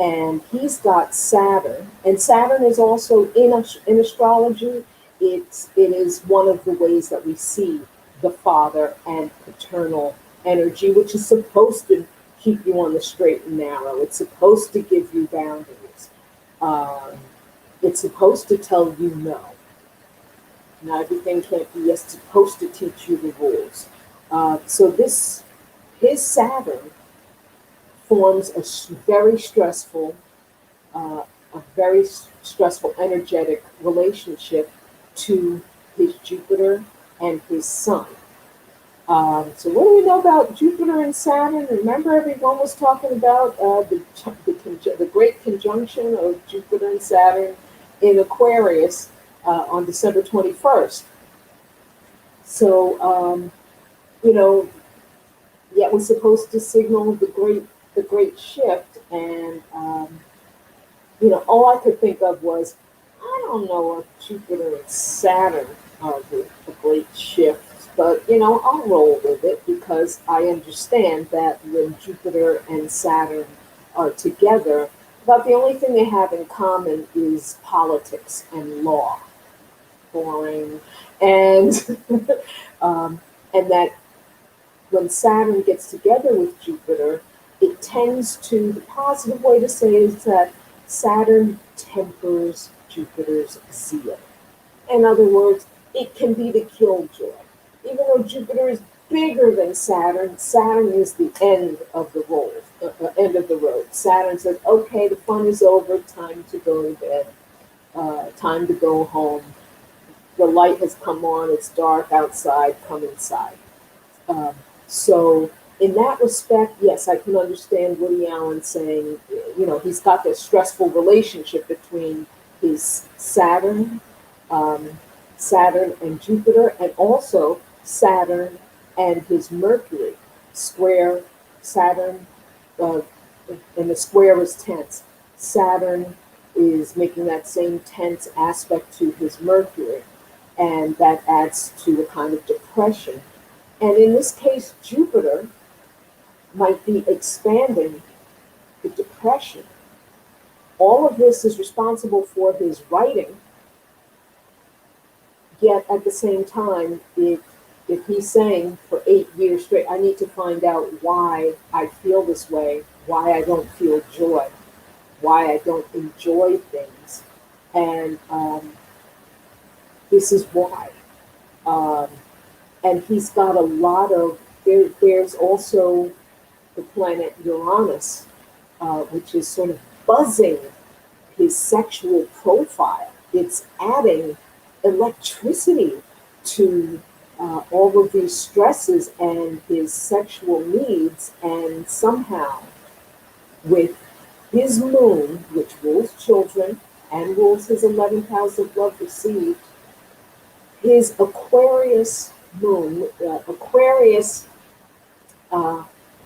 And he's got Saturn. And Saturn is also in astrology. It is one of the ways that we see the father and paternal energy, which is supposed to keep you on the straight and narrow. It's supposed to give you boundaries. It's supposed to tell you no. Not everything can't be. It's supposed to teach you the rules. So his Saturn forms very stressful, a very stressful energetic relationship to his Jupiter and his Sun. So what do we know about Jupiter and Saturn? Remember, everyone was talking about the great conjunction of Jupiter and Saturn in Aquarius on December 21st. So, that was supposed to signal the great shift, and all I could think of was, I don't know if Jupiter and Saturn are the great shift. But, I'll roll with it because I understand that when Jupiter and Saturn are together, about the only thing they have in common is politics and law. Boring. And, and that when Saturn gets together with Jupiter, it tends to, the positive way to say it is that Saturn tempers Jupiter's zeal. In other words, it can be the killjoy. Even though Jupiter is bigger than Saturn, Saturn is the end of the road. Saturn says, okay, the fun is over, time to go to bed, time to go home. The light has come on, it's dark outside, come inside. So in that respect, yes, I can understand Woody Allen saying, he's got this stressful relationship between his Saturn and Jupiter, and also Saturn and his Mercury. Square Saturn, and the square is tense. Saturn is making that same tense aspect to his Mercury, and that adds to a kind of depression. And in this case, Jupiter might be expanding the depression. All of this is responsible for his writing, yet at the same time, if he's saying for 8 years straight, I need to find out why I feel this way, why I don't feel joy, why I don't enjoy things, and this is why. And he's got a lot of, there's also the planet Uranus, which is sort of buzzing his sexual profile. It's adding electricity to all of these stresses and his sexual needs, and somehow with his moon, which rules children and rules his 11th house of love received, his Aquarius moon, Aquarius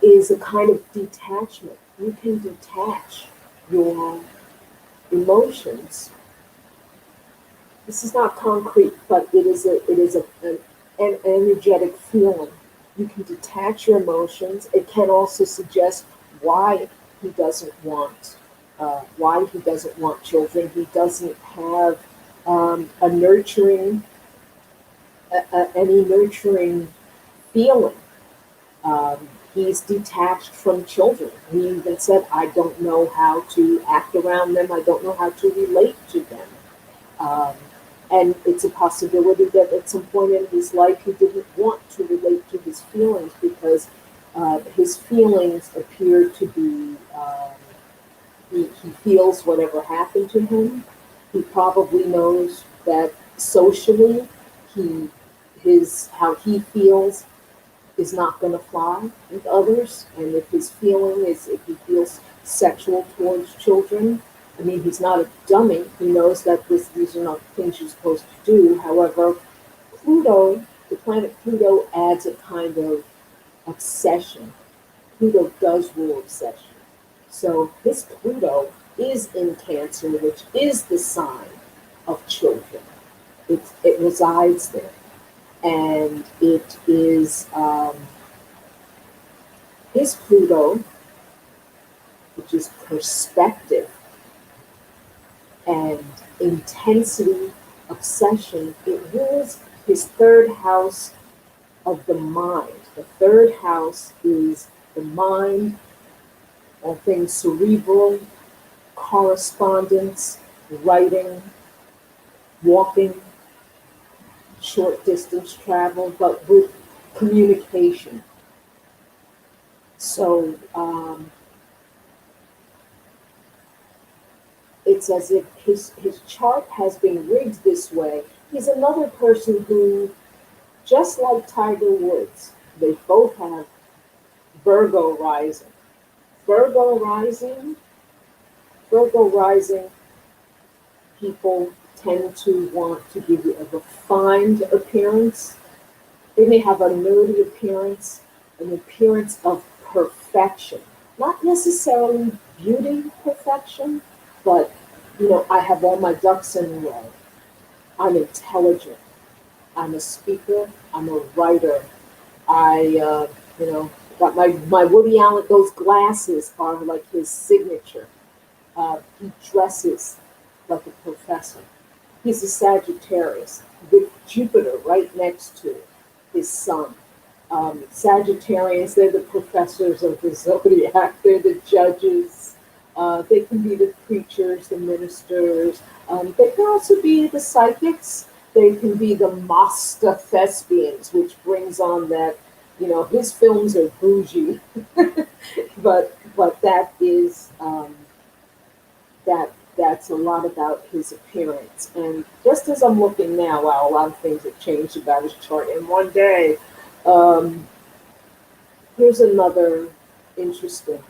is a kind of detachment. You can detach your emotions. This is not concrete, but it is an energetic feeling. You can detach your emotions. It can also suggest why he doesn't want children. He doesn't have any nurturing feeling. He's detached from children. He even said, I don't know how to act around them. I don't know how to relate to them. And it's a possibility that at some point in his life he didn't want to relate to his feelings because his feelings appear to be, he feels whatever happened to him. He probably knows that socially how he feels is not going to fly with others. And if his feeling is, if he feels sexual towards children, I mean, he's not a dummy. He knows that these are not things you're supposed to do. However, Pluto, the planet Pluto, adds a kind of obsession. Pluto does rule obsession. So this Pluto is in Cancer, which is the sign of children. It resides there. And it is his Pluto, which is perspective and intensity, obsession. It rules his third house of the mind. The third house is the mind, all things cerebral, correspondence, writing, walking, short distance travel, but with communication. So it's as if his chart has been rigged this way. He's another person who, just like Tiger Woods, they both have Virgo rising. Virgo rising, people tend to want to give you a refined appearance. They may have a nerdy appearance, an appearance of perfection. Not necessarily beauty perfection, but, you know, I have all my ducks in a row. I'm intelligent. I'm a speaker. I'm a writer. I, you know, got my Woody Allen, those glasses are like his signature. He dresses like a professor. He's a Sagittarius with Jupiter right next to his sun. Sagittarians, they're the professors of the zodiac. They're the judges. They can be the preachers, the ministers. They can also be the psychics. They can be the master thespians, which brings on that, you know, his films are bougie, but that is that's a lot about his appearance. And just as I'm looking now, wow, a lot of things have changed about his chart in one day. Here's another interesting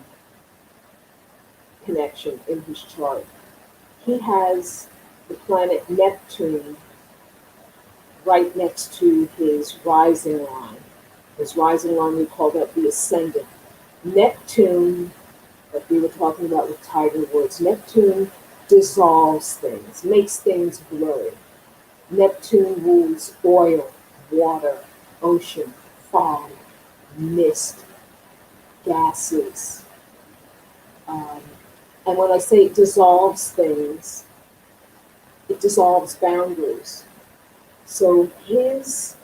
connection in his chart. He has the planet Neptune right next to his rising line. His rising line, we call that the ascendant. Neptune, like we were talking about with Tiger Woods, Neptune dissolves things, makes things blurry. Neptune rules oil, water, ocean, fog, mist, gases. And when I say it dissolves things, it dissolves boundaries. So his,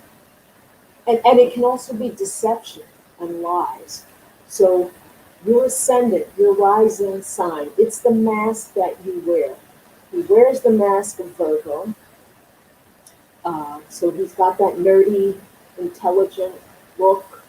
and it can also be deception and lies. So your ascendant, your rising sign, it's the mask that you wear. He wears the mask of Virgo. So he's got that nerdy, intelligent look.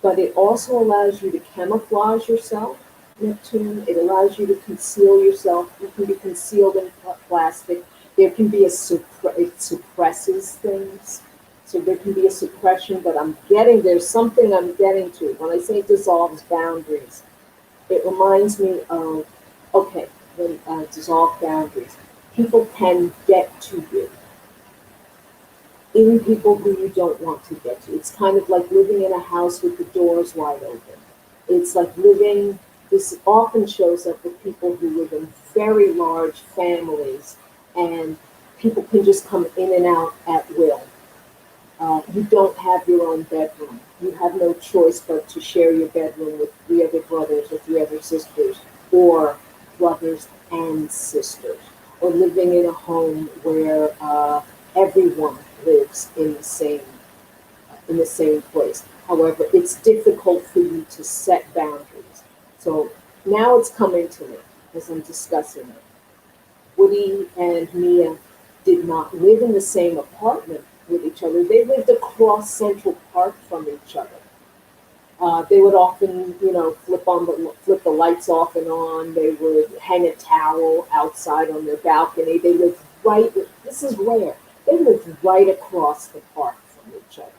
But it also allows you to camouflage yourself, Neptune. It allows you to conceal yourself. You can be concealed in plastic. There can be it suppresses things. So there can be a suppression, but there's something I'm getting to. When I say it dissolves boundaries, it reminds me of, okay, when dissolve boundaries, people can get to you. Even people who you don't want to get to. It's kind of like living in a house with the doors wide open. It's like this often shows up with people who live in very large families, and people can just come in and out at will. You don't have your own bedroom. You have no choice but to share your bedroom with 3 other brothers or 3 other sisters, or brothers and sisters, or living in a home where everyone lives in the same place. However, it's difficult for you to set boundaries. So now it's coming to me as I'm discussing it. Woody and Mia did not live in the same apartment with each other. They lived across Central Park from each other. They would often, you know, flip the lights off and on. They would hang a towel outside on their balcony. They lived this is rare. They lived right across the park from each other.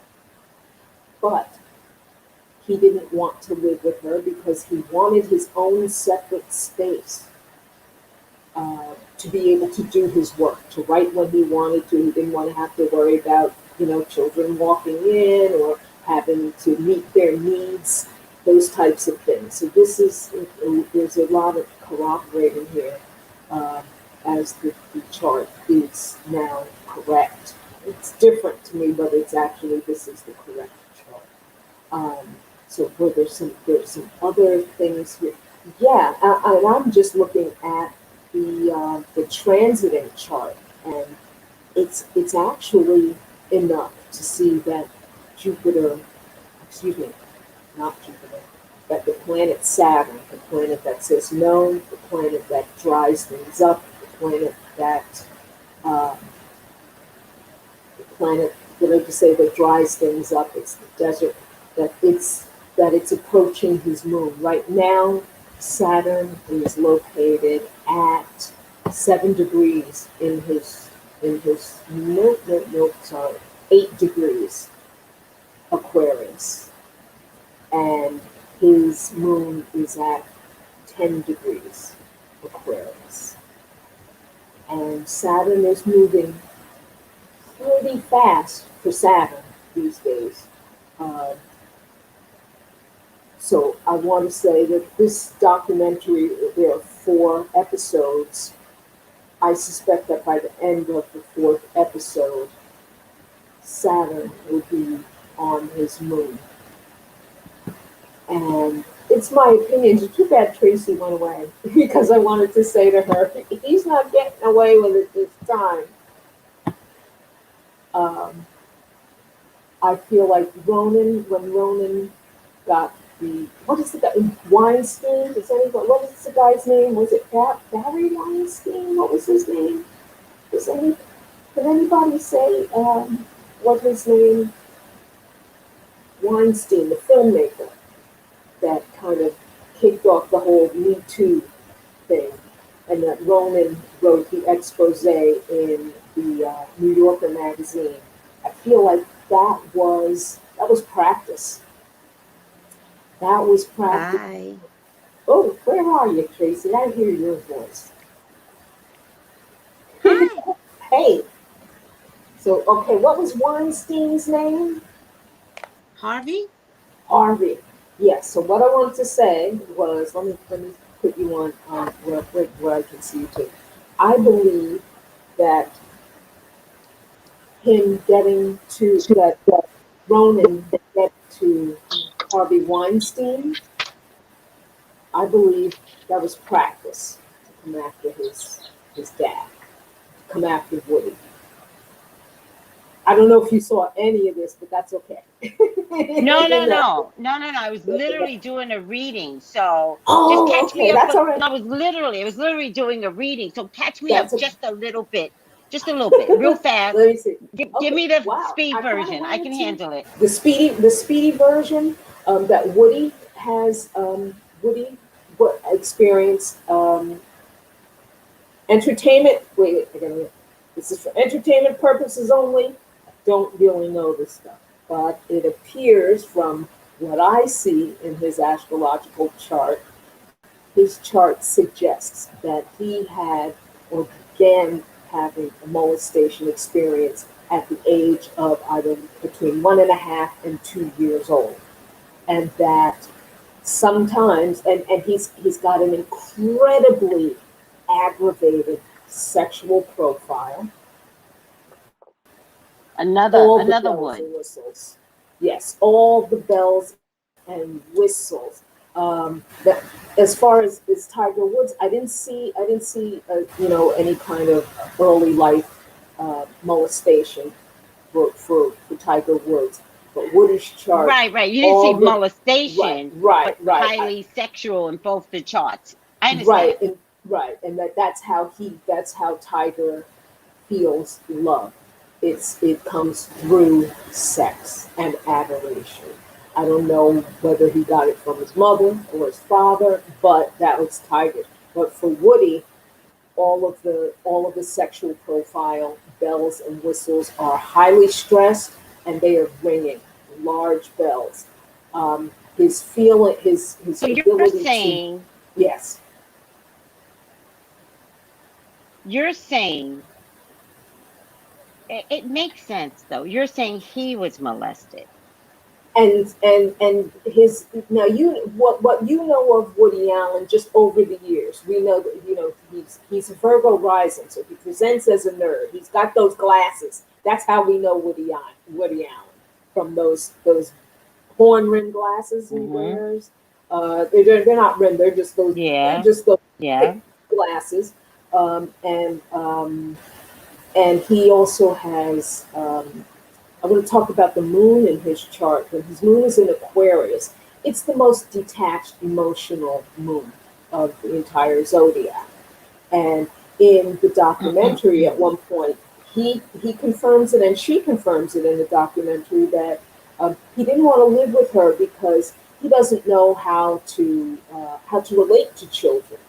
But he didn't want to live with her because he wanted his own separate space to be able to do his work, to write when he wanted to. He didn't want to have to worry about, you know, children walking in or having to meet their needs, those types of things. So there's a lot of corroborating here as the chart is now correct. It's different to me, but it's actually, this is the correct chart. So there's some other things here. Yeah, and I'm just looking at the transiting chart, and it's actually enough to see that that the planet Saturn, the planet that says no, the planet that dries things up, the planet like to say, that dries things up. It's the desert, that it's approaching his moon. Right now, Saturn is located at 7 degrees in his 8 degrees Aquarius, and his moon is at 10 degrees Aquarius. And Saturn is moving pretty fast for Saturn these days. So I want to say that this documentary, there are 4 episodes. I suspect that by the end of the 4th episode, Saturn will be on his moon. And it's my opinion. It's too bad Tracey went away, because I wanted to say to her, he's not getting away with it this time. I feel like when Ronan got what is the guy, Weinstein? What is the guy's name? Was it Barry Weinstein? What was his name? Can anybody say what his name? Weinstein, the filmmaker, that kind of kicked off the whole Me Too thing, and that Ronan wrote the expose in the New Yorker magazine. I feel like that was practice. That was practice. Hi. Oh, where are you, Tracey? I hear your voice. Hi. Hey. So, okay, what was Weinstein's name? Harvey? Harvey. Yes. So what I wanted to say was, let me put you on where I can see you too. I believe that him getting to that Ronan get to Harvey Weinstein, I believe that was practice to come after his dad, to come after Woody. I don't know if you saw any of this, but that's okay. No. I was literally doing a reading, so just catch me up. That's all right. I was literally doing a reading, so catch me up just a little bit, real fast. Let me see. Give me the speed version. I can handle it. The speedy version that Woody has. Woody experienced entertainment. Wait, again. This is for entertainment purposes only. Don't really know this stuff, but it appears from what I see in his astrological chart, his chart suggests that he had or began having a molestation experience at the age of either between 1.5 and 2 years old. And that sometimes, and he's got an incredibly aggravated sexual profile. Another one. Whistles. Yes, all the bells and whistles. That as far as Tiger Woods, I didn't see any kind of early life molestation for Tiger Woods. But Woody's chart, right. You didn't see molestation, right. Highly sexual in both the charts. I understand. And that's how Tiger feels love. It comes through sex and adoration. I don't know whether he got it from his mother or his father, but that was Tiger. But for Woody, all of the sexual profile, bells and whistles are highly stressed, and they are ringing large bells. His feeling, his so ability you're saying, to, yes. You're saying it makes sense, though. You're saying he was molested. And his now what you know of Woody Allen just over the years, we know that he's a Virgo rising, so he presents as a nerd. He's got those glasses. That's how we know Woody Allen from those horn rim glasses he wears. They're not rim. They're just those. Yeah. They're just those glasses. And he also has. I want to talk about the moon in his chart. When his moon is in Aquarius, it's the most detached, emotional moon of the entire zodiac. And in the documentary, at one point, he confirms it, and she confirms it in the documentary that he didn't want to live with her because he doesn't know how to relate to children.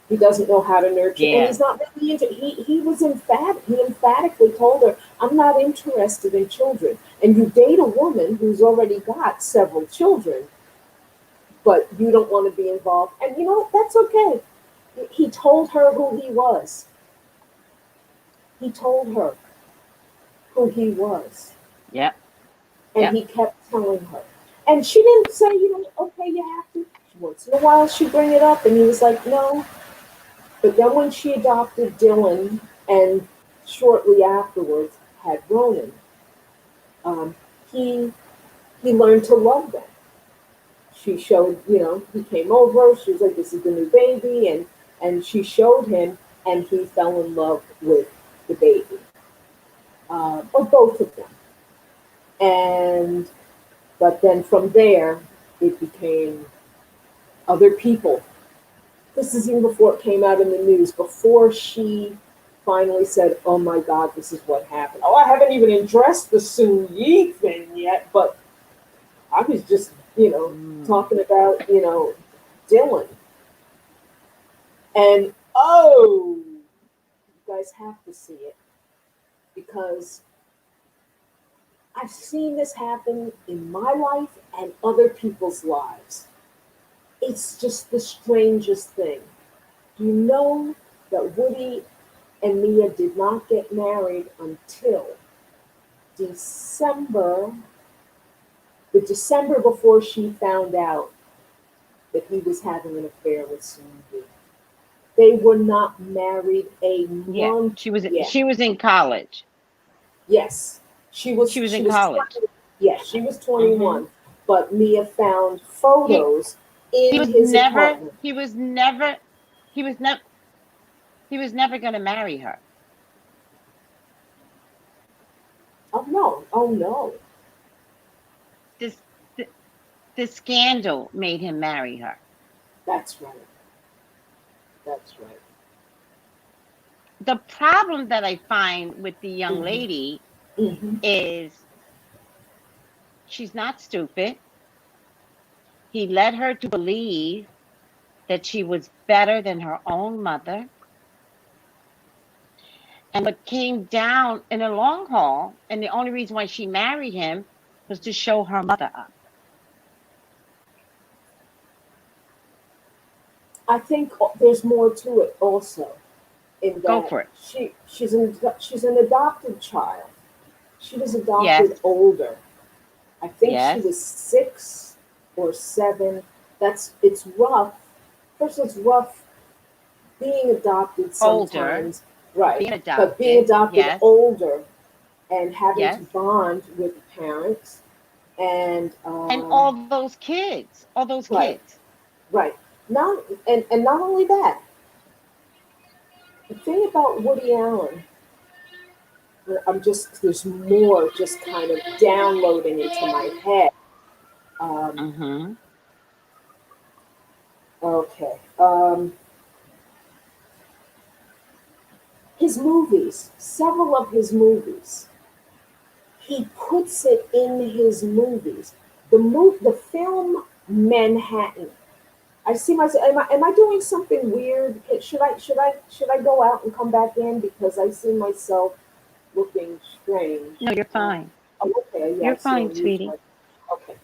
He doesn't know how to nurture, and he's not really into. He was emphatic. He emphatically told her, "I'm not interested in children." And you date a woman who's already got several children, but you don't want to be involved. And you know what? That's okay. He told her who he was. He told her who he was. Yeah. And he kept telling her. And she didn't say, okay, you have to. Once in a while she'd bring it up, and he was like, no. But then when she adopted Dylan, and shortly afterwards had Ronan, he learned to love them. She showed, he came over, she was like, this is the new baby, and she showed him, and he fell in love with the baby. Or both of them. But then from there, it became other people. This is even before it came out in the news, before she finally said, oh my God, this is what happened. Oh, I haven't even addressed the Soon Yi thing yet, but I was just, talking about, Dylan. And, you guys have to see it, because I've seen this happen in my life and other people's lives. It's just the strangest thing. You know that Woody and Mia did not get married until the December before she found out that he was having an affair with Cindy. They were not married a month. She was in college. Yes. She was in college. 20, yes, she was 21. Mm-hmm. But Mia found photos in his apartment. He was never going to marry her. Oh no. The scandal made him marry her. That's right. The problem that I find with the young lady is she's not stupid. He led her to believe that she was better than her own mother. And what came down in a long haul, and the only reason why she married him was to show her mother up. I think there's more to it also. In that Go for it. She's an adopted child. She was adopted older. I think she was 6 or 7. It's rough. First, it's rough being adopted sometimes. Right. But being adopted older and having to bond with the parents and all those kids. Right. Not only that. The thing about Woody Allen, there's more just kind of downloading into my head. Okay. His movies, several of his movies, he puts it in his movies. The film Manhattan. I see myself. Am I doing something weird? Should I go out and come back in, because I see myself looking strange? No, you're fine. Okay. Yeah, you're fine, sweetie. Okay.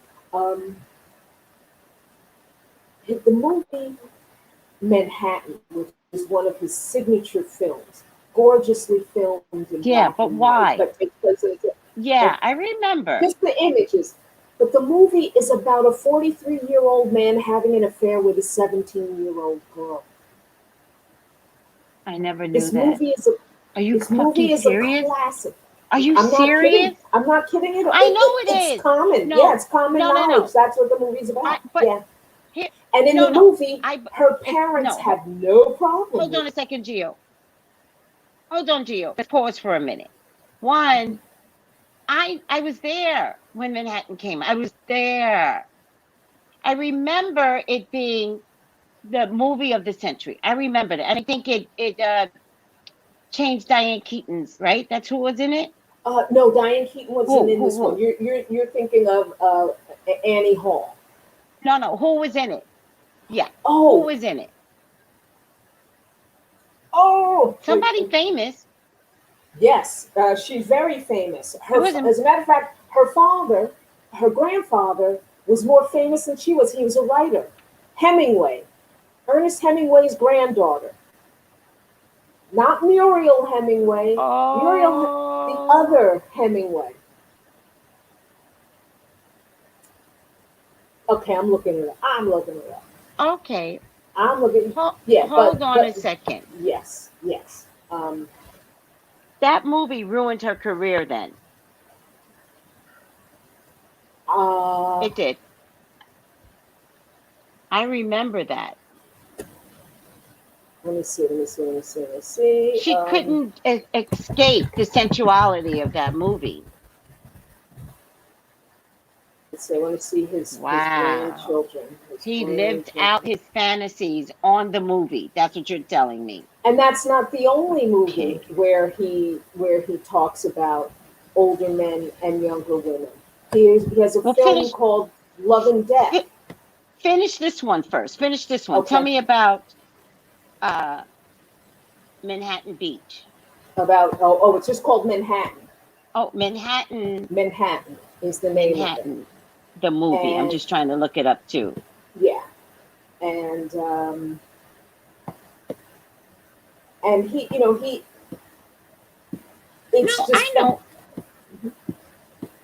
The movie Manhattan, which is one of his signature films, gorgeously filmed in black but and why? White, but I remember. Just the images. But the movie is about a 43-year-old man having an affair with a 17-year-old girl. I never knew this that. Movie is Are you this movie is serious? A classic. Are you serious? I'm not kidding at all. I know it's common. No, it's common knowledge. No. That's what the movie's about. And in the movie, her parents have no problem. Hold on a second, Geo. Let's pause for a minute. One, I was there when Manhattan came. I was there. I remember it being the movie of the century. I remember it. And I think it changed Diane Keaton's, right? That's who was in it? No, Diane Keaton wasn't in this one. You're thinking of Annie Hall. No, who was in it? Yeah. Oh. Who was in it? Oh. Somebody famous. Yes, she's very famous. As a matter of fact, her grandfather was more famous than she was. He was a writer. Hemingway. Ernest Hemingway's granddaughter. Not Muriel Hemingway. Oh. The other Hemingway. Okay, I'm looking it up. Okay. I'm looking. Hold on a second. Yes. That movie ruined her career then. It did. I remember that. Let me see. She couldn't escape the sensuality of that movie. I want to see his grandchildren. He lived out his fantasies on the movie. That's what you're telling me. And that's not the only movie where he talks about older men and younger women. He has a film called Love and Death. Finish this one first. Okay. Tell me about Manhattan Beach. It's just called Manhattan. Oh, Manhattan. Manhattan is the name of it. The movie. I'm just trying to look it up too. Yeah. And he, it's no, just I know.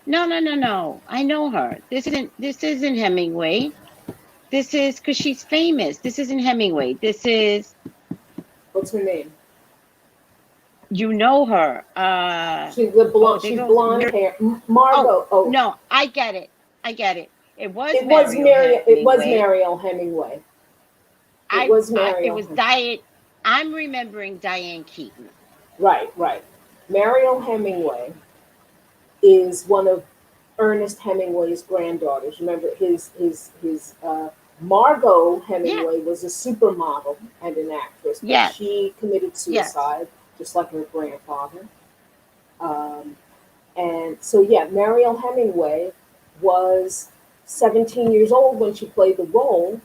No. I know her. This isn't Hemingway. This is because she's famous. This isn't Hemingway. This is. What's her name? You know her. She's blonde hair. Margot. No, I get it. It was Mariel Hemingway. It was Diane. I'm remembering Diane Keaton. Right. Mariel Hemingway is one of Ernest Hemingway's granddaughters. Remember, his Margot Hemingway was a supermodel and an actress, but she committed suicide, just like her grandfather. And so, Mariel Hemingway was 17 years old when she played the role,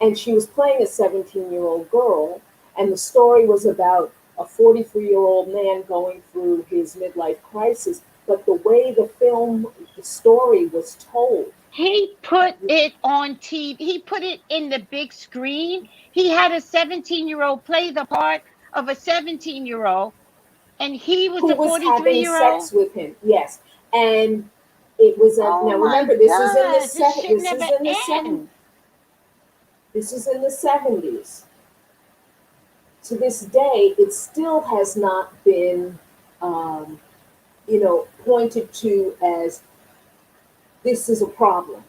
and she was playing a 17-year-old girl, and the story was about a 43-year-old man going through his midlife crisis, but the way the story was told. He put it on TV. He put it in the big screen. He had a 17-year-old play the part of a 17-year-old, and he was the 43-year-old. Having sex with him, yes. And it was now remember, this is in the 70s. To this day, it still has not been, pointed to as this is a problem.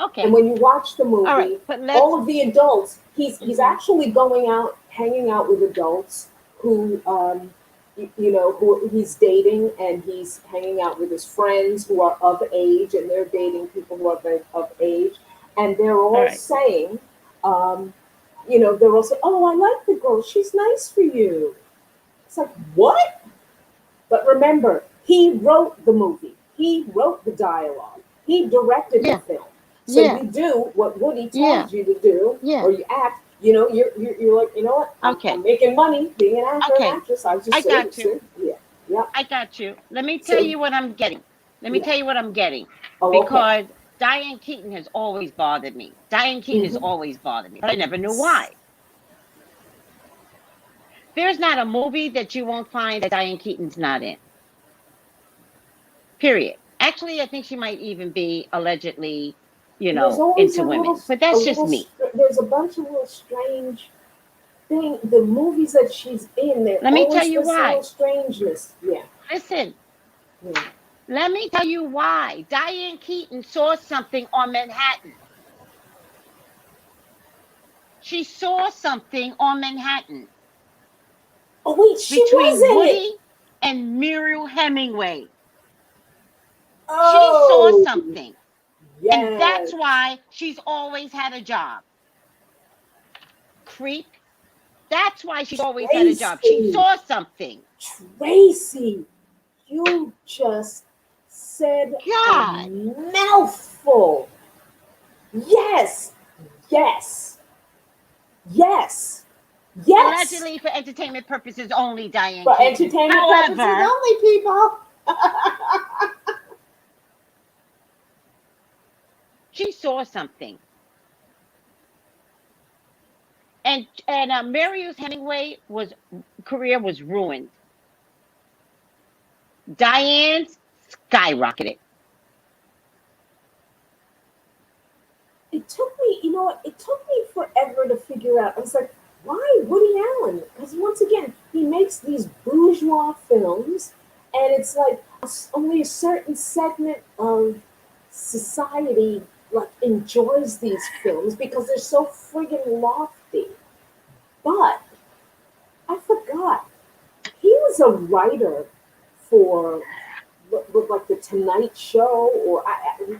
Okay. And when you watch the movie, all of the adults, he's actually going out, hanging out with adults who, who he's dating, and he's hanging out with his friends who are of age, and they're dating people who are of age, and they're all saying, they're all saying, "Oh, I like the girl. She's nice for you." It's like, what? But remember, he wrote the movie. He wrote the dialogue. He directed the film. So you do what Woody tells you to do, or you act. You're like, you know what? I'm making money being an actor and actress. I got you. Yeah. I got you. Let me tell you what I'm getting. Because Diane Keaton has always bothered me. But I never knew why. There's not a movie that you won't find that Diane Keaton's not in. Period. Actually, I think she might even be allegedly, into women. But that's just me. There's a bunch of little strange things. The movies that she's in, let me tell you why. Strangeness. Yeah. Listen. Yeah. Let me tell you why. Diane Keaton saw something on Manhattan. She saw something on Manhattan. Oh wait, between Woody and Muriel Hemingway. Oh, she saw something. Yes. And that's why she's always had a job. Creep. That's why she's always had a job. She saw something. Tracy, you just said a mouthful. Yes, yes, yes, yes. Allegedly for entertainment purposes only, Diane. For entertainment purposes only, people. She saw something. And Marius Hemingway career was ruined. Diane's skyrocketed. It took me, you know, it took me forever to figure out. I was like, why Woody Allen? Because once again, he makes these bourgeois films, and it's like only a certain segment of society like enjoys these films because they're so friggin' lofty. But I forgot he was a writer for like the Tonight Show, or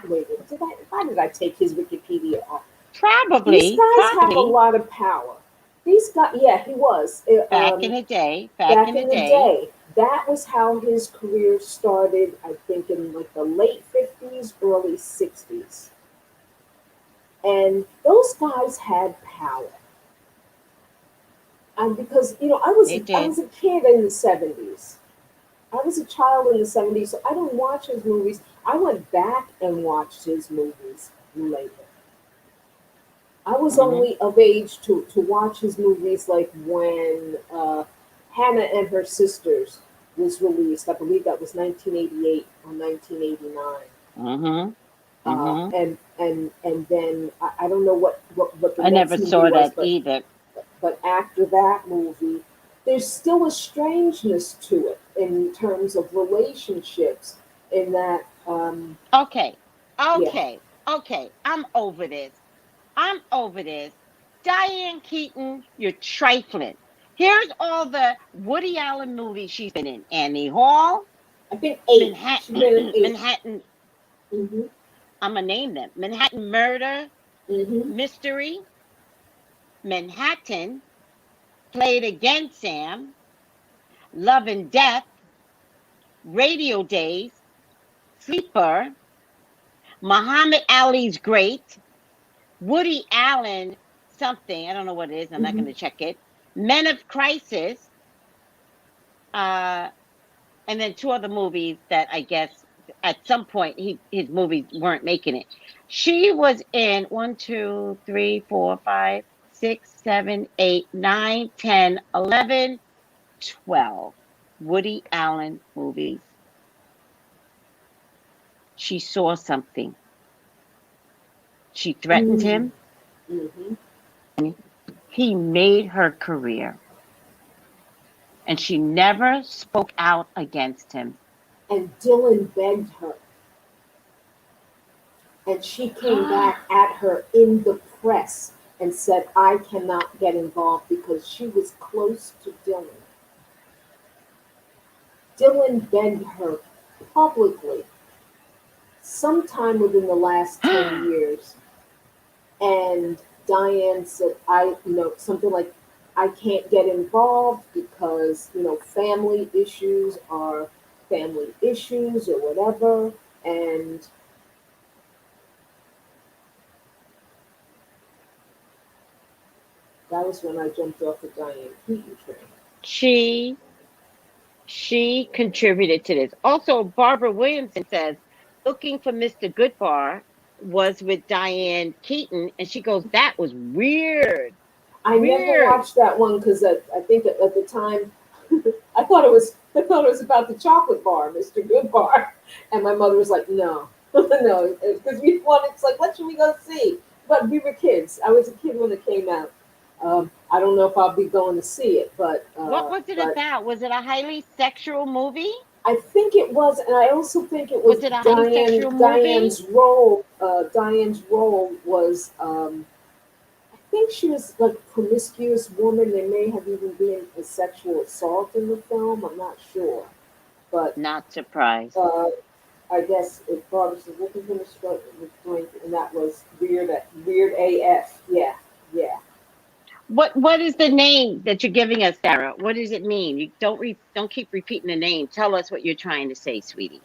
wait, why did I take his Wikipedia off? Probably. These guys have a lot of power. These guys, yeah, he was. Back in the day. Back in the day. That was how his career started, I think, in like the late 50s, early 60s. And those guys had power. And because, you know, I was a kid in the 70s. I was a child in the 70s, so I didn't watch his movies. I went back and watched his movies later. I was only of age to watch his movies like when Hannah and Her Sisters was released. I believe that was 1988 or 1989. And then I don't know what the I next never movie saw was, that either. But after that movie, there's still a strangeness to it in terms of relationships. In that, okay, I'm over this. Diane Keaton, you're trifling. Here's all the Woody Allen movies she's been in: Annie Hall, I think 8. Manhattan. I'm gonna name them: Manhattan Murder, Mystery, Manhattan, Play It Again, Sam, Love and Death, Radio Days, Sleeper, Muhammad Ali's Great, Woody Allen something, I don't know what it is, I'm not going to check it, Men of Crisis, and then 2 other movies that I guess at some point his movies weren't making it. She was in 1, 2, 3, 4, 5, 6, 7, 8, 9, 10, 11, 12 Woody Allen movies. She saw something. She threatened him. He made her career. And she never spoke out against him. And Dylan begged her. And she came back at her in the press and said, I cannot get involved, because she was close to Dylan. Dylan begged her publicly sometime within the last 10 years. And Diane said, something like, I can't get involved because, family issues are family issues or whatever. And that was when I jumped off the Diane Keaton train. She contributed to this. Also, Barbara Williamson says, looking for Mr. Goodbar was with Diane Keaton, and she goes, that was weird. I never watched that one because I think at the time I thought it was about the chocolate bar, Mr. Goodbar, and my mother was like, no, no, because it's like, what should we go see? But we were kids. I was a kid when it came out. I don't know if I'll be going to see it, but what was it about? Was it a highly sexual movie? I think it was, and I also think it was Diane's role. Diane's role was, I think she was like a promiscuous woman. There may have even been a sexual assault in the film. I'm not sure, but not surprised. I guess if Barbara was looking for the drink, and that was weird AF. Yeah. What is the name that you're giving us, Sarah? What does it mean? You don't keep repeating the name. Tell us what you're trying to say, sweetie.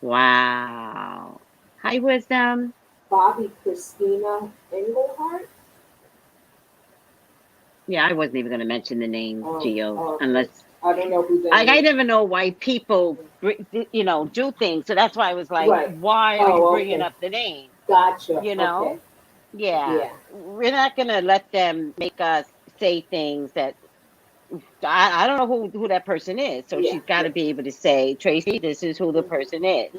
Wow. Hi, Wisdom. Bobby Christina Engelhardt. Yeah, I wasn't even going to mention the name Geo, Okay. unless I don't know who that I is. never know why people, do things. So that's why I was like, Right. why are you bringing up the name? Gotcha. You know? Okay. Yeah. We're not going to let them make us say things that I don't know who that person is. So she's got to be able to say, Tracy, this is who the person is.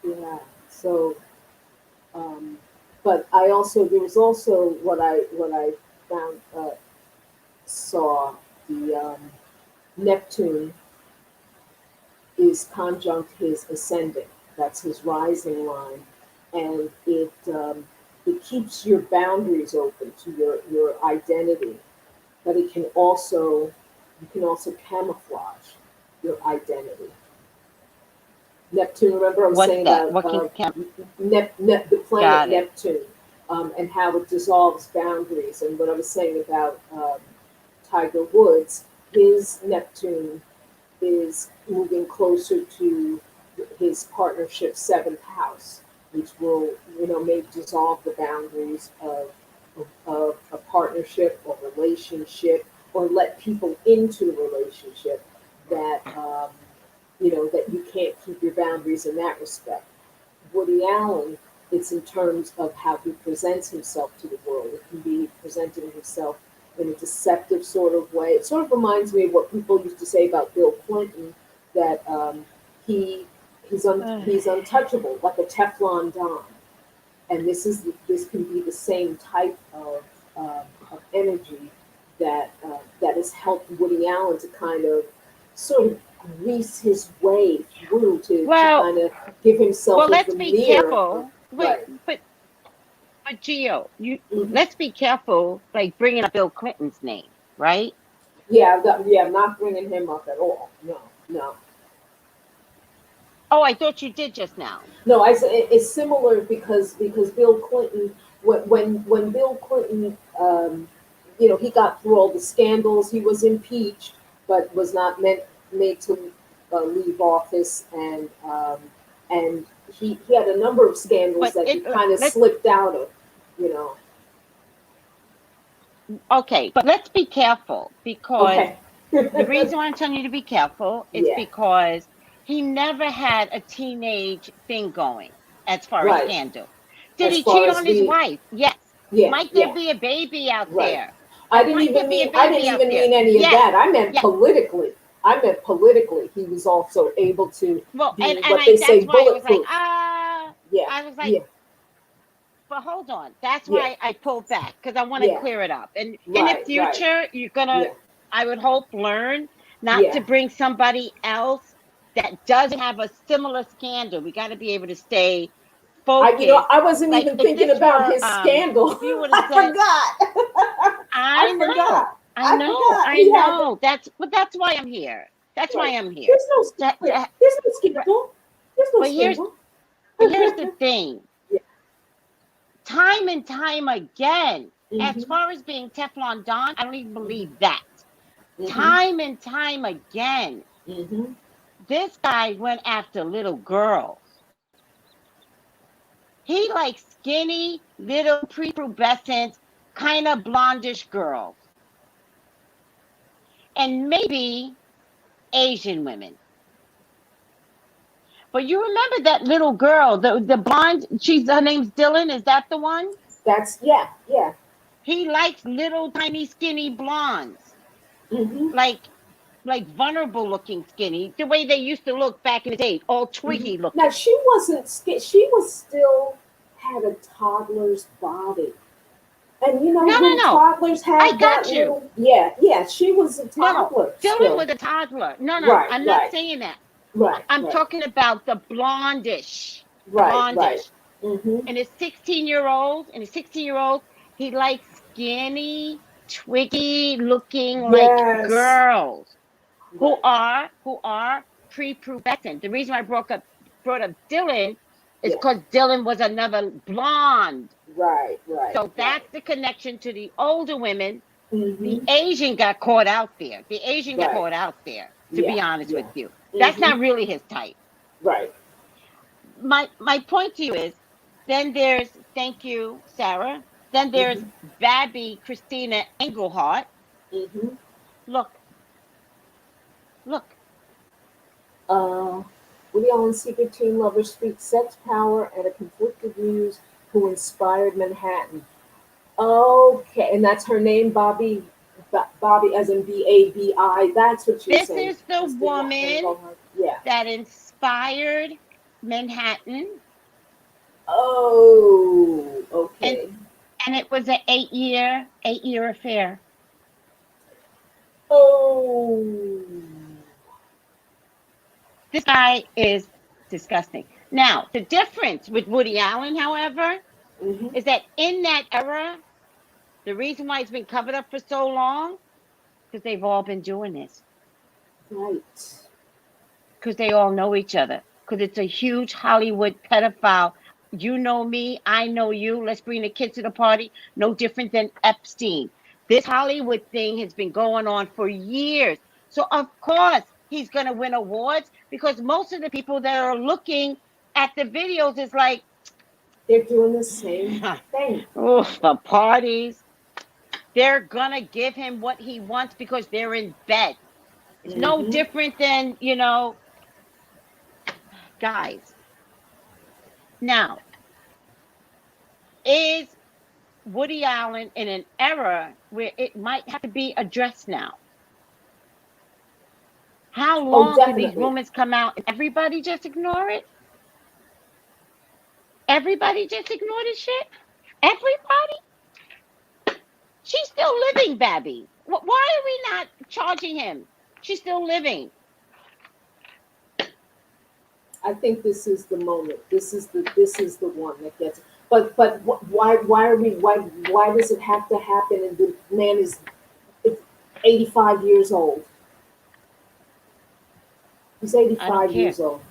Yeah. So, but there was also what I found, saw the Neptune is conjunct his ascendant. That's his rising line, and it keeps your boundaries open to your identity, but you can also camouflage your identity. Neptune, remember I was saying about the planet Neptune, and how it dissolves boundaries, and what I was saying about Tiger Woods, his Neptune is moving closer to his partnership seventh house, which will, may dissolve the boundaries of a partnership or relationship, or let people into the relationship that that you can't keep your boundaries in that respect. Woody Allen, it's in terms of how he presents himself to the world. It can be presenting himself in a deceptive sort of way. It sort of reminds me of what people used to say about Bill Clinton, that he's untouchable, like a Teflon Don. And this can be the same type of energy that has helped Woody Allen to kind of sort of grease his way through to kind of give himself. Well, let's be careful. But Gio, let's be careful, like bringing up Bill Clinton's name, right? Yeah, I'm not bringing him up at all. No. Oh, I thought you did just now. No, it's similar because Bill Clinton, when Bill Clinton, he got through all the scandals, he was impeached, but was not made to leave office, and he had a number of scandals that he kind of slipped out of, Okay, but let's be careful, because the reason why I'm telling you to be careful is because he never had a teenage thing going as far as scandal. Did he cheat on his wife? Yes. Might there be a baby out there? I didn't even mean any of that. I meant politically. He was also able to be what they say bulletproof. I was like, but hold on. That's why I pulled back, because I want to clear it up. And in the future, you're gonna, I would hope, learn not to bring somebody else that doesn't have a similar scandal. We got to be able to stay focused. I wasn't even thinking about his scandal. I forgot. I know. That's why I'm here. That's why I'm here. There's no scandal. But here's the thing. Time and time again, as far as being Teflon Don, I don't even believe that. Time and time again, this guy went after little girls. He likes skinny, little, prepubescent, kind of blondish girls. And maybe Asian women. But you remember that little girl, the blonde, her name's Dylan, is that the one? That's, yeah. He likes little, tiny, skinny blondes. Like vulnerable looking skinny, the way they used to look back in the day, all twiggy looking. Now, she wasn't skinny, she was still had a toddler's body. And toddlers have I got you. Little, she was a toddler. Dylan was a toddler. No, I'm not saying that. I'm talking about the blondish. Right. And his 16-year-old, he likes skinny, twiggy looking like girls who are prepubescent. The reason I brought up Dylan It's because Dylan was another blonde. Right. So that's the connection to the older women. Mm-hmm. The Asian got caught out there. To be honest with you. That's not really his type. Right. My point to you is, then there's, thank you, Sarah. Then there's Babby Christina Engelhardt. Look. Woody Allen's secret teen lover speaks sex, power, and a conflicted muse who inspired Manhattan. Okay, and that's her name, Bobby, as in B-A-B-I. That's what she's saying. This is the woman that inspired Manhattan. Oh, okay. And it was an 8-year affair. Oh. This guy is disgusting. Now, the difference with Woody Allen, however, is that in that era, the reason why it's been covered up for so long, because they've all been doing this. Right. Because they all know each other. Because it's a huge Hollywood pedophile. You know me, I know you. Let's bring the kids to the party. No different than Epstein. This Hollywood thing has been going on for years. So, of course, he's going to win awards, because most of the people that are looking at the videos is like, they're doing the same thing. Oh, the parties. They're going to give him what he wants because they're in bed. It's no different than, guys. Now, is Woody Allen in an era where it might have to be addressed now? How long can these rumors come out and everybody just ignore it? Everybody just ignore this shit? Everybody? She's still living, Babby. Why are we not charging him? She's still living. I think this is the moment. This is the one that gets it. But why does it have to happen? And the man is 85 years old. He's 85 years old.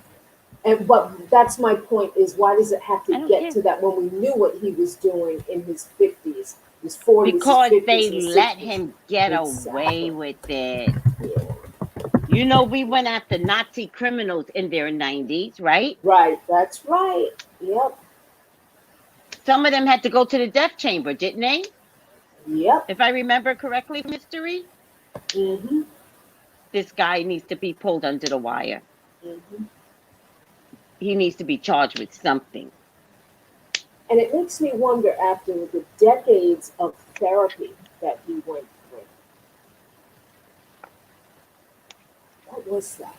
But that's my point, is why does it have to get to that when we knew what he was doing in his 50s, his 40s, because his 50s, they his let 60s. him get away with it. Yeah. We went after Nazi criminals in their 90s, right? Right, that's right. Yep. Some of them had to go to the death chamber, didn't they? Yep. If I remember correctly from history. This guy needs to be pulled under the wire. He needs to be charged with something. And it makes me wonder, after the decades of therapy that he went through, what was that?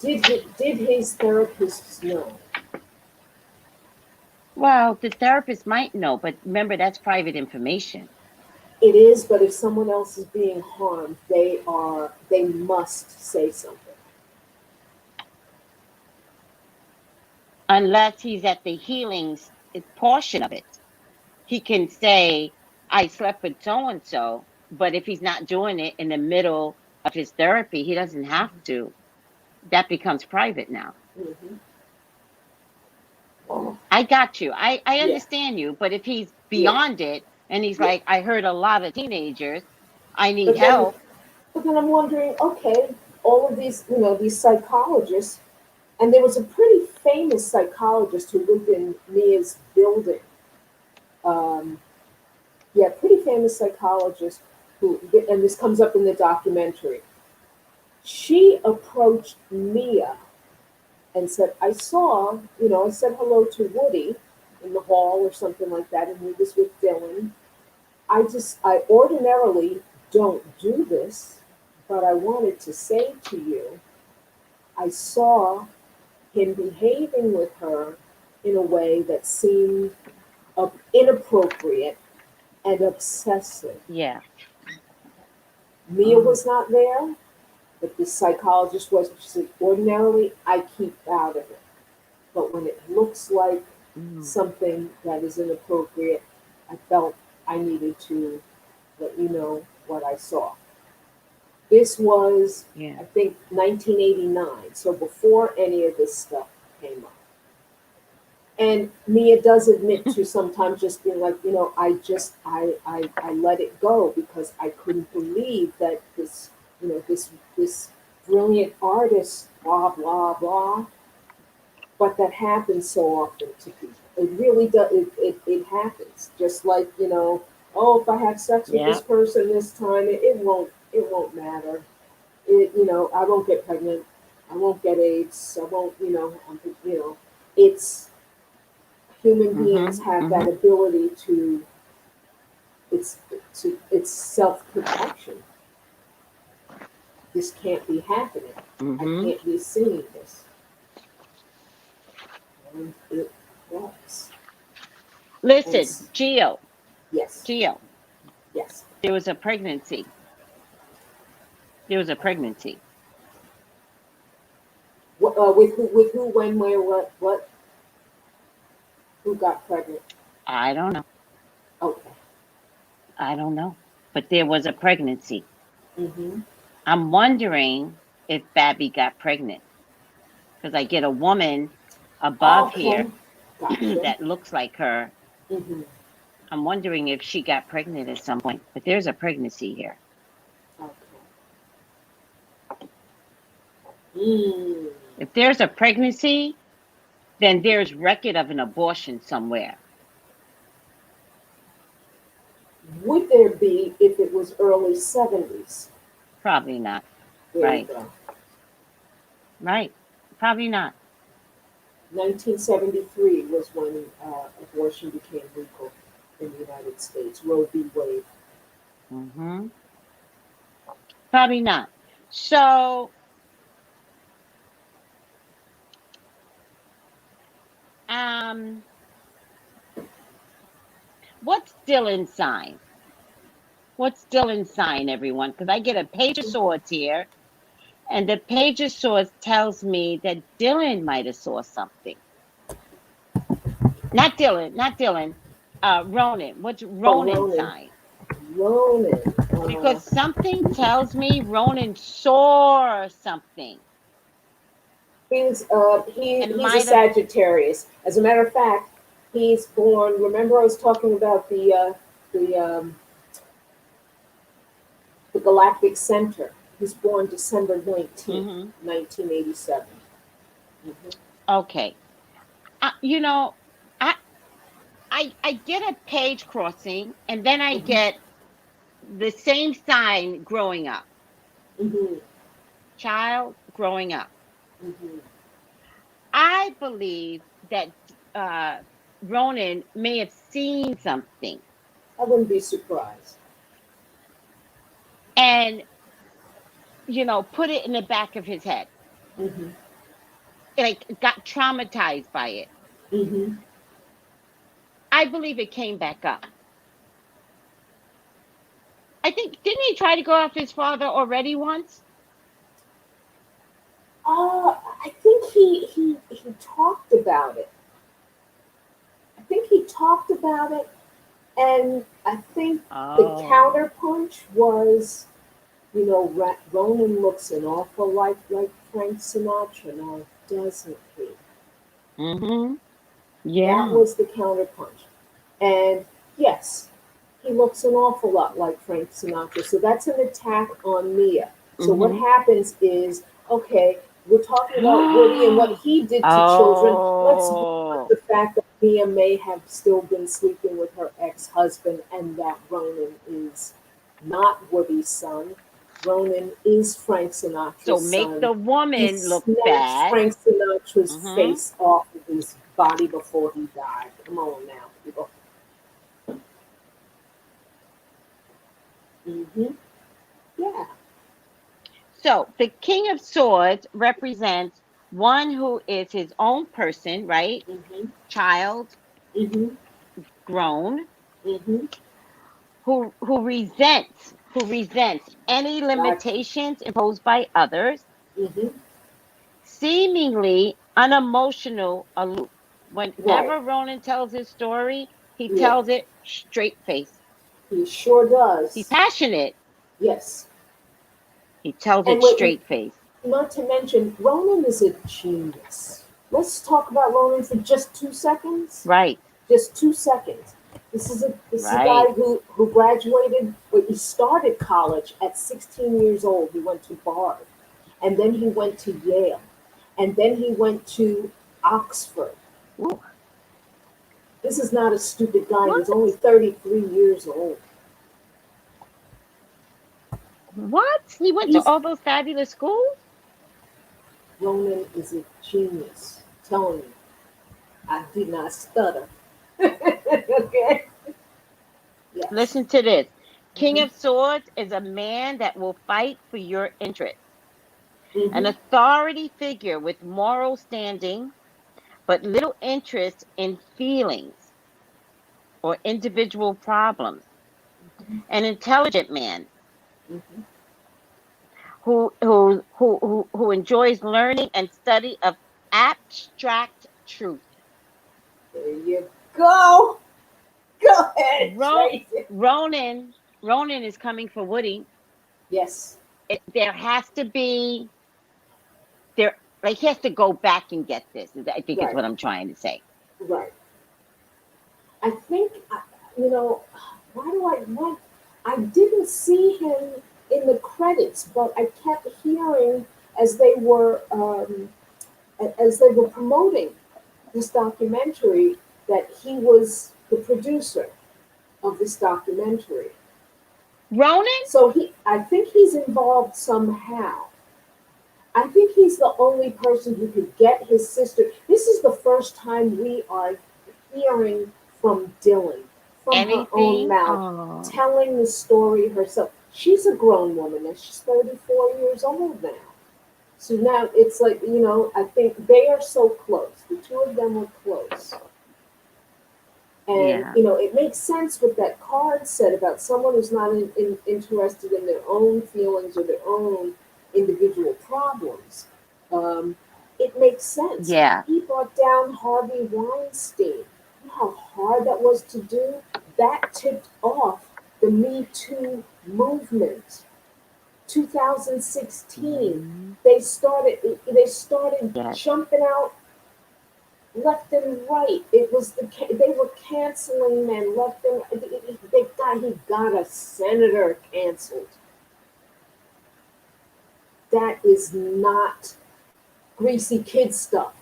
Did his therapists know? Well, the therapist might know, but remember, that's private information. It is, but if someone else is being harmed, they must say something. Unless he's at the healing portion of it. He can say, I slept with so-and-so, but if he's not doing it in the middle of his therapy, he doesn't have to. That becomes private now. I got you. I understand you, but if he's beyond it, and he's like, I heard a lot of teenagers, I need help. But then I'm wondering, okay, all of these, these psychologists, and there was a pretty famous psychologist who lived in Mia's building. Pretty famous psychologist who, and this comes up in the documentary. She approached Mia and said, I said hello to Woody in the hall or something like that, and he was with Dylan. I ordinarily don't do this, but I wanted to say to you, I saw him behaving with her in a way that seemed inappropriate and obsessive. Yeah. Mia was not there, but the psychologist was. She said, ordinarily, I keep out of it. But when it looks like something that is inappropriate, I felt I needed to let you know what I saw. This was, I think, 1989, so before any of this stuff came up. And Mia does admit to sometimes just being like, I let it go because I couldn't believe that this, this brilliant artist, blah, blah, blah. But that happens so often to people. It really does. It happens. Just like, if I have sex with this person this time, it won't matter. I won't get pregnant. I won't get AIDS. I won't, it's human beings have that ability to, it's self-protection. This can't be happening. I can't be seeing this. And it works. Listen, Geo. Yes. Geo. Yes. There was a pregnancy. With who, when, where, what? Who got pregnant? I don't know. Okay. I don't know. But there was a pregnancy. I'm wondering if Babby got pregnant. Because I get a woman above here that looks like her. I'm wondering if she got pregnant at some point. But there's a pregnancy here. If there's a pregnancy, then there's record of an abortion somewhere. Would there be if it was early 70s? Probably not. There right. You go. Right. Probably not. 1973 was when abortion became legal in the United States. Roe v. Wade. Probably not. So, what's Dylan's sign? What's Dylan's sign, everyone? Because I get a Page of Swords here, and the Page of Swords tells me that Dylan might have saw something. Not Dylan. Ronan. What's Ronan's sign? Ronan. Because something tells me Ronan saw something. He's a Sagittarius. As a matter of fact, he's born. Remember, I was talking about the Galactic Center. He's born December 19th, 1987. Okay. I get a page crossing, and then I get the same sign growing up. Child growing up. I believe that Ronan may have seen something. I wouldn't be surprised. And, put it in the back of his head. Like, got traumatized by it. I believe it came back up. I think, didn't he try to go after his father already once? I think he talked about it. And I think the counterpunch was, Ronan looks an awful lot like Frank Sinatra now, doesn't he? Yeah. That was the counterpunch. And yes, he looks an awful lot like Frank Sinatra. So that's an attack on Mia. So what happens is, okay, we're talking about Woody and what he did to children. Let's look at the fact that Mia may have still been sleeping with her ex-husband and that Ronan is not Woody's son. Ronan is Frank Sinatra's son. So make the woman look bad. Frank Sinatra's face off of his body before he died. Come on now, people. Yeah. So the King of Swords represents one who is his own person, right? Child, grown, who resents any limitations imposed by others, seemingly unemotional, aloof. Whenever Ronan tells his story, he tells it straight face. He sure does. He's passionate. Yes. He tells it straight face. Not to mention, Ronan is a genius. let's talk about Ronan for just 2 seconds. Right. Just 2 seconds. This is a guy who graduated. He started college at 16 years old. He went to Bard, and then he went to Yale, and then he went to Oxford. Ooh. This is not a stupid guy. He's only 33 years old. What? He went to all those fabulous schools? Ronan is a genius. I'm telling you. I did not stutter. Okay? Yes. Listen to this. King of Swords is a man that will fight for your interests. An authority figure with moral standing, but little interest in feelings or individual problems. An intelligent man who enjoys learning and study of abstract truth. There you go. Go ahead. Ronan is coming for Woody. Yes. There has to be like he has to go back and get this. I think is what I'm trying to say. Right. I think I didn't see him in the credits, but I kept hearing as they were promoting this documentary that he was the producer of this documentary. Ronan? So I think he's involved somehow. I think he's the only person who could get his sister. This is the first time we are hearing from Dylan, from her own mouth, telling the story herself. She's a grown woman and she's 34 years old now. So now it's like, I think they are so close. The two of them are close. And, it makes sense what that card said about someone who's not interested in their own feelings or their own individual problems. It makes sense. Yeah. He brought down Harvey Weinstein. You know how hard that was to do? That tipped off the Me Too movement. 2016. They started jumping out left and right. It was they were canceling men left and he got a senator canceled. That is not greasy kid stuff.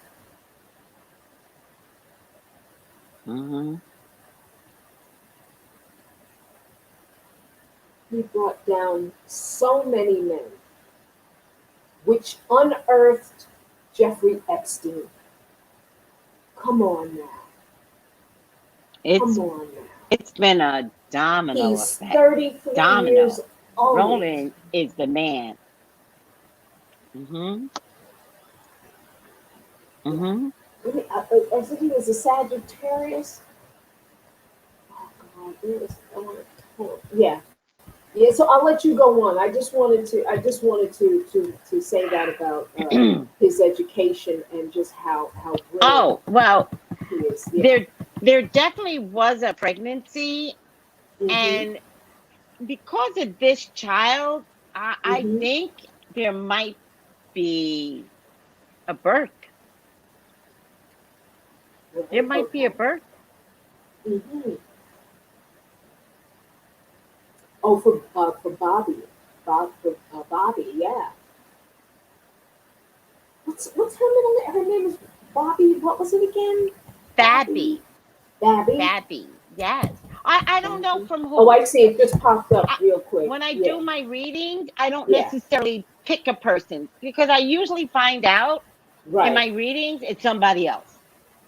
He brought down so many men, which unearthed Jeffrey Epstein. Come on now. It's been a domino He's effect. 33 years old. Ronan is the man. I said he was a Sagittarius. Oh God, yeah. So I'll let you go on. I just wanted to say that about his education and just how brilliant he is. Yeah. There definitely was a pregnancy, and because of this child, I think there might be a birth. There might be a birth. Oh, for Bobby, Bobby, yeah. What's her middle name? Her name is Bobby. What was it again? Babby. Babby. Yes. I don't know from who. Oh, I see. It just popped up real quick. When I do my readings, I don't necessarily pick a person because I usually find out in my readings it's somebody else.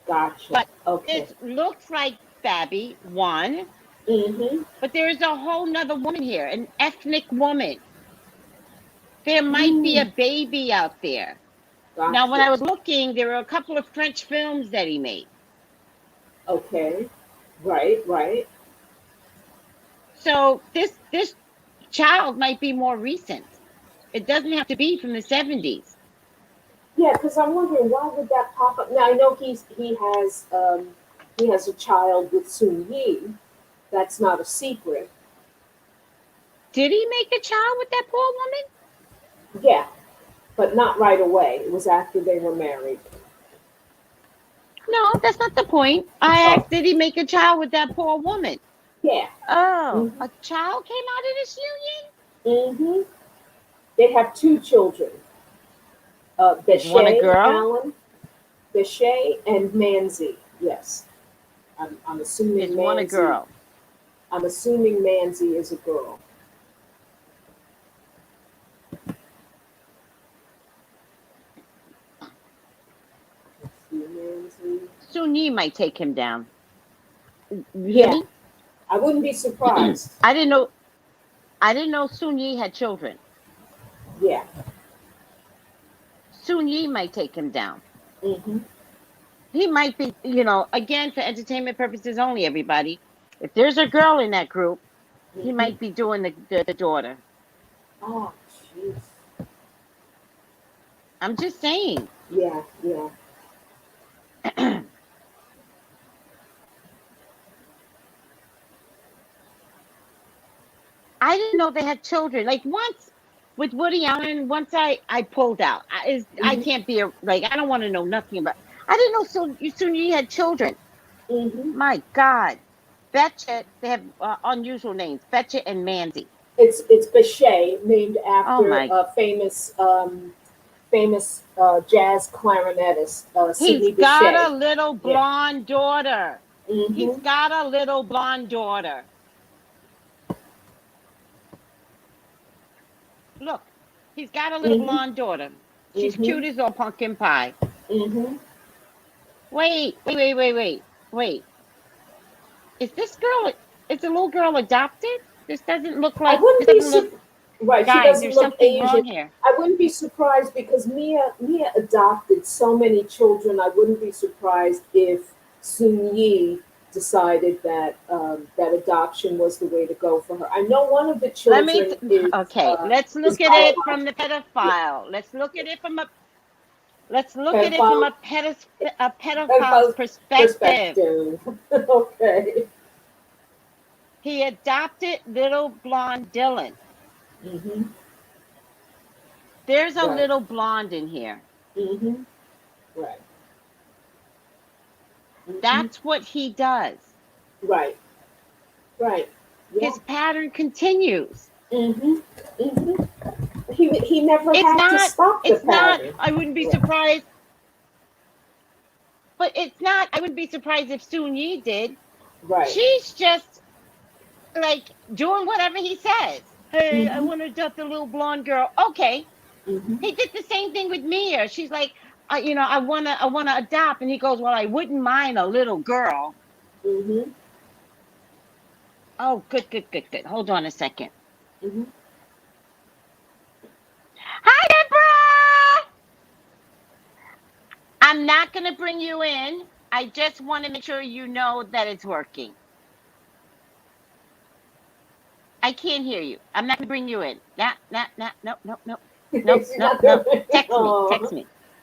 Gotcha. But it looks like Babby, one. But there is a whole nother woman here, an ethnic woman. There might be a baby out there. Gotcha. Now, when I was looking, there were a couple of French films that he made. Okay. Right. So this child might be more recent. It doesn't have to be from the 70s. Yeah, because I'm wondering why would that pop up? Now I know he has a child with Sun Yi. That's not a secret. Did he make a child with that poor woman? Yeah, but not right away. It was after they were married. No, that's not the point. I asked, did he make a child with that poor woman? Yeah. Oh, a child came out of this union? They have 2 children. Is one a girl? Allen, Bechet and Manzi. Yes. I'm assuming is one a girl? I'm assuming Manzi is a girl. Sun-Yi might take him down. Yeah. I wouldn't be surprised. I didn't know Sun-Yi had children. Yeah. Sun-Yi might take him down. He might be, again, for entertainment purposes only, everybody. If there's a girl in that group, he might be doing the daughter. Oh, jeez. I'm just saying. Yeah. I didn't know they had children. Like once with Woody Allen, once I pulled out. I can't be I don't want to know nothing about. I didn't know Sun-Yi had children. My God, Betcha. They have unusual names, Betcha and Manzi. It's Bechet, named after a famous jazz clarinetist. He's got a little blonde daughter. He's got a little blonde daughter. Look, he's got a little blonde daughter. She's cute as all pumpkin pie. Wait. Is this girl? Is the little girl adopted? This doesn't look like. I wouldn't be right. Guys, she doesn't there's look something Asian. wrong here. I wouldn't be surprised because Mia adopted so many children. I wouldn't be surprised if Sun-Yi decided that that adoption was the way to go for her. I know one of the children let's look at it from the pedophile. Let's look at it from a pedophile's perspective. Okay. He adopted little blonde Dylan. There's a little blonde in here. Right. That's what he does. Right. Yeah. His pattern continues. He never had to stop the pattern. I wouldn't be surprised. But it's not. I wouldn't be surprised if Sun-Yi did. Right. She's just doing whatever he says. Hey, I want to adopt a little blonde girl. Okay. He did the same thing with Mia. She's like, I wanna adopt, and he goes, well, I wouldn't mind a little girl. Oh, good. Hold on a second. Hi, Deborah. I'm not gonna bring you in. I just want to make sure you know that it's working. I can't hear you. I'm not gonna bring you in. No.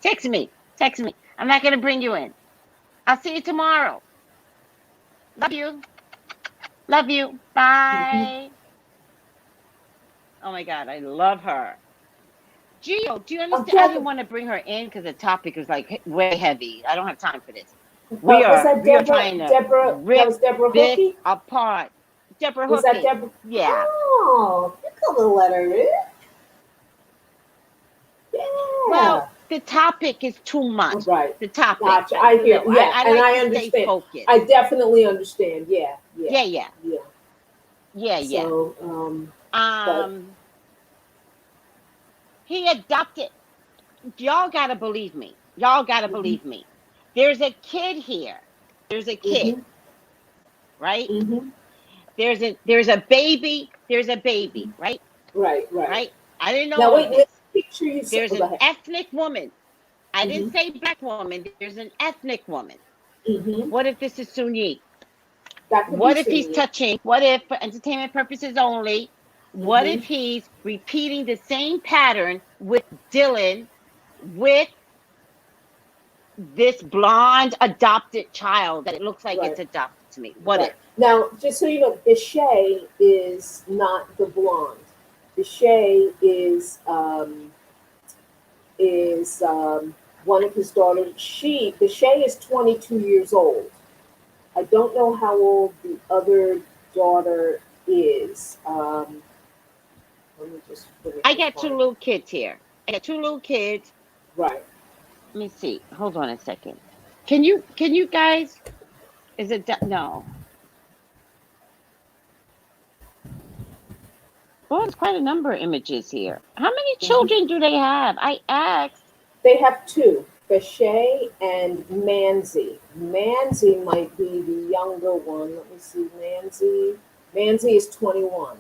Text me. I'm not gonna bring you in. I'll see you tomorrow. Love you. Bye. Oh my God, I love her. Geo, do you understand? I didn't want to bring her in because the topic is way heavy. I don't have time for this. We are trying to rip this apart. Deborah Hookie. Was that Deborah? Yeah. Oh, you could let her in. Yeah. Well, the topic is too much. Right. The topic. Gotcha. I hear. I understand. Stay focused. I definitely understand. Yeah. So, he adopted. Y'all gotta believe me. There's a kid here. Right? There's a baby. Right? Right. I didn't know. Now wait, let's picture you. There's an ethnic woman. I didn't say black woman. There's an ethnic woman. What if this is Sun-Yi? What if he's touching? What if, for entertainment purposes only, what if he's repeating the same pattern with Dylan, with this blonde adopted child that it looks like it's adopted to me? What if? Now, just so you know, Bechet is not the blonde. Bechet is one of his daughters. The Shay is 22 years old. I don't know how old the other daughter is. Let me just put it. I got two little kids here. I got two little kids. Right. Let me see. Hold on a second. Can you guys? Is it no? Well, there's quite a number of images here. How many children do they have? I asked. They have two, Bashay and Manzi. Manzi might be the younger one. Let me see, Manzi. Manzi is 21.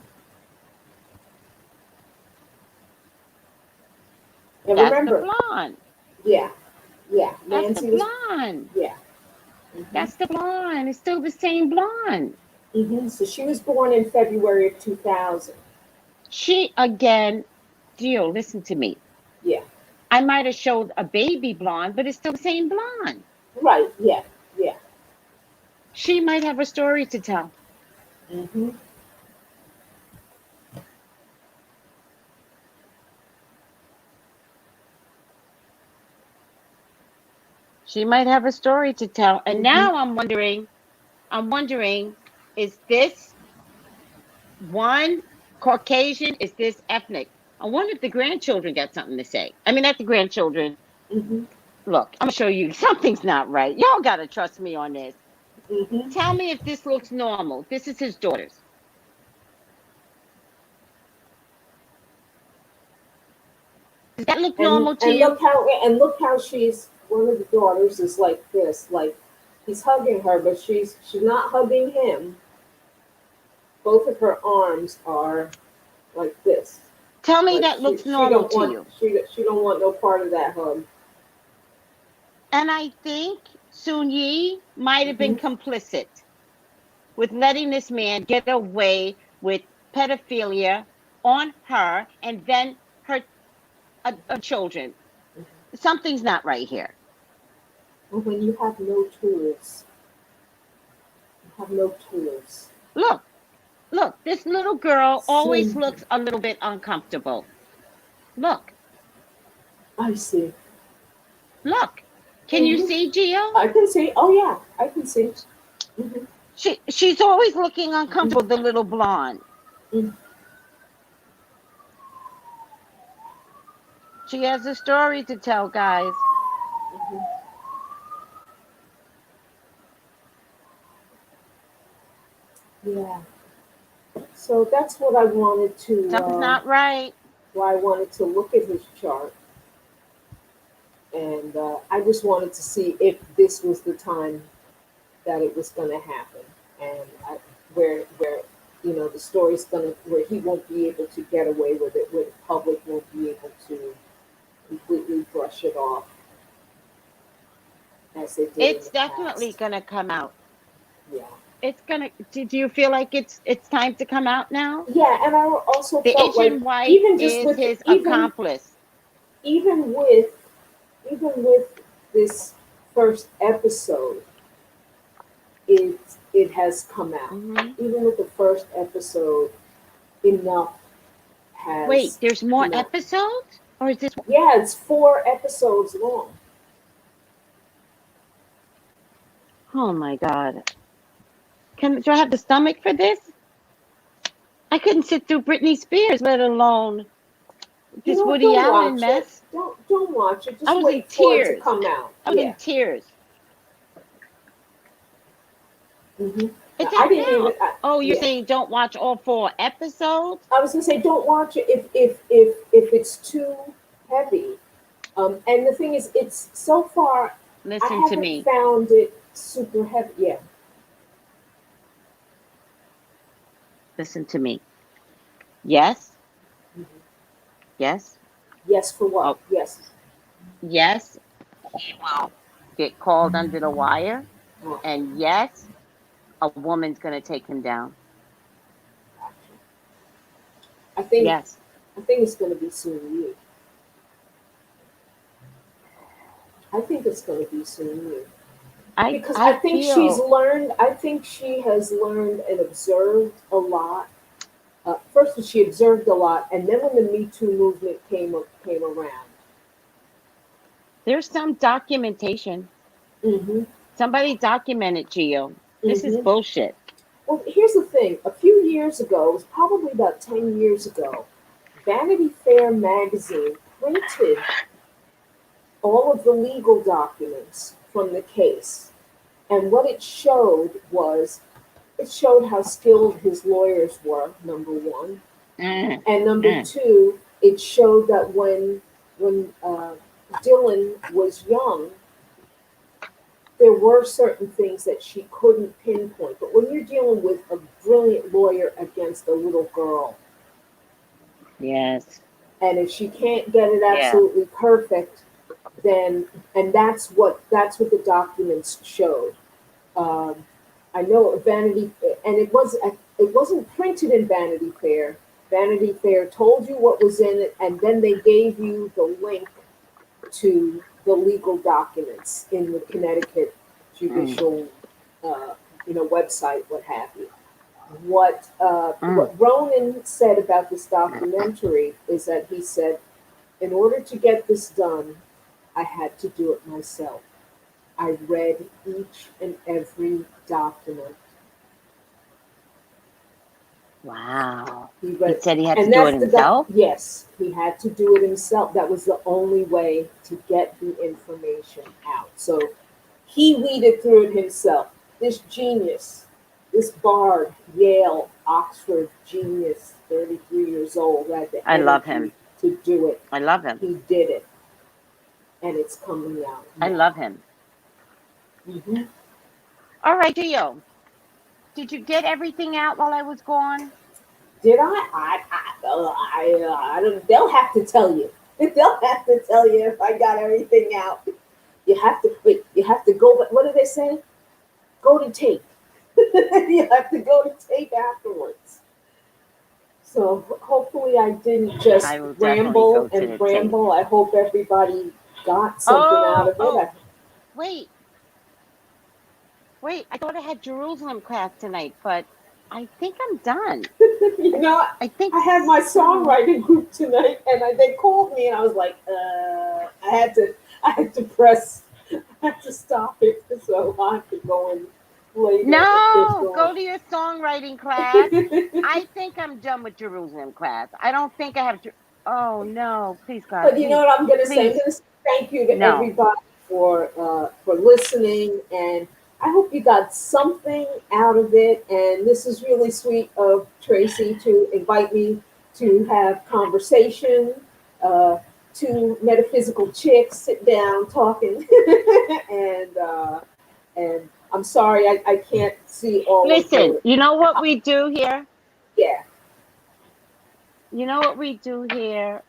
And That's remember, the blonde. Yeah. That's the blonde. Yeah. That's the blonde. It's still the same blonde. So she was born in February of 2000. She, again, Gio, listen to me. Yeah. I might have showed a baby blonde, but it's still the same blonde. Right, yeah. She might have a story to tell. She might have a story to tell. And now I'm wondering, is this one Caucasian? Is this ethnic? I wonder if the grandchildren got something to say. I mean, not the grandchildren. Look, I'm going to show you. Something's not right. Y'all got to trust me on this. Tell me if this looks normal. This is his daughters. Does that look normal to you? Look how she's, one of the daughters is like this, like he's hugging her, but she's not hugging him. Both of her arms are like this. Tell me that looks normal to you. She don't want no part of that hug. And I think Sun Yi might have been complicit with letting this man get away with pedophilia on her and then her children. Something's not right here. When you have no tools, Look, this little girl always looks a little bit uncomfortable. Look. I see. Look. Can you see, Gio? I can see. Oh, yeah. I can see. She's always looking uncomfortable, the little blonde. She has a story to tell, guys. Yeah. So that's what I wanted to. Something's not right. Why I wanted to look at his chart. And I just wanted to see if this was the time that it was going to happen, and where the story's going to, where he won't be able to get away with it, where the public won't be able to completely brush it off as they did. It's definitely going to come out. Yeah. It's gonna. Do you feel like it's time to come out now? Yeah, and I also the felt Asian like wife even just is with his accomplice. Even with this first episode, it has come out. Even with the first episode, enough has. Wait, there's more episodes, or is this? Yeah, it's 4 episodes long. Oh my God! Do I have the stomach for this? I couldn't sit through Britney Spears, let alone this Woody Allen mess. Don't watch it. Just I was wait in for tears. it to come out. I was in tears. It's I didn't even. You're saying don't watch all 4 episodes? I was gonna say don't watch it if it's too heavy. And the thing is, it's so far. Listen to me. I haven't found it super heavy. Yeah. Listen to me. Yes. Yes. Yes for what? Oh. Yes. Yes. He will get called under the wire. And yes, a woman's going to take him down. I think. Yes. I think it's going to be Sun Yi. I think it's going to be Sun Yi. Because I think she has learned and observed a lot. First, she observed a lot, and then when the Me Too movement came around, There's some documentation. Somebody documented, Geo. This is bullshit. Well, here's the thing. A few years ago, it was probably about 10 years ago, Vanity Fair magazine printed all of the legal documents from the case. And what it showed was, it showed how skilled his lawyers were, number one. And number two, it showed that when Dylan was young, there were certain things that she couldn't pinpoint. But when you're dealing with a brilliant lawyer against a little girl, yes, and if she can't get it absolutely perfect, then, and that's what the documents showed. I know Vanity, and it wasn't printed in Vanity Fair. Vanity Fair told you what was in it, and then they gave you the link to the legal documents in the Connecticut judicial, website, what have you. What Ronan said about this documentary is that he said, in order to get this done, I had to do it myself. I read each and every document. Wow. He said he had to do it himself? Yes, he had to do it himself. That was the only way to get the information out. So he weeded through it himself. This genius, this bard, Yale, Oxford genius, 33 years old, had the I love him. To do it. I love him. He did it. And it's coming out. I love him. All right, Geo. Did you get everything out while I was gone? Did I don't. They'll have to tell you. They'll have to tell you if I got everything out. You have to wait. You have to go. What do they say? Go to tape. You have to go to tape afterwards. So hopefully I didn't just ramble and ramble. I hope everybody got something out of it. Wait, I thought I had Jerusalem class tonight, but I think I'm done. I had my songwriting group tonight, and they called me, and I was like, I had to stop it, so I have to go in later. No, go to your songwriting class. I think I'm done with Jerusalem class. I don't think I have. Oh no, please God. But you know what I'm going to say? I'm going to say thank you to everybody for listening, and I hope you got something out of it. And this is really sweet of Tracey to invite me to have conversation. Two metaphysical chicks sit down talking, and I'm sorry I can't see all. Listen, you know what we do here? Yeah. You know what we do here,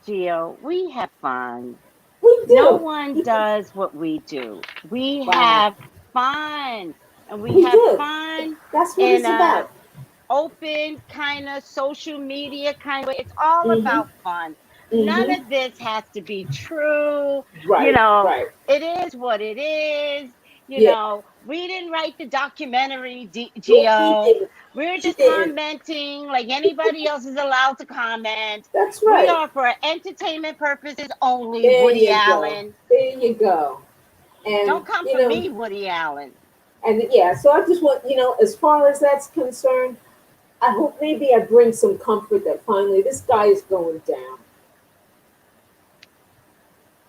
Geo? We have fun. We do. No one does what we do. We have fun, and we have fun. That's what it's about. Open kind of social media kind of way. It's all about fun. None of this has to be true. Right. It is what it is. You know, we didn't write the documentary, Geo. We're just commenting like anybody else is allowed to comment. That's right. We are for entertainment purposes only, Woody Allen. There you go. And don't come for me, Woody Allen. And so I just want, as far as that's concerned, I hope maybe I bring some comfort that finally this guy is going down.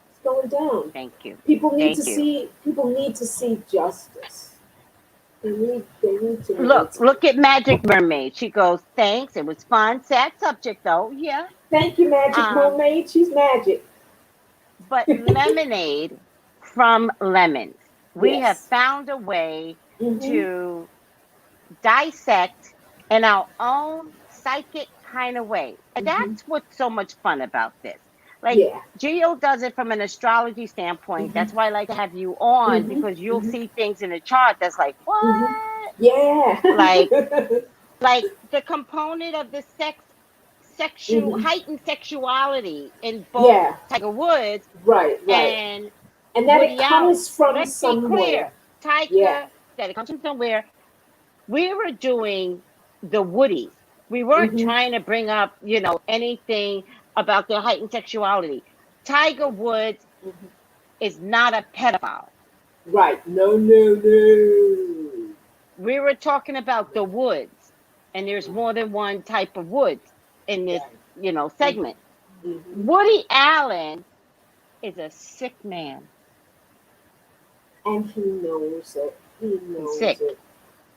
It's going down. Thank you. People need to see justice. They need to look at Magic Mermaid. She goes, thanks. It was fun. Sad subject though. Yeah. Thank you, Magic Mermaid. She's magic. But lemonade from lemons. We have found a way to dissect in our own psychic kind of way. And that's what's so much fun about this. Like Geo does it from an astrology standpoint. That's why I like to have you on, because you'll see things in the chart that's like, what? Yeah. like the component of the heightened sexuality in both Tiger Woods and that Woody it comes Allen. from somewhere. Be clear, Tiger, that it comes from somewhere. We were doing the Woodies. We weren't trying to bring up, anything about their heightened sexuality. Tiger Woods is not a pedophile. Right. No, no, no. We were talking about the woods, and there's more than one type of woods in this, segment. Woody Allen is a sick man. And he knows it. He knows sick. it.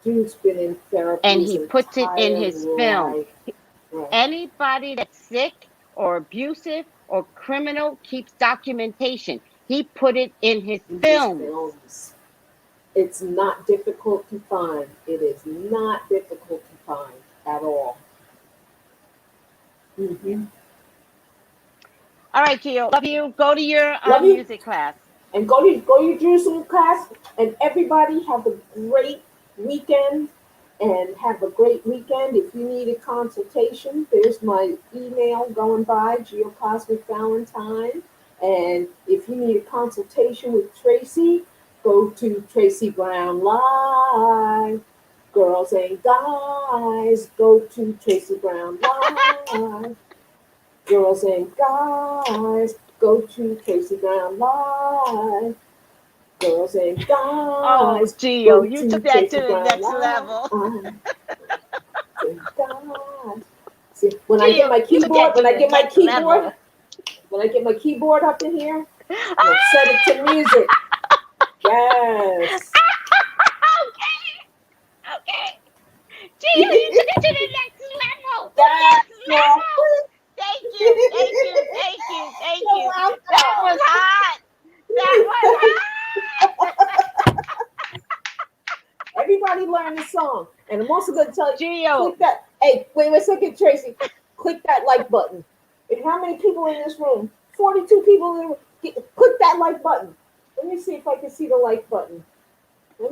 Dude's been in therapy. And he puts it in his film. Right. Anybody that's sick or abusive or criminal keeps documentation. He put it in his films. It's not difficult to find. It is not difficult to find at all. All right, Gio. Love you. Go to your music class. And go to your Jerusalem class. And everybody have a great weekend. And have a great weekend. If you need a consultation, there's my email going by, GeoCosmicValentine. And if you need a consultation with Tracey, go to Tracey Brown Live. Girls and guys, go to Tracey Brown Live. Girls and guys, go to Tracey Brown Live. Girls and guys. Oh, Gio, you took that to the next level. See, when I get my keyboard, when I get my keyboard up in here, I'll set it to music. Yes. Okay. Gio, you took it to the next level. Thank you. That was hot. Everybody learn the song. And I'm also going to tell you, Gio. Click that. Hey, wait a second, Tracey. Click that like button. And how many people in this room? 42 people in the room. Click that like button. Let me see if I can see the like button.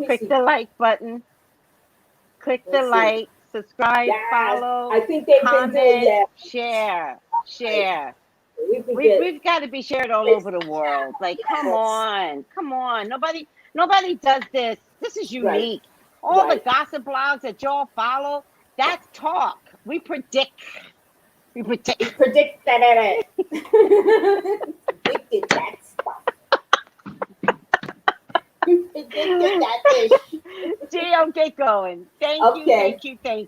Click the like button. Click the like, subscribe, follow, I think they've comment, been doing that. share. We've got to be shared all over the world. Like, come on. Nobody does this. This is unique. All the gossip blogs that y'all follow, that's talk. We predict. We predict that. Predicted that stuff. We predicted that fish. Gio, get going. Thank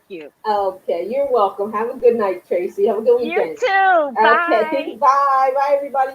you. Okay, you're welcome. Have a good night, Tracey. Have a good weekend. You too. Bye. Okay, bye. Bye, everybody.